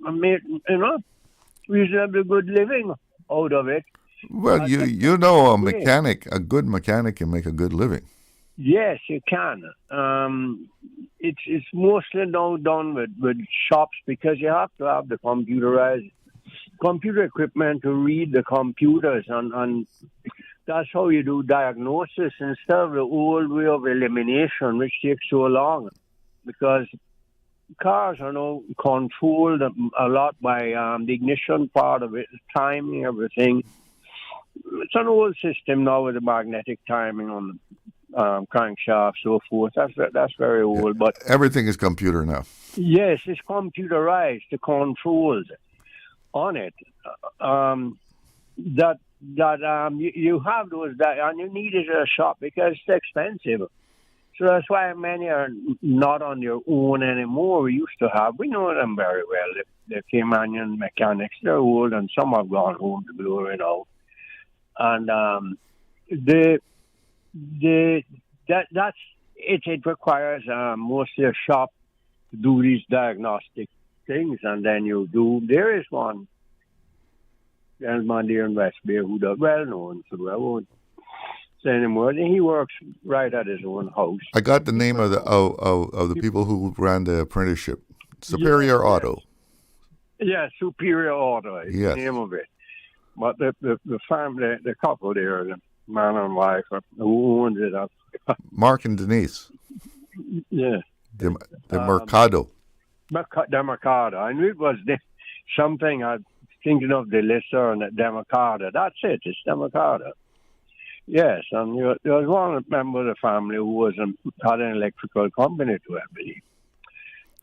reasonably good living out of it. Well, you know, a good mechanic can make a good living. Yes, you can. It's mostly now done with shops, because you have to have the computer equipment to read the computers, and that's how you do diagnosis instead of the old way of elimination, which takes so long, because cars are now controlled a lot by the ignition part of it, timing, everything. It's an old system now with the magnetic timing on the crankshaft, so forth. That's very old, but everything is computer now. Yes, it's computerized. The controls on it you have those and you need it at a shop because it's expensive. So that's why many are not on their own anymore. We know them very well. The Caymanian mechanics, they're old, and some have gone home to glory now. And it requires mostly a shop to do these diagnostic things, and then there is one gentleman there in West Bay who does well known, so I won't say anymore. He works right at his own house. I got the name of the people who ran the apprenticeship. Superior Auto. Yeah, Superior Auto is the name of it. But the family, the couple there, the man and wife who owns it up. Mark and Denise. Yeah. The Mercado. The Mercado. I knew it was something I was thinking of, the Lesser and the Mercado. That's it. It's the Mercado. Yes, and there was one member of the family who had an electrical company too, I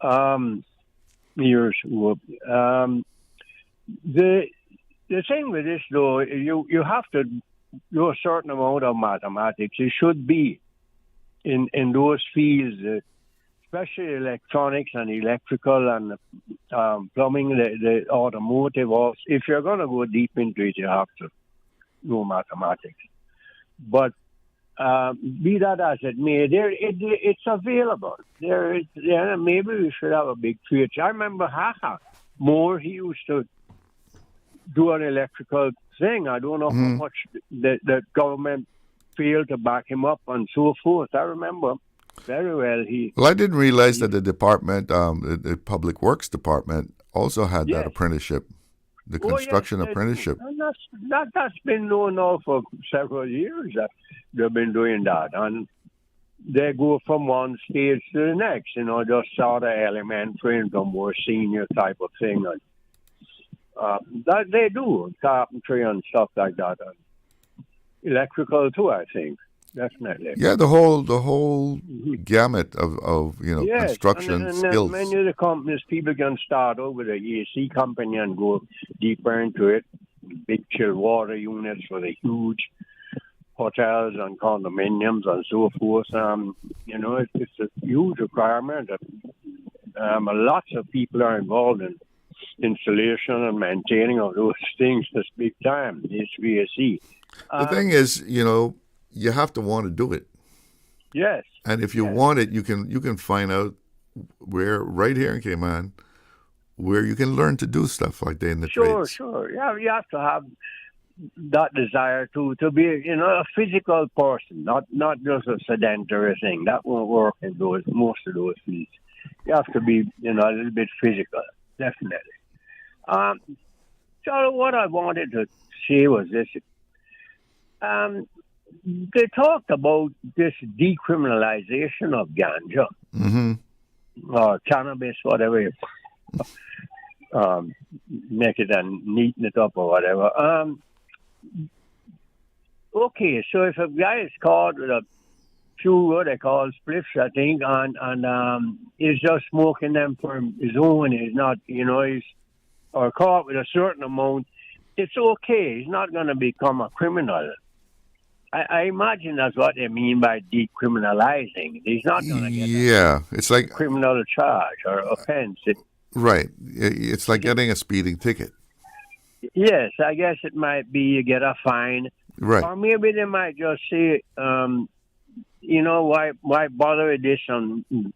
believe. Years ago. The thing with this, though, you have to do a certain amount of mathematics. It should be in those fields, especially electronics and electrical and plumbing, the automotive. If you're going to go deep into it, you have to know mathematics. But be that as it may, it's available. Maybe we should have a big trade. I remember Moore, he used to do an electrical thing. I don't know how much the government failed to back him up and so forth. I remember very well. Well, I didn't realize that the department, the Public Works Department, also had that apprenticeship, the construction apprenticeship. And that's been known now for several years that they've been doing that. And they go from one stage to the next, just sort of elementary and the more senior type of thing. And that they do, carpentry and stuff like that. And electrical too, I think. definitely. Yeah, the whole gamut of Yes, construction and skills. many of the companies, people can start out with a AC company and go deeper into it. Big chill water units for the huge hotels and condominiums and so forth. It's a huge requirement. Lots of people are involved in installation and maintaining of those things. That's big time. HVAC. The thing is, you have to want to do it. Yes. And if you want it, you can find out where right here in Cayman where you can learn to do stuff like that in the trades. Sure. Yeah, you have to have that desire to be, a physical person, not just a sedentary thing. That won't work in most of those fields. You have to be, a little bit physical, definitely. So what I wanted to say was this. They talked about this decriminalization of ganja or cannabis, whatever. Make it and neaten it up or whatever. Okay, so if a guy is caught with a few what they call spliffs, I think, and he's just smoking them for his own, he's not, or caught with a certain amount, it's okay. He's not going to become a criminal. I imagine that's what they mean by decriminalizing. He's not going to get it's like a criminal charge or offense. Right. It's like getting a speeding ticket. Yes, I guess it might be you get a fine. Right. Or maybe they might just say, why bother with this and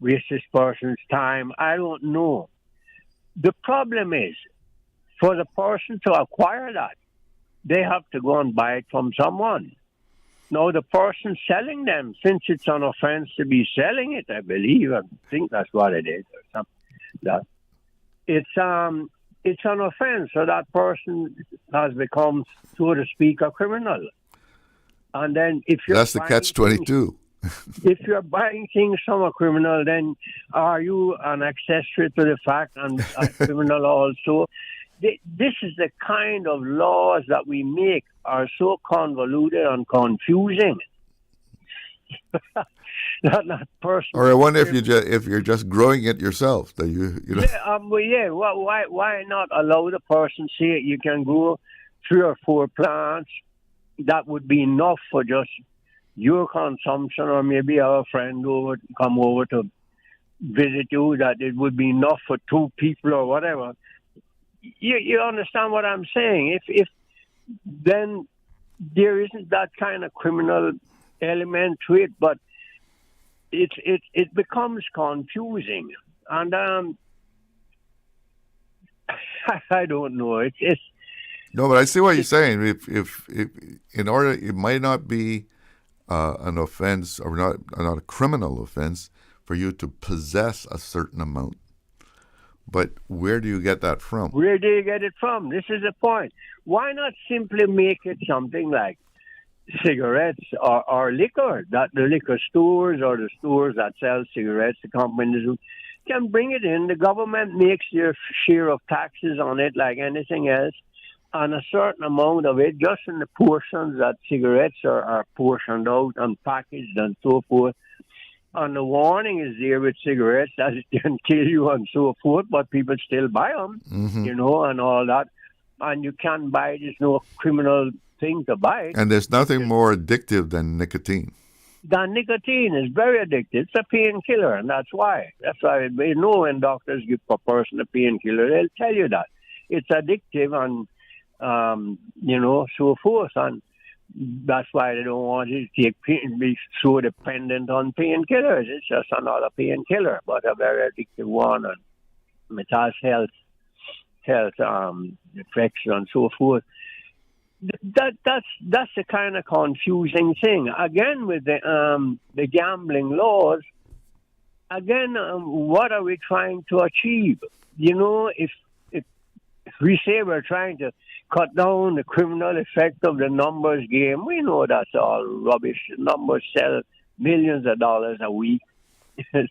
waste this person's time? I don't know. The problem is, for the person to acquire that, they have to go and buy it from someone. Now, the person selling them, since it's an offense to be selling it, I think that's what it is, or something. That it's an offense, so that person has become, so to speak, a criminal. And then if you're that's the catch-22. If you're buying things from a criminal, then are you an accessory to the fact and a criminal also? This is the kind of laws that we make are so convoluted and confusing. Not personal. Or I wonder if you're just growing it yourself. That why not allow the person say you can grow 3 or 4 plants? That would be enough for just your consumption, or maybe our friend come over to visit you. That it would be enough for 2 people or whatever. You understand what I'm saying? If then there isn't that kind of criminal element to it, but it becomes confusing, and I don't know. It's no, but I see what you're saying. If in order, it might not be an offense or not a criminal offense for you to possess a certain amount. But where do you get that from? Where do you get it from? This is the point. Why not simply make it something like cigarettes or liquor, that the liquor stores or the stores that sell cigarettes, the companies can bring it in. The government makes their share of taxes on it like anything else, and a certain amount of it, just in the portions that cigarettes are portioned out and packaged and so forth. And the warning is there with cigarettes that it can kill you and so forth, but people still buy them, and all that. And you can't buy it. There's no criminal thing to buy it. And there's nothing more addictive than nicotine. Nicotine is very addictive. It's a painkiller, and that's why. That's why we know when doctors give a person a painkiller, they'll tell you that. It's addictive and, so forth. And that's why they don't want you to be so dependent on painkillers. It's just another painkiller, but a very addictive one, and it has health effects and so forth. That's the kind of confusing thing. Again, with the gambling laws, what are we trying to achieve? If we say we're trying to cut down the criminal effect of the numbers game, we know that's all rubbish. The numbers sell millions of dollars a week. And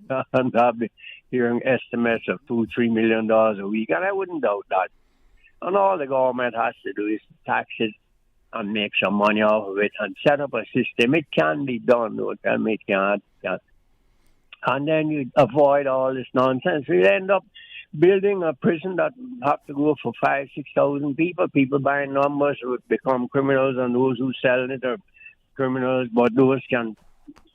I've been hearing estimates of $2-3 million a week, and I wouldn't doubt that. And all the government has to do is tax it and make some money off of it and set up a system. It can be done, don't tell me it can't. And then you avoid all this nonsense. You end up building a prison that have to go for 5,000-6,000 people. People buying numbers would become criminals, and those who sell it are criminals, but those can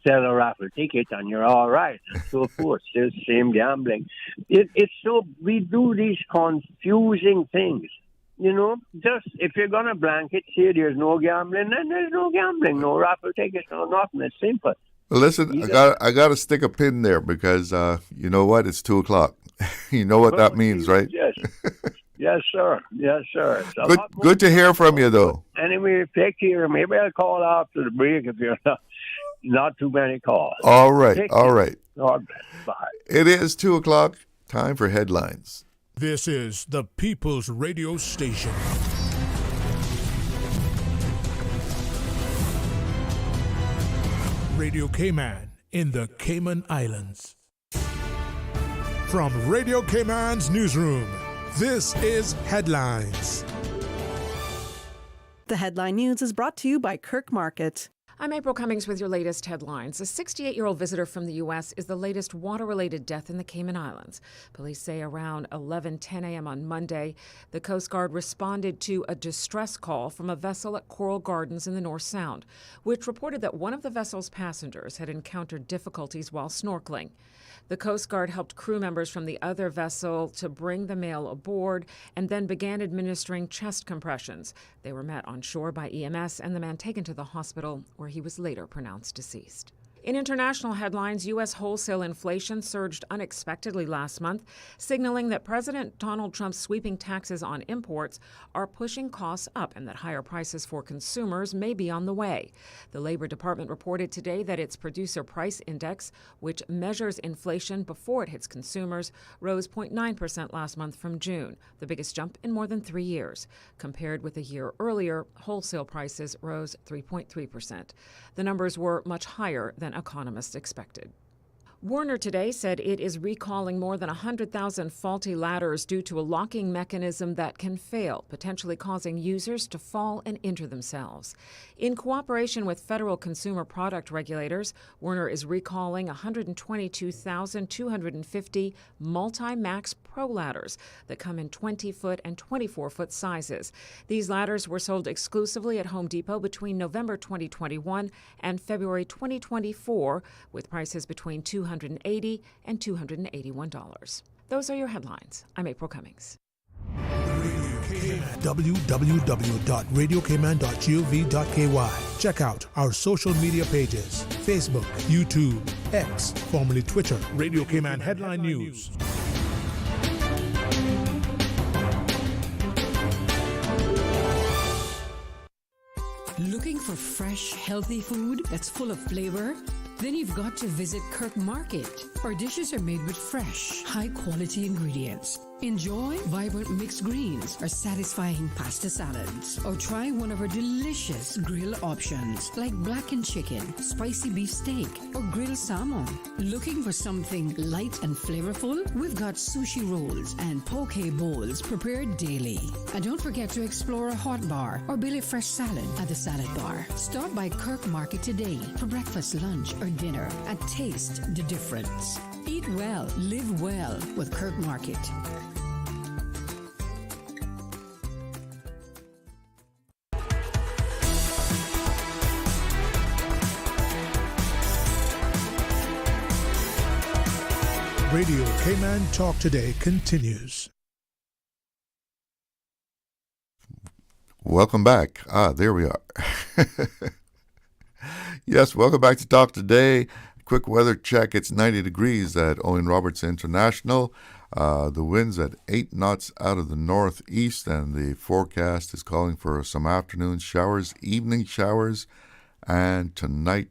sell a raffle ticket and you're all right, and so forth. Still same gambling. It's so, we do these confusing things. You know, just if you're going to blanket say there's no gambling, then there's no gambling, no raffle tickets, no nothing. It's simple. Well, listen, I got to stick a pin there because you know what? It's 2:00. You know what that means, right? Yes. Yes, sir. Yes, sir. Good to hear from you, though. Anyway, take care. Maybe I'll call after the break if you're not too many calls. All right. All right. God bless. Bye. It is 2:00. Time for headlines. This is the People's Radio Station. Radio Cayman in the Cayman Islands. From Radio Cayman's newsroom, this is Headlines. The headline news is brought to you by Kirk Market. I'm April Cummings with your latest headlines. A 68-year-old visitor from the U.S. is the latest water-related death in the Cayman Islands. Police say around 11:10 a.m. on Monday, the Coast Guard responded to a distress call from a vessel at Coral Gardens in the North Sound, which reported that one of the vessel's passengers had encountered difficulties while snorkeling. The Coast Guard helped crew members from the other vessel to bring the male aboard and then began administering chest compressions. They were met on shore by EMS and the man taken to the hospital, where he was later pronounced deceased. In international headlines, U.S. wholesale inflation surged unexpectedly last month, signaling that President Donald Trump's sweeping taxes on imports are pushing costs up and that higher prices for consumers may be on the way. The Labor Department reported today that its Producer Price Index, which measures inflation before it hits consumers, rose 0.9% last month from June, the biggest jump in more than 3 years. Compared with a year earlier, wholesale prices rose 3.3%. The numbers were much higher than economists expected. Werner today said it is recalling more than 100,000 faulty ladders due to a locking mechanism that can fail, potentially causing users to fall and injure themselves. In cooperation with federal consumer product regulators, Werner is recalling 122,250 Multi-Max Pro ladders that come in 20-foot and 24-foot sizes. These ladders were sold exclusively at Home Depot between November 2021 and February 2024, with prices between $280 and $281. Those are your headlines. I'm April Cummings. www.radiocayman.gov.ky. Check out our social media pages: Facebook, YouTube, X, formerly Twitter, Radio Cayman Headline News. Looking for fresh, healthy food that's full of flavor? Then you've got to visit Kirk Market. Our dishes are made with fresh, high-quality ingredients. Enjoy vibrant mixed greens or satisfying pasta salads. Or try one of our delicious grill options like blackened chicken, spicy beef steak, or grilled salmon. Looking for something light and flavorful? We've got sushi rolls and poke bowls prepared daily. And don't forget to explore a hot bar or Billy Fresh salad at the salad bar. Stop by Kirk Market today for breakfast, lunch, or dinner and taste the difference. Eat well, live well with Kirk Market. Radio Cayman Talk Today continues. Welcome back. There we are. Yes, welcome back to Talk Today. Quick weather check. It's 90 degrees at Owen Roberts International. The wind's at 8 knots out of the northeast, and the forecast is calling for some afternoon showers, evening showers, and tonight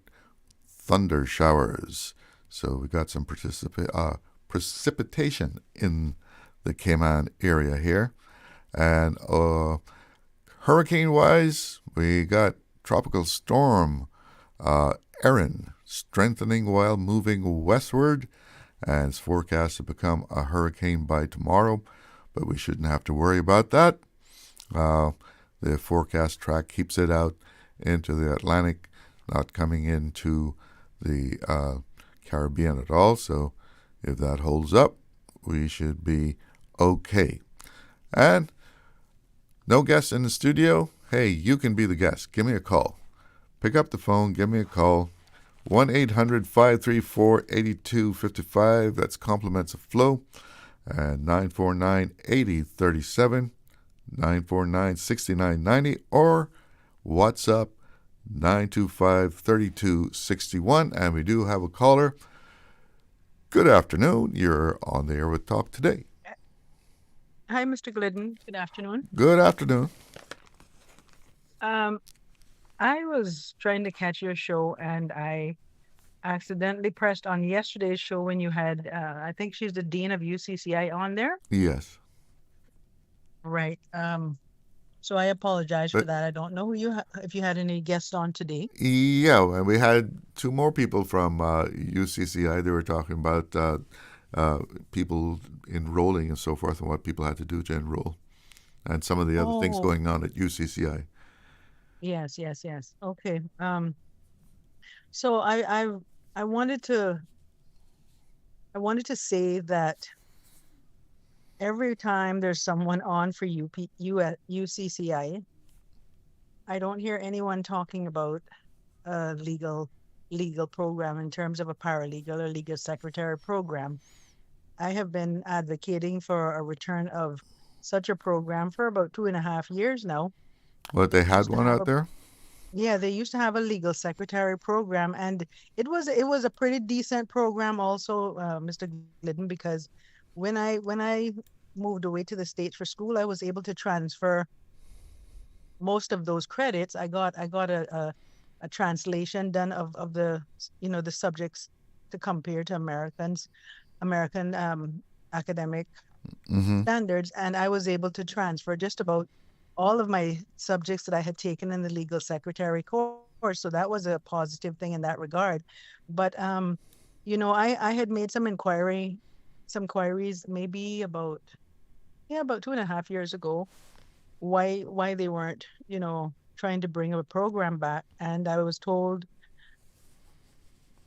thunder showers. So we got some precipitation in the Cayman area here. And hurricane-wise, we got tropical storm Erin strengthening while moving westward, and it's forecast to become a hurricane by tomorrow, but we shouldn't have to worry about that. The forecast track keeps it out into the Atlantic, not coming into the Caribbean at all. So if that holds up, we should be okay. And no guests in the studio? Hey, you can be the guest. Give me a call. Pick up the phone, give me a call. 1-800-534-8255. That's compliments of Flow. And 949-8037, 949-6990, or WhatsApp 925-3261. And we do have a caller. Good afternoon. You're on the air with Talk Today. Hi, Mr. Glidden. Good afternoon. Good afternoon. I was trying to catch your show, and I accidentally pressed on yesterday's show when you had, I think she's the dean of UCCI on there. Yes. Right. So I apologize for that. I don't know if you had any guests on today. Yeah, and we had two more people from UCCI. They were talking about people enrolling and so forth, and what people had to do to enroll, and some of the other things going on at UCCI. Yes. Okay. So I wanted to say that every time there's someone on for you at UCCI, I don't hear anyone talking about a legal program in terms of a paralegal or legal secretary program. I have been advocating for a return of such a program for about 2.5 years now. What, they had one out there? Yeah, they used to have a legal secretary program, and it was a pretty decent program also, Mr. Glidden, because when I moved away to the States for school, I was able to transfer most of those credits. I got a translation done of the the subjects to compare to American academic standards, and I was able to transfer just about all of my subjects that I had taken in the legal secretary course. So that was a positive thing in that regard. But I had made some inquiries maybe about 2.5 years ago, why they weren't trying to bring a program back. And I was told,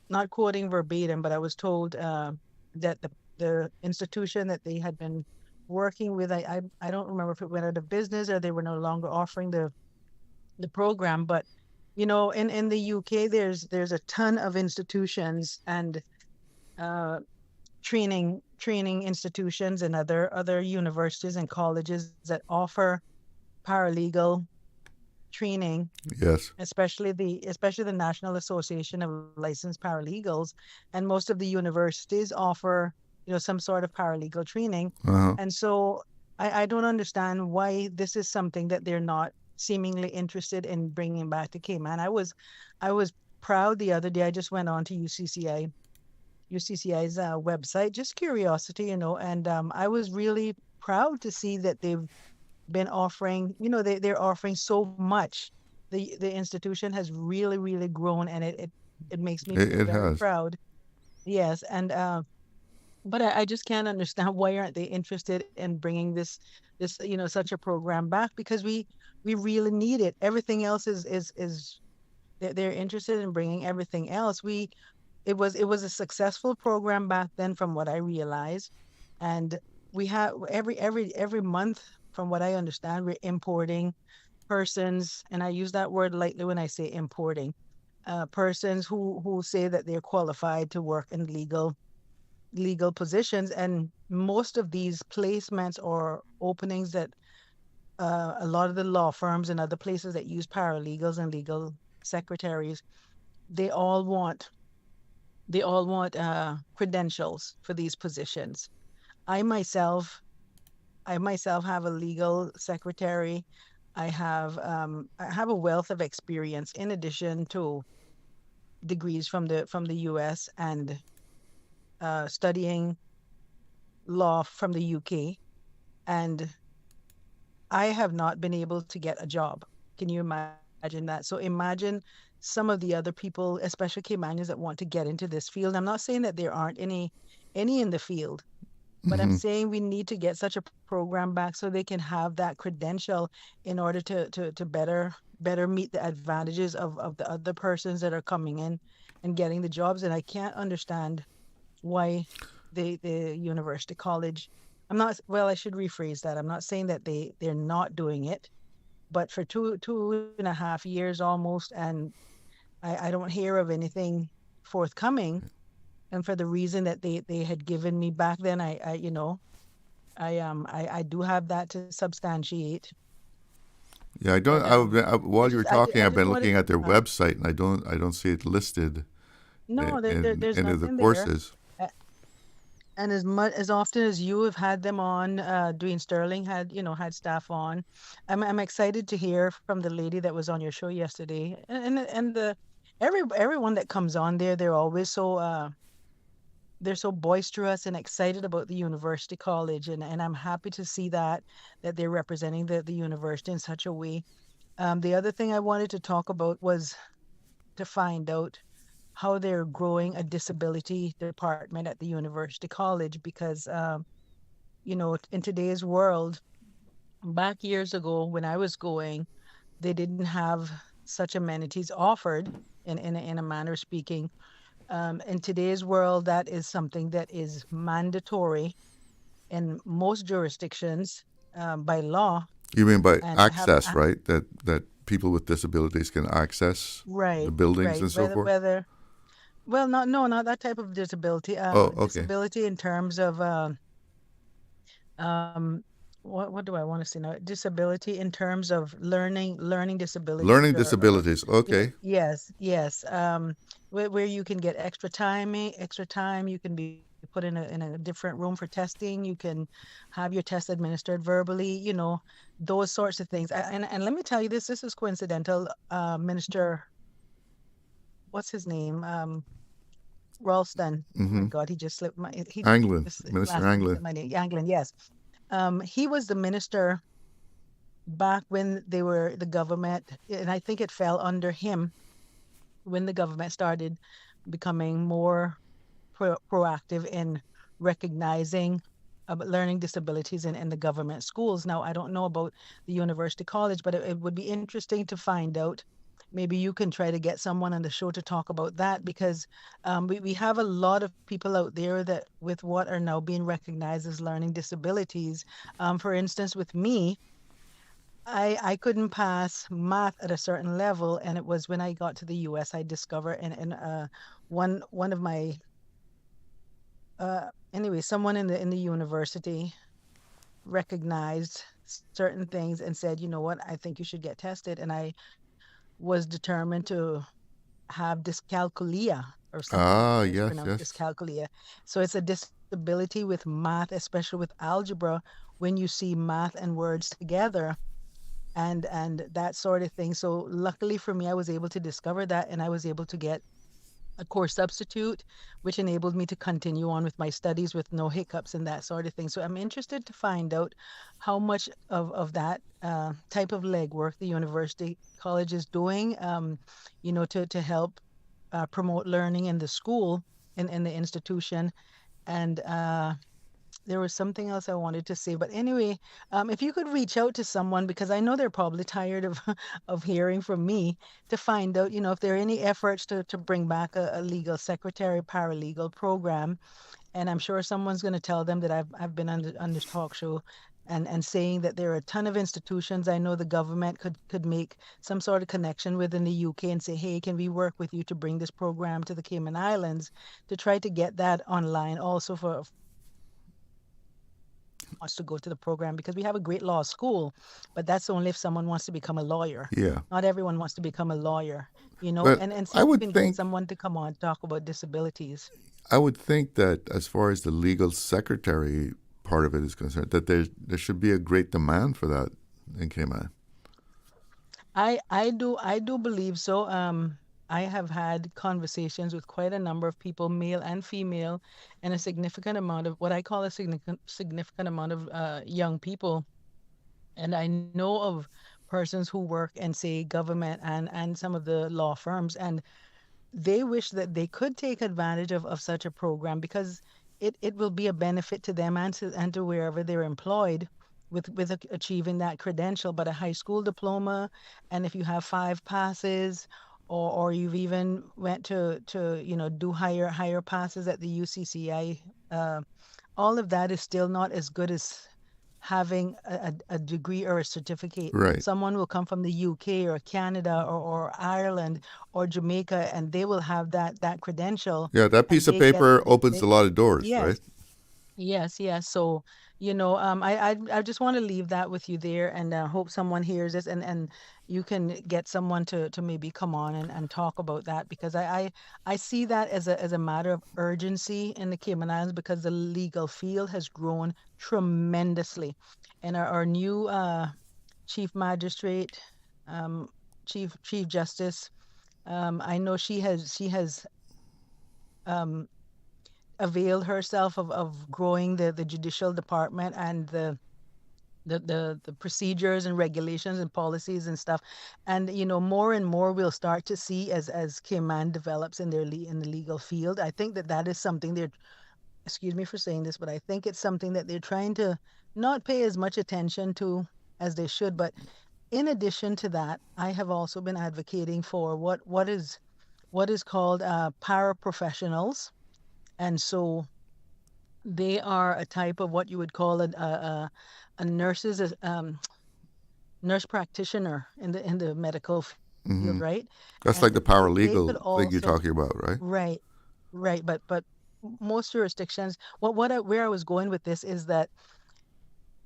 not quoting verbatim, but I was told that the institution that they had been working with, I don't remember if it went out of business or they were no longer offering the program. But in the UK, there's a ton of institutions and training institutions and other universities and colleges that offer paralegal training. Yes. Especially the National Association of Licensed Paralegals, and most of the universities offer some sort of paralegal training. And so I don't understand why this is something that they're not seemingly interested in bringing back to Cayman. I was proud the other day. I just went on to UCCI's website, just curiosity, and I was really proud to see that they've been offering, they're offering so much. The institution has really, really grown, and it makes me feel very proud. Yes, and but I just can't understand why aren't they interested in bringing this such a program back, because we really need it. Everything else is they're interested in bringing everything else. It was a successful program back then, from what I realized, and we have every month, from what I understand, we're importing persons, and I use that word lightly when I say importing, persons who say that they're qualified to work in legal positions. And most of these placements or openings that a lot of the law firms and other places that use paralegals and legal secretaries, they all want credentials for these positions. I myself have a legal secretary. I have a wealth of experience in addition to degrees from the US and studying law from the UK, and I have not been able to get a job. Can you imagine that? So imagine some of the other people, especially Caymanians, that want to get into this field. I'm not saying that there aren't any in the field, But I'm saying we need to get such a program back so they can have that credential in order to better meet the advantages of the other persons that are coming in and getting the jobs. And I can't understand why the university college, I should rephrase that. I'm not saying that they're not doing it, but for two and a half years almost, and I don't hear of anything forthcoming. And for the reason that they had given me back then, I do have that to substantiate. Yeah, I don't. While you were talking, I've been looking at their website, and I don't see it listed. No, there's any of the nothing courses. there. And as often as you have had them on, Dwayne Sterling had staff on. I'm excited to hear from the lady that was on your show yesterday, and everyone that comes on there, they're always so they're so boisterous and excited about the university college, and I'm happy to see that they're representing the university in such a way. The other thing I wanted to talk about was to find out how they're growing a disability department at the university college, because in today's world, back years ago when I was going, they didn't have such amenities offered in a manner speaking. In today's world, that is something that is mandatory in most jurisdictions by law. You mean by access, right? That people with disabilities can access the buildings and so forth? Well, not that type of disability. Okay. Disability in terms of what do I want to say now? Disability in terms of learning disabilities. Learning disabilities. Okay. Yes. Where you can get extra time. You can be put in a different room for testing. You can have your test administered verbally. Those sorts of things. And let me tell you this is coincidental. Minister, what's his name? Ralston. Oh my God, he just slipped my. Anglin, Minister Anglin. Anglin, yes. He was the minister back when they were the government, and I think it fell under him when the government started becoming more proactive in recognizing learning disabilities in the government schools. Now, I don't know about the university college, but it would be interesting to find out. Maybe you can try to get someone on the show to talk about that, because we have a lot of people out there that with what are now being recognized as learning disabilities. For instance, with me, I couldn't pass math at a certain level, and it was when I got to the U.S. I discovered, and one of my someone in the university recognized certain things and said, you know what, I think you should get tested, and I was determined to have dyscalculia or something. Yes. Dyscalculia. So it's a disability with math, especially with algebra, when you see math and words together and that sort of thing. So luckily for me, I was able to discover that, and I was able to get a course substitute, which enabled me to continue on with my studies with no hiccups and that sort of thing. So I'm interested to find out how much of that type of legwork the university college is doing, to help promote learning in the school, in the institution. And there was something else I wanted to say, but anyway, if you could reach out to someone, because I know they're probably tired of hearing from me, to find out, if there are any efforts to bring back a legal secretary paralegal program. And I'm sure someone's going to tell them that I've been on this talk show and saying that there are a ton of institutions. I know the government could make some sort of connection within the UK and say, hey, can we work with you to bring this program to the Cayman Islands, to try to get that online also for wants to go to the program, because we have a great law school, but that's only if someone wants to become a lawyer. Yeah. Not everyone wants to become a lawyer, But and so I you would can think- get someone to come on and talk about disabilities. I would think that as far as the legal secretary part of it is concerned, that there should be a great demand for that in Cayman. I do believe so. I have had conversations with quite a number of people, male and female, and a significant amount of what I call a significant amount of young people. And I know of persons who work in, say, government and some of the law firms, and they wish that they could take advantage of such a program, because it will be a benefit to them and to wherever they're employed with achieving that credential. But a high school diploma, and if you have 5 passes, or you've even went to do higher passes at the UCCI, all of that is still not as good as having a degree or a certificate. Right. Someone will come from the UK or Canada or Ireland or Jamaica, and they will have that credential. Yeah, that piece of paper opens a lot of doors, yes. right? Yes. So, I just want to leave that with you there, and hope someone hears this, and you can get someone to maybe come on and talk about that, because I see that as a matter of urgency in the Cayman Islands, because the legal field has grown tremendously, and our new chief magistrate, chief justice, I know she has availed herself of growing the judicial department and the procedures and regulations and policies and stuff, and more and more we'll start to see as Cayman develops in the legal field. I think that is something they're, excuse me for saying this, but I think it's something that they're trying to not pay as much attention to as they should. But in addition to that, I have also been advocating for what is called paraprofessionals. And so they are a type of what you would call a nurse practitioner in the medical field, right? That's like the paralegal thing you're talking about, right? Right. But most jurisdictions, where I was going with this is that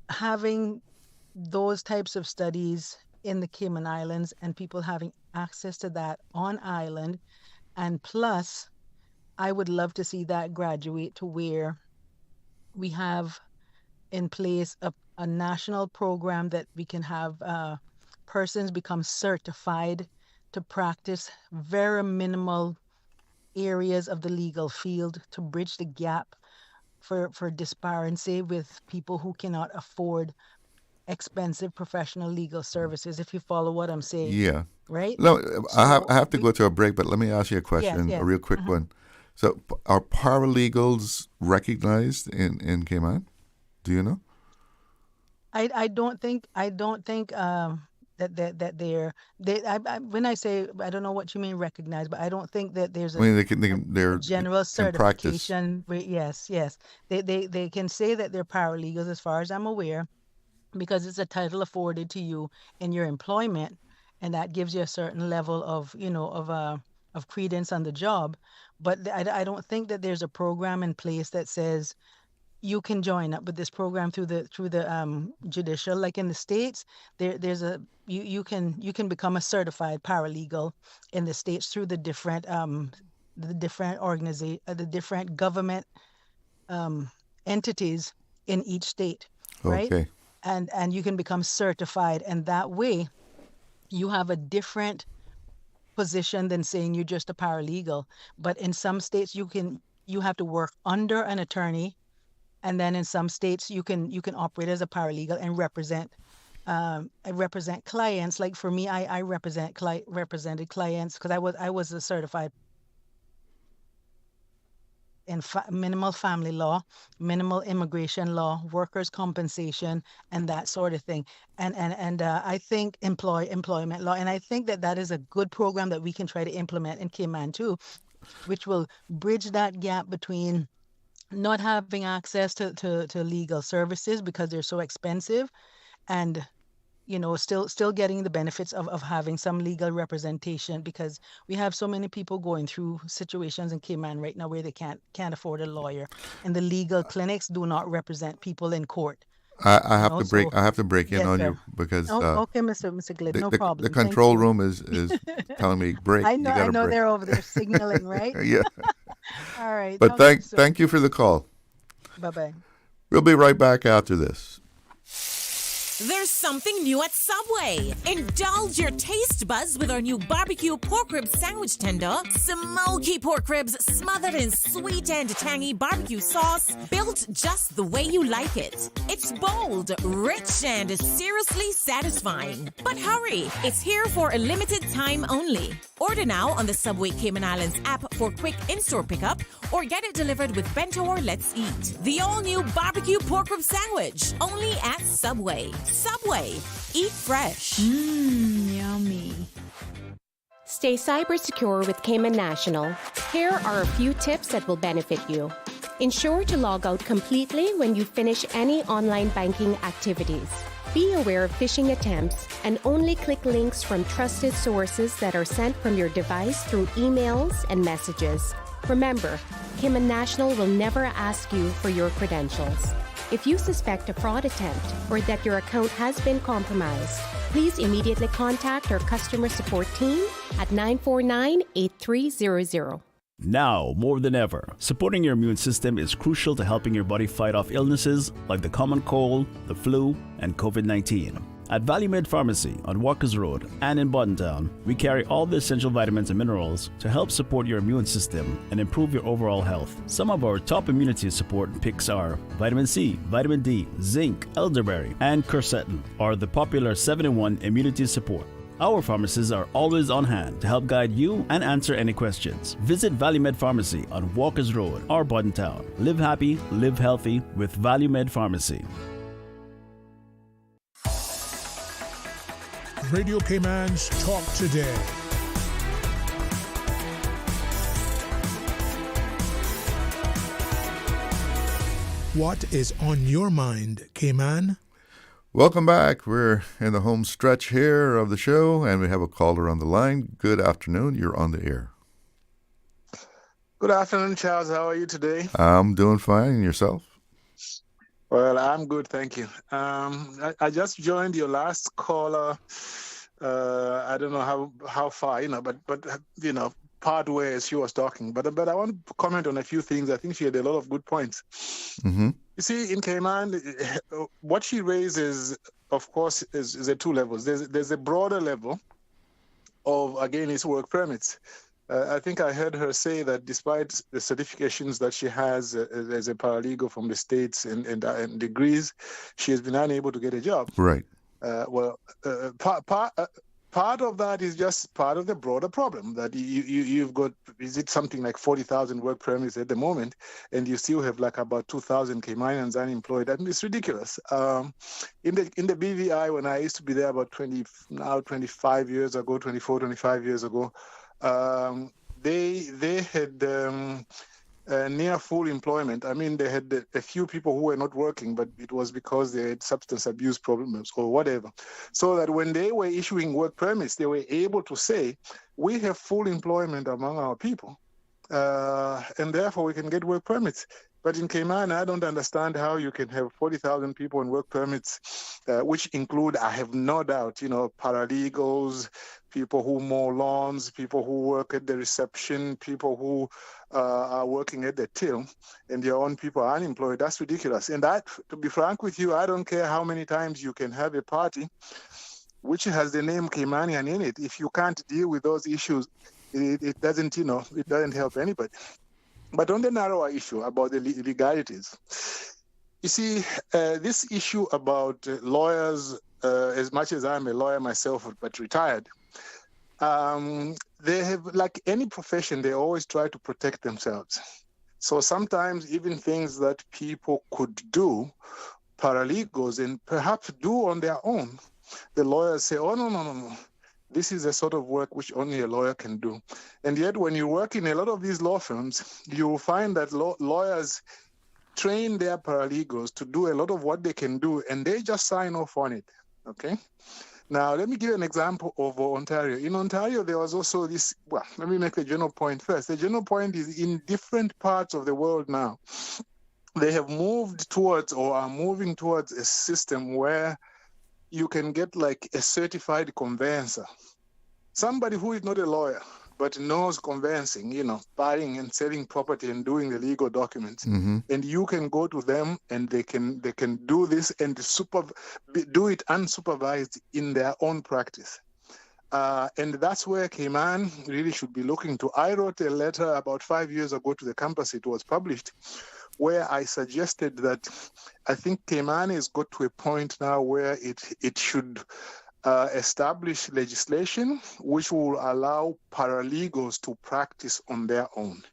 having those types of studies in the Cayman Islands and people having access to that on island, and plus, I would love to see that graduate to where we have in place a national program that we can have persons become certified to practice very minimal areas of the legal field to bridge the gap for disparity with people who cannot afford expensive professional legal services, if you follow what I'm saying. Yeah. Right? No, I have to go to a break, but let me ask you a question, yes. a real quick one. So, are paralegals recognized in Cayman? Do you know? I don't think that they're when I say, I don't know what you mean recognized, but I don't think that there's they're general certification. Yes. They can say that they're paralegals as far as I'm aware, because it's a title afforded to you in your employment, and that gives you a certain level of of credence on the job. But I don't think that there's a program in place that says you can join up with this program through the judicial. Like in the States, there's you can become a certified paralegal in the States through the different government entities in each state, right? Okay. And you can become certified, and that way you have a different position than saying you're just a paralegal. But in some states you have to work under an attorney, and then in some states you can operate as a paralegal and represent clients. Like for me, I represented clients because I was a certified in minimal family law, minimal immigration law, workers' compensation, and that sort of thing. And I think employment law. And I think that is a good program that we can try to implement in Cayman too, which will bridge that gap between not having access to legal services because they're so expensive, and still getting the benefits of having some legal representation, because we have so many people going through situations in Cayman right now where they can't afford a lawyer, and the legal clinics do not represent people in court. I have to break in on sir. you because okay, Mr. Glidden, no problem. The control room is telling me break. I know break. They're over there signaling, right? Yeah. All right. But thank you for the call. Bye-bye. We'll be right back after this. There's something new at Subway. Indulge your taste buds with our new barbecue pork rib sandwich tender. Smoky pork ribs smothered in sweet and tangy barbecue sauce, built just the way you like it. It's bold, rich, and seriously satisfying. But hurry, it's here for a limited time only. Order now on the Subway Cayman Islands app for quick in-store pickup or get it delivered with Bento or Let's Eat. The all-new barbecue pork rib sandwich, only at Subway. Subway, eat fresh. Yummy. Stay cyber secure with Cayman National. Here are a few tips that will benefit you. Ensure to log out completely when you finish any online banking activities. Be aware of phishing attempts and only click links from trusted sources that are sent from your device through emails and messages. Remember, Cayman National will never ask you for your credentials. If you suspect a fraud attempt or that your account has been compromised, please immediately contact our customer support team at 949-8300. Now, more than ever, supporting your immune system is crucial to helping your body fight off illnesses like the common cold, the flu, and COVID-19. At ValueMed Pharmacy on Walkers Road and in Buttontown, we carry all the essential vitamins and minerals to help support your immune system and improve your overall health. Some of our top immunity support picks are vitamin C, vitamin D, zinc, elderberry, and quercetin, or the popular 7-in-1 immunity support. Our pharmacists are always on hand to help guide you and answer any questions. Visit ValueMed Pharmacy on Walkers Road or Buttontown. Live happy, live healthy with ValueMed Pharmacy. Radio Cayman's Talk Today. What is on your mind, Cayman? Welcome back. We're in the home stretch here of the show, and we have a caller on the line. Good afternoon. You're on the air. Good afternoon, Charles. How are you today? I'm doing fine. And yourself? Well, I'm good, thank you. I just joined your last caller. I don't know how far, but part way as she was talking. But I want to comment on a few things. I think she had a lot of good points. Mm-hmm. You see, in Cayman, what she raises, of course, is at two levels. There's a broader level of, again, it's work permits. I think I heard her say that despite the certifications that she has as a paralegal from the States and degrees, she has been unable to get a job. Right. Part of that is just part of the broader problem that you've got, is it something like 40,000 work permits at the moment, and you still have like about 2,000 Caymanians unemployed. I mean, it's ridiculous. In the BVI, when I used to be there about 25 years ago, they had near full employment. I mean, they had a few people who were not working, but it was because they had substance abuse problems or whatever. So that when they were issuing work permits, they were able to say, we have full employment among our people, and therefore we can get work permits. But in Cayman, I don't understand how you can have 40,000 people on work permits, which include, I have no doubt, paralegals, people who mow lawns, people who work at the reception, people who are working at the till, and your own people are unemployed. That's ridiculous. And that, to be frank with you, I don't care how many times you can have a party which has the name Caymanian in it. If you can't deal with those issues, it doesn't help anybody. But on the narrower issue about the legalities, you see, this issue about lawyers, as much as I'm a lawyer myself, but retired, they have, like any profession, they always try to protect themselves. So sometimes even things that people could do, paralegals, and perhaps do on their own, the lawyers say, oh, no. This is a sort of work which only a lawyer can do. And yet when you work in a lot of these law firms, you will find that lawyers train their paralegals to do a lot of what they can do, and they just sign off on it, okay? Now, let me give you an example of Ontario. In Ontario, there was also this, well, let me make the general point first. The general point is in different parts of the world now, they have moved towards or are moving towards a system where you can get like a certified conveyancer, somebody who is not a lawyer, but knows conveyancing, buying and selling property and doing the legal documents. Mm-hmm. And you can go to them and they can do this and do it unsupervised in their own practice. And that's where Cayman really should be looking to. I wrote a letter about 5 years ago to the campus. It was published, where I suggested that I think Cayman has got to a point now where it should establish legislation which will allow paralegals to practice on their own.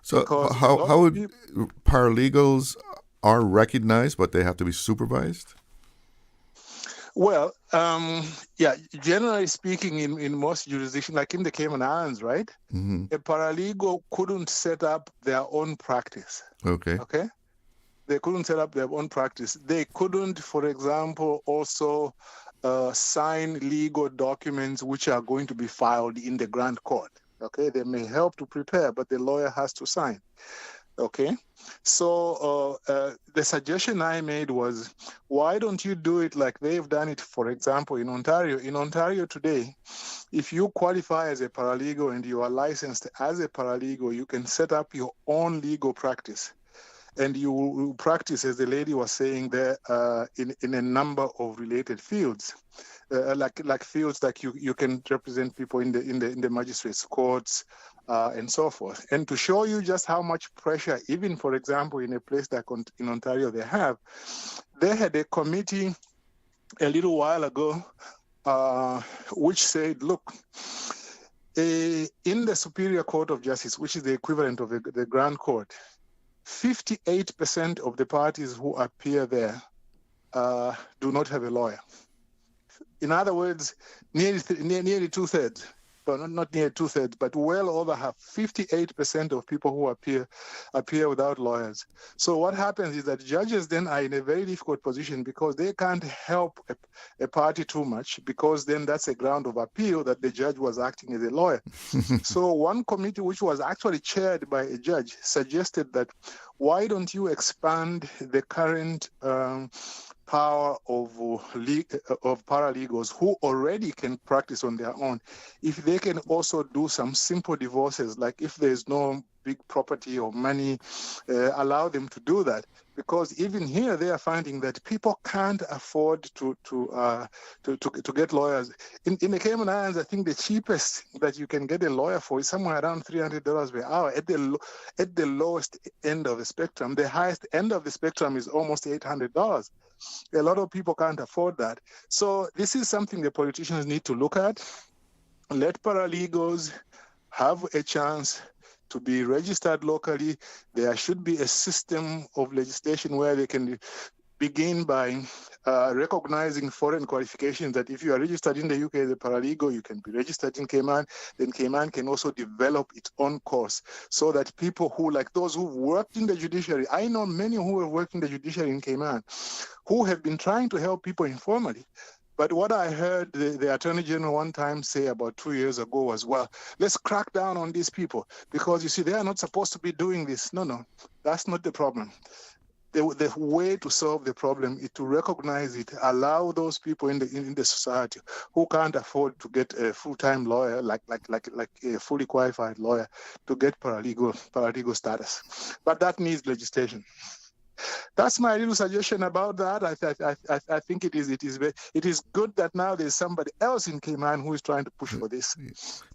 So how would paralegals are recognized, but they have to be supervised? Well, generally speaking, in most jurisdictions, like in the Cayman Islands, right, a paralegal couldn't set up their own practice. Okay. They couldn't set up their own practice. They couldn't, for example, also sign legal documents which are going to be filed in the Grand Court. Okay, they may help to prepare, but the lawyer has to sign. Okay, so the suggestion I made was, why don't you do it like they've done it, for example, in Ontario? In Ontario today, if you qualify as a paralegal and you are licensed as a paralegal, you can set up your own legal practice. And you will practice, as the lady was saying there, in a number of related fields, like fields like you can represent people in the magistrates' courts and so forth. And to show you just how much pressure, even for example, in a place like in Ontario, they had a committee a little while ago which said, look, in the Superior Court of Justice, which is the equivalent of the Grand Court, 58% of the parties who appear there do not have a lawyer. In other words, nearly two-thirds, well, not nearly two-thirds, but well over half, 58% of people who appear without lawyers. So what happens is that judges then are in a very difficult position because they can't help a party too much, because then that's a ground of appeal that the judge was acting as a lawyer. So one committee, which was actually chaired by a judge, suggested that why don't you expand the current power of paralegals who already can practice on their own, if they can also do some simple divorces, like if there's no big property or money, allow them to do that. Because even here they are finding that people can't afford to get lawyers. In the Cayman Islands, I think the cheapest that you can get a lawyer for is somewhere around $300 per hour at the lowest end of the spectrum. The highest end of the spectrum is almost $800. A lot of people can't afford that. So this is something the politicians need to look at. Let paralegals have a chance to be registered locally. There should be a system of legislation where they can begin by recognizing foreign qualifications, that if you are registered in the UK as a paralegal, you can be registered in Cayman. Then Cayman can also develop its own course, so that people who, like those who worked in the judiciary, I know many who have worked in the judiciary in Cayman, who have been trying to help people informally. But what I heard the Attorney General one time say about 2 years ago was, well, let's crack down on these people because, you see, they are not supposed to be doing this. No, that's not the problem. The way to solve the problem is to recognize it, allow those people in the society who can't afford to get a full-time lawyer, like a fully qualified lawyer, to get paralegal status. But that needs legislation. That's my little suggestion about that. I think it is good that now there's somebody else in Cayman who is trying to push for this.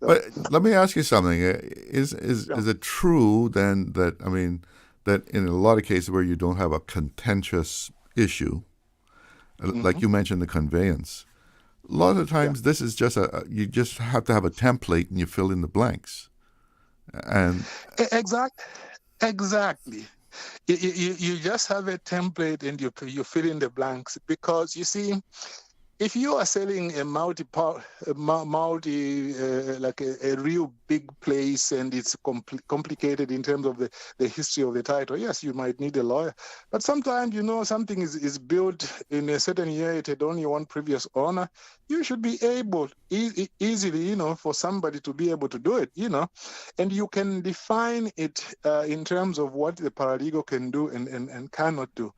So. But let me ask you something. Is it true then that, I mean, that in a lot of cases where you don't have a contentious issue, like you mentioned the conveyance, a lot of times this is just you just have to have a template and you fill in the blanks. And exactly. You just have a template and you fill in the blanks, because you see, if you are selling a like a real big place and it's complicated in terms of the history of the title, yes, you might need a lawyer. But sometimes, something is built in a certain year, it had only one previous owner. You should be able easily, for somebody to be able to do it, and you can define it in terms of what the paralegal can do and cannot do.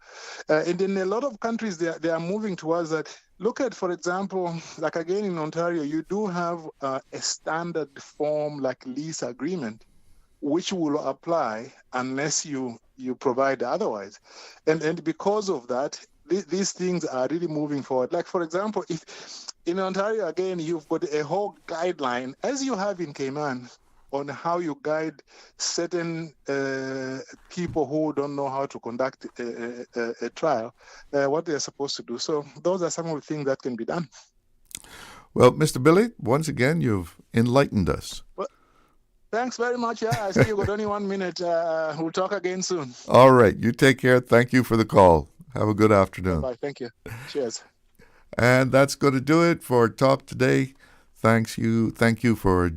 And in a lot of countries, they are moving towards that. Look at, for example, like again in Ontario, you do have a standard form like lease agreement, which will apply unless you provide otherwise. And because of that, these things are really moving forward. Like, for example, if in Ontario, again, you've got a whole guideline, as you have in Cayman, on how you guide certain people who don't know how to conduct a trial, what they're supposed to do. So those are some of the things that can be done. Well, Mr. Billy, once again, you've enlightened us. Well, thanks very much. Yeah, I see you got only 1 minute. We'll talk again soon. All right. You take care. Thank you for the call. Have a good afternoon. Bye. Thank you. Cheers. And that's going to do it for Talk Today. Thank you for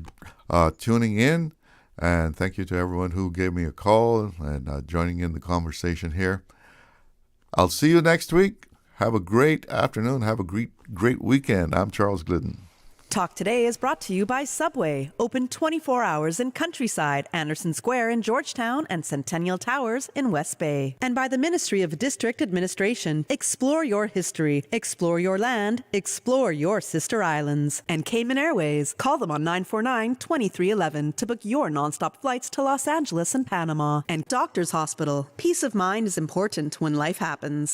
tuning in. And thank you to everyone who gave me a call and joining in the conversation here. I'll see you next week. Have a great afternoon. Have a great weekend. I'm Charles Glidden. Talk Today is brought to you by Subway, open 24 hours in Countryside, Anderson Square in Georgetown, and Centennial Towers in West Bay. And by the Ministry of District Administration, explore your history, explore your land, explore your sister islands. And Cayman Airways, call them on 949-2311 to book your nonstop flights to Los Angeles and Panama. And Doctors Hospital, peace of mind is important when life happens.